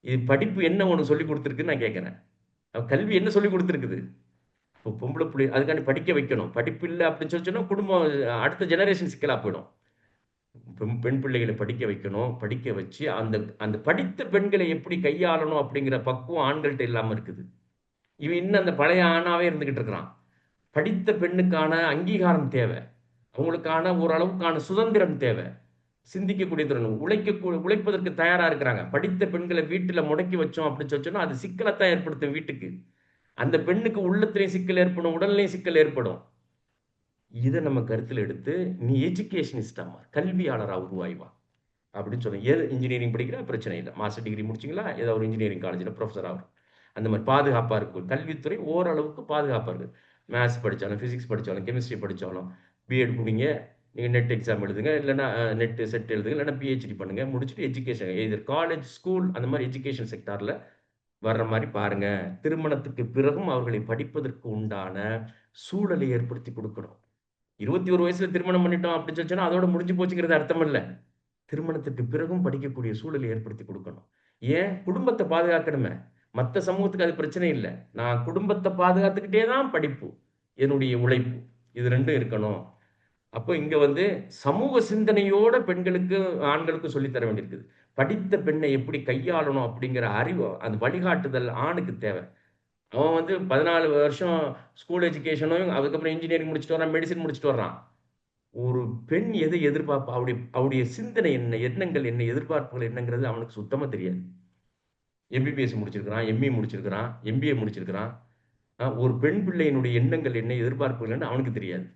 இது படிப்பு என்ன ஒன்று சொல்லி கொடுத்துருக்குன்னு நான் கேட்கிறேன். கல்வி என்ன சொல்லி கொடுத்துருக்குது? இப்போ பொம்பளை பிள்ளை அதுக்காண்டி படிக்க வைக்கணும். படிப்பு இல்லை அப்படின்னு சொல்லி சொன்னா குடும்பம் அடுத்த ஜெனரேஷன் சிக்கலா போயிடும். பெண் பிள்ளைகளை படிக்க வைக்கணும். படிக்க வச்சு அந்த அந்த படித்த பெண்களை எப்படி கையாளணும் அப்படிங்கிற பக்குவம் ஆண்கள்ட்ட இல்லாம இருக்குது. இவன் இன்னும் அந்த பழைய ஆணாவே இருந்துகிட்டு இருக்கிறான். படித்த பெண்ணுக்கான அங்கீகாரம் தேவை. அவங்களுக்கான ஓரளவுக்கான சுதந்திரம் தேவை. சிந்திக்கக்கூடிய திறன், உழைப்பதற்கு தயாரா இருக்கிறாங்க. படித்த பெண்களை வீட்டுல முடக்கி வச்சோம் அப்படின்னு சொன்னா அது சிக்கலத்தான் ஏற்படுத்தும் வீட்டுக்கு. அந்த பெண்ணுக்கு உள்ளத்திலையும் சிக்கல் ஏற்படும், உடல்லையும் சிக்கல் ஏற்படும். இதை நம்ம கருத்தில் எடுத்து நீ எஜுகேஷனிஸ்டாமா, கல்வியாளரா உருவாய்வா அப்படின்னு சொன்னேன். ஏது இன்ஜினியரிங் படிக்கிற பிரச்சனை இல்லை, மாஸ்டர் டிகிரி முடிச்சிங்களா, ஏதோ ஒரு இன்ஜினியரிங் காலேஜில் ப்ரொஃபஸர் ஆகும். அந்த மாதிரி பாதுகாப்பாக இருக்கும். கல்வித்துறை ஓரளவுக்கு பாதுகாப்பாக இருக்குது. மேத்ஸ் படித்தாலும், ஃபிசிக்ஸ் படித்தாலும், கெமிஸ்ட்ரி படித்தாலும், பிஎட் முடிங்க, நீங்கள் நெட் எக்ஸாம் எழுதுங்க, இல்லைன்னா நெட் செட் எழுதுங்க, இல்லைன்னா பிஹெச்டி பண்ணுங்க, முடிச்சுட்டு எஜுகேஷன் இது காலேஜ் ஸ்கூல் அந்த மாதிரி எஜுகேஷன் செக்டாரில் வர்ற மாதிரி பாருங்க. திருமணத்துக்கு பிறகும் அவர்களை படிப்பதற்கு உண்டான சூழலை ஏற்படுத்தி கொடுக்கணும். 21 வயசுல திருமணம் பண்ணிட்டோம் அப்படின்னு சொல்லிச்சோன்னா அதோட முடிஞ்சு போச்சுங்கிறது அர்த்தம் இல்லை. திருமணத்துக்கு பிறகும் படிக்கக்கூடிய சூழலை ஏற்படுத்தி கொடுக்கணும். ஏன்? குடும்பத்தை பாதுகாக்கணுமே. மற்ற சமூகத்துக்கு அது பிரச்சனை இல்லை. நான் குடும்பத்தை பாதுகாத்துக்கிட்டே தான் படிப்பு, என்னுடைய உழைப்பு, இது ரெண்டும் இருக்கணும். அப்போ இங்க வந்து சமூக சிந்தனையோட பெண்களுக்கு ஆண்களுக்கு சொல்லித்தர வேண்டியிருக்குது. படித்த பெண்ணை எப்படி கையாளணும் அப்படிங்கிற அறிவு, அந்த வழிகாட்டுதல் ஆணுக்கு தேவை. அவன் வந்து 14 வருஷம் ஸ்கூல் எஜுகேஷனும் அதுக்கப்புறம் இன்ஜினியரிங் முடிச்சுட்டு வரான், மெடிசின் முடிச்சுட்டு வர்றான். ஒரு பெண் எதை எதிர்பார்ப்பா, அவருடைய சிந்தனை என்ன, எண்ணங்கள் என்ன, எதிர்பார்ப்புகள் என்னங்கிறது அவனுக்கு சுத்தமா தெரியாது. எம்பிபிஎஸ் முடிச்சிருக்கிறான், எம்இ முடிச்சிருக்கிறான், எம்பிஏ முடிச்சிருக்கிறான். ஒரு பெண் பிள்ளையினுடைய எண்ணங்கள் என்ன, எதிர்பார்ப்புகள் என்ன அவனுக்கு தெரியாது.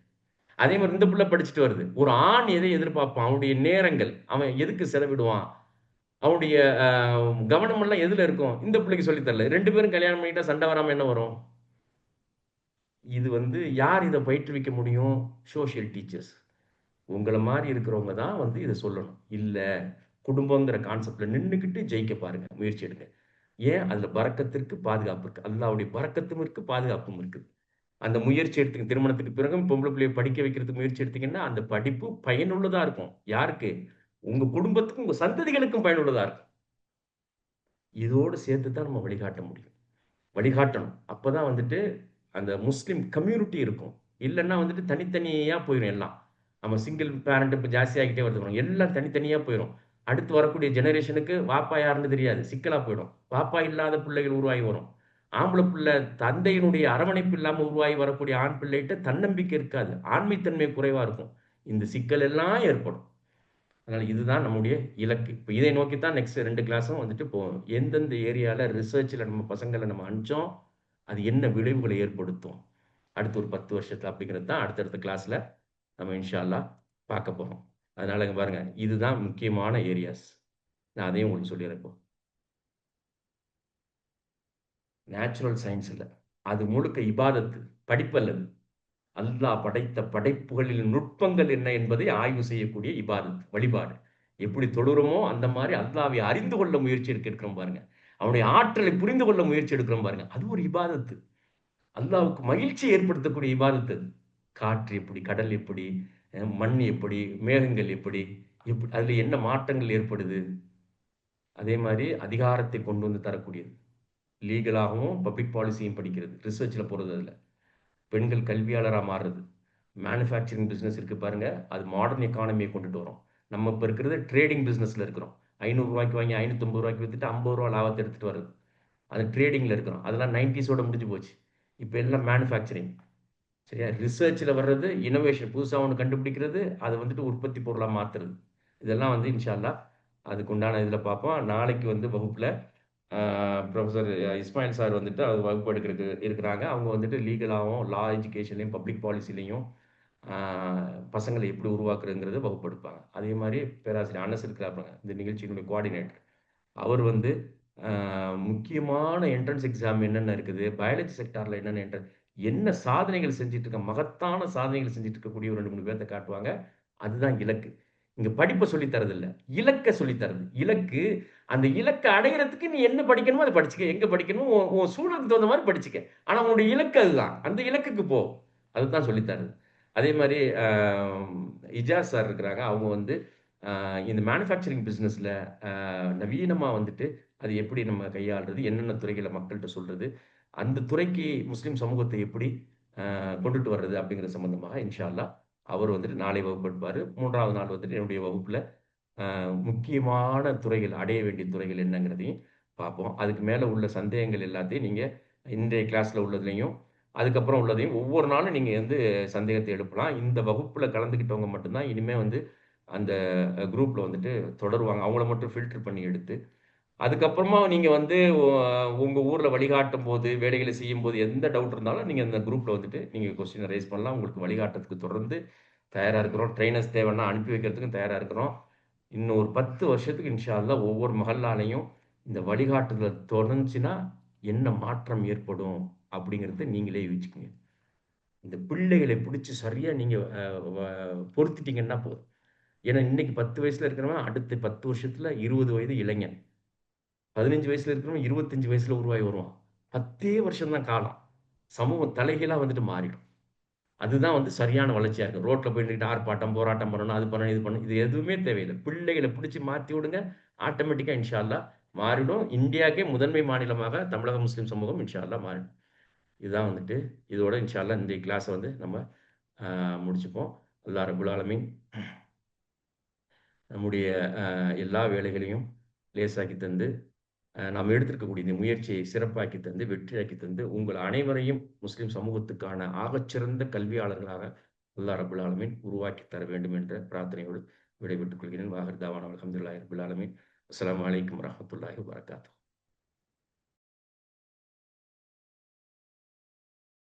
அதே மாதிரி இந்த பிள்ளை படிச்சுட்டு வருது. ஒரு ஆண் எதை எதிர்பார்ப்பான், அவனுடைய நேரங்கள், அவன் எதுக்கு செலவிடுவான், அவனுடைய கவனம் எல்லாம் எதுல இருக்கும், இந்த பிள்ளைக்கு சொல்லி தரல. 2 பேரும் கல்யாணம் பண்ணிட்டா சண்டை வராம என்ன வரும்? இது வந்து யார் இதை பயிற்றுவிக்க முடியும்? Social teachers. உங்களை மாதிரி இருக்கிறவங்க தான் வந்து இதை சொல்லணும். இல்லை, குடும்பங்கிற கான்செப்ட்ல நின்றுக்கிட்டு ஜெயிக்க பாருங்க, முயற்சி எடுங்க. ஏன்? அதுல பறக்கத்திற்கு பாதுகாப்பு இருக்கு, அல்லாவுடைய பறக்கத்தும் இருக்கு, பாதுகாப்பும் இருக்குது. அந்த முயற்சி எடுத்துங்க. திருமணத்துக்கு பிறகும் பொம்பளை பிள்ளையை படிக்க வைக்கிறதுக்கு முயற்சி எடுத்தீங்கன்னா அந்த படிப்பு பயனுள்ளதா இருக்கும். யாருக்கு? உங்க குடும்பத்துக்கும் உங்க சந்ததிகளுக்கும் பயனுள்ளதா இருக்கும். இதோடு சேர்த்து தான் நம்ம வழிகாட்ட முடியும், வழிகாட்டணும். அப்பதான் வந்துட்டு அந்த முஸ்லிம் கம்யூனிட்டி இருக்கும். இல்லைன்னா வந்துட்டு தனித்தனியா போயிடும் எல்லாம். நம்ம சிங்கிள் பேரண்ட் இப்போ ஜாஸ்தி ஆகிட்டே வருது, எல்லாம் தனித்தனியா போயிடும். அடுத்து வரக்கூடிய ஜெனரேஷனுக்கு வாப்பா யாருன்னு தெரியாது, சிக்கலா போயிடும். வாப்பா இல்லாத பிள்ளைகள் உருவாகி வரும். ஆம்பளை பிள்ளை தந்தையினுடைய அரவணைப்பு இல்லாமல் உருவாகி வரக்கூடிய ஆண் பிள்ளைகிட்ட தன்னம்பிக்கை இருக்காது, ஆண்மைத்தன்மை குறைவா இருக்கும். இந்த சிக்கல் எல்லாம் ஏற்படும். அதனால இதுதான் நம்முடைய இலக்கு. இப்போ இதை நோக்கி தான் நெக்ஸ்ட் 2 கிளாஸும் வந்துட்டு போகணும். எந்தெந்த ஏரியாவில் ரிசர்ச்சில் நம்ம பசங்களை நம்ம அனுப்பிச்சோம், அது என்ன விளைவுகளை ஏற்படுத்தும் அடுத்த ஒரு 10 வருஷத்துல அப்படிங்கிறது தான் அடுத்தடுத்த கிளாஸ்ல நம்ம இன்ஷா அல்லாஹ் பார்க்க போறோம். அதனால இங்க பாருங்க, இதுதான் முக்கியமான ஏரியாஸ். நான் அதையும் உங்களுக்கு சொல்லிடுறேன். இப்போ நேச்சுரல் சயின்ஸ் இல்லை, அது முழுக்க இபாதத்து, படிப்பல்லது. அல்லாஹ் படைத்த படைப்புகளில் நுட்பங்கள் என்ன என்பதை ஆய்வு செய்யக்கூடிய இபாதத், வழிபாடு. எப்படி தொழுறோமோ அந்த மாதிரி அல்லாவை அறிந்து கொள்ள முயற்சி எடுக்கிறோம் பாருங்க, அவனுடைய ஆற்றலை புரிந்து கொள்ள முயற்சி எடுக்கிறோம் பாருங்க, அது ஒரு இபாதத்து. அல்லாவுக்கு மகிழ்ச்சி ஏற்படுத்தக்கூடிய இபாதத்து. காற்று எப்படி, கடல் எப்படி, மண் எப்படி, மேகங்கள் எப்படி, அதுல என்ன மாற்றங்கள் ஏற்படுது. அதே மாதிரி அதிகாரத்தை கொண்டு வந்து தரக்கூடியது, லீகலாகவும் பப்ளிக் பாலிசியும் படிக்கிறது, ரிசர்ச்சில் போகிறது. அதில் பெண்கள் கல்வியாளராக மாறுறது, மேனுஃபேக்சரிங் பிஸ்னஸ் இருக்குது பாருங்க, அது மாடர்ன் எக்கானமியை கொண்டுட்டு வரும். நம்ம இப்போ இருக்கிறது ட்ரேடிங் பிஸ்னஸில் இருக்கிறோம். 500 ரூபாய்க்கு வாங்கி 550 ரூபாய்க்கு விற்றுட்டு 50 ரூபா லாபத்தை எடுத்துகிட்டு வருது. அது ட்ரேடிங்கில் இருக்கிறோம். அதெல்லாம் 90s முடிஞ்சு போச்சு. இப்போ எல்லாம் மேனுஃபேக்சரிங். சரியா? ரிசர்ச்சில் வர்றது, இனோவேஷன் புதுசாக ஒன்று கண்டுபிடிக்கிறது, அதை வந்துட்டு உற்பத்தி பொருளாக மாற்றுறது. இதெல்லாம் வந்து இன்ஷா அல்லாஹ் அதுக்கு உண்டான இதில் பார்ப்போம். நாளைக்கு வந்து வகுப்பில் ப்ரொஃபஸர் இஸ்மாயில் சார் வந்துட்டு அது வகுப்பு எடுக்கிறதுக்கு இருக்கிறாங்க. அவங்க வந்துட்டு லீகலாகவும், லா எஜுகேஷன்லையும், பப்ளிக் பாலிசிலையும் பசங்களை எப்படி உருவாக்குறதுங்கிறத வகுப்பு எடுப்பாங்க. அதே மாதிரி பேராசிரியர் அனஸ் இருக்கிறாங்க, இந்த நிகழ்ச்சியினுடைய கோஆர்டினேட்டர். அவர் வந்து முக்கியமான என்ட்ரன்ஸ் எக்ஸாம் என்னென்ன இருக்குது, பயாலஜி செக்டாரில் என்னென்ன என்ன சாதனைகள் செஞ்சுட்டு இருக்க, மகத்தான சாதனைகள் செஞ்சுட்டு இருக்கக்கூடிய ஒரு 2, 3 பேர்த்த காட்டுவாங்க. அதுதான் இலக்கு. இங்க படிப்பை சொல்லித் தரதில்ல, இலக்க சொல்லித் தரது. இலக்கு, அந்த இலக்க அடையறதுக்கு நீ என்ன படிக்கணுமோ அதை படிச்சுக்க, எங்க படிக்கணுமோ உன் சூழலுக்கு தகுந்த மாதிரி படிச்சுக்க. ஆனா உன்னுடைய இலக்கு அதுதான், அந்த இலக்குக்கு போ. அதுதான் சொல்லித் தருது. அதே மாதிரி இஜாஸ் சார் இருக்கிறாங்க. அவங்க வந்து இந்த மேனுஃபேக்சரிங் பிஸ்னஸ்ல நவீனமா வந்துட்டு அது எப்படி நம்ம கையாளுறது, என்னென்ன துறைகளை மக்கள்கிட்ட சொல்றது, அந்த துறைக்கு முஸ்லிம் சமூகத்தை எப்படி கொண்டுட்டு வர்றது அப்படிங்கிற சம்பந்தமாக இன்ஷா அல்லாஹ் அவர் வந்துட்டு நாளை வகுப்பு எடுப்பார். 3வது நாள் வந்துட்டு என்னுடைய வகுப்புல முக்கியமான துறைகள், அடைய வேண்டிய துறைகள் என்னங்கிறதையும் பார்ப்போம். அதுக்கு மேல உள்ள சந்தேகங்கள் எல்லாத்தையும் நீங்க இன்றைய கிளாஸ்ல உள்ளதுலையும், அதுக்கப்புறம் உள்ளதையும் ஒவ்வொரு நாளும் நீங்க வந்து சந்தேகத்தை எழுப்பலாம். இந்த வகுப்புல கலந்துக்கிட்டவங்க மட்டும்தான் இனிமே வந்து அந்த குரூப்ல வந்துட்டு தொடருவாங்க. அவங்கள மட்டும் ஃபில்டர் பண்ணி எடுத்து, அதுக்கப்புறமா நீங்க வந்து உங்க ஊர்ல வழிகாட்டும்போது, வேலைகளை செய்யும்போது எந்த டவுட் இருந்தாலும் நீங்க இந்த குரூப்ல வந்துட்டு நீங்க கொஸ்டின ரைஸ் பண்ணலாம். உங்களுக்கு வழிகாட்டுறதுக்கு தொடர்ந்து தயாரா இருக்கிறோம். ட்ரெய்னர்ஸ் தேவைன்னா அனுப்பி வைக்கிறதுக்கும் தயாரா இருக்கிறோம். இன்னும் ஒரு 10 வருஷத்துக்கு இன்ஷா அல்லாஹ் ஒவ்வொரு மஹல்லாலயும் இந்த வழிகாட்டுதல் தொடர்ந்துச்சுன்னா, என்ன மாற்றம் ஏற்படும் அப்படிங்கிறத நீங்களே யோசிச்சுக்கங்க. இந்த பிள்ளைகளை பிடிச்சு சரியா நீங்க வ பொறுத்துட்டீங்கன்னா போதும். ஏன்னா இன்னைக்கு 10 வயசுல இருக்கிறவன் அடுத்த 10 வருஷத்துல 20 வயது இளைஞன். 15 வயசுல இருக்கிறவன் 25 வயசுல உருவாகி வருவான். 10 வருஷம் தான் காலம். சமூகம் தலைகீழா வந்துட்டு மாறிடும். அதுதான் வந்து சரியான வளர்ச்சியா இருக்கும். ரோட்ல போய் நின்னுட்டு ஆர்ப்பாட்டம், போராட்டம் பண்ணணும், அது பண்ணணும், இது பண்ணணும். இது எதுவுமே தேவையில்ல. பிள்ளைகள பிடிச்சு மாத்தி விடுங்க. ஆட்டோமேட்டிக்கா இன்ஷா அல்லாஹ் மாறிடும். இந்தியாக்கே முதன்மை மாநிலமாக தமிழக முஸ்லிம் சமூகம் இன்ஷா அல்லாஹ் மாறிடும். இதுதான் வந்துட்டு இதோட இன்ஷா அல்லாஹ் இன்றைய கிளாஸ வந்து நம்ம முடிச்சுப்போம். அல்லாஹ் ரப்புல் ஆலமீன் நம்முடைய எல்லா வேலைகளையும் லேசாக்கி தந்து, நாம் எடுத்திருக்கக்கூடிய இந்த முயற்சியை சிறப்பாக்கி தந்து, வெற்றியாக்கி தந்து, உங்கள் அனைவரையும் முஸ்லிம் சமூகத்துக்கான ஆகச்சிறந்த கல்வியாளர்களாக அல்லாஹ் ரப்புல் ஆலமீன் உருவாக்கி தர வேண்டும் என்ற பிரார்த்தனையோடு விடைபெற்றுக் கொள்கிறேன். வாஹிர் தாவானா அல்ஹம்துலில்லாஹி ரப்பில் ஆலமீன். அஸ்ஸலாமு அலைக்கும் வரஹ்மத்துல்லாஹி வபரகாத்துஹு.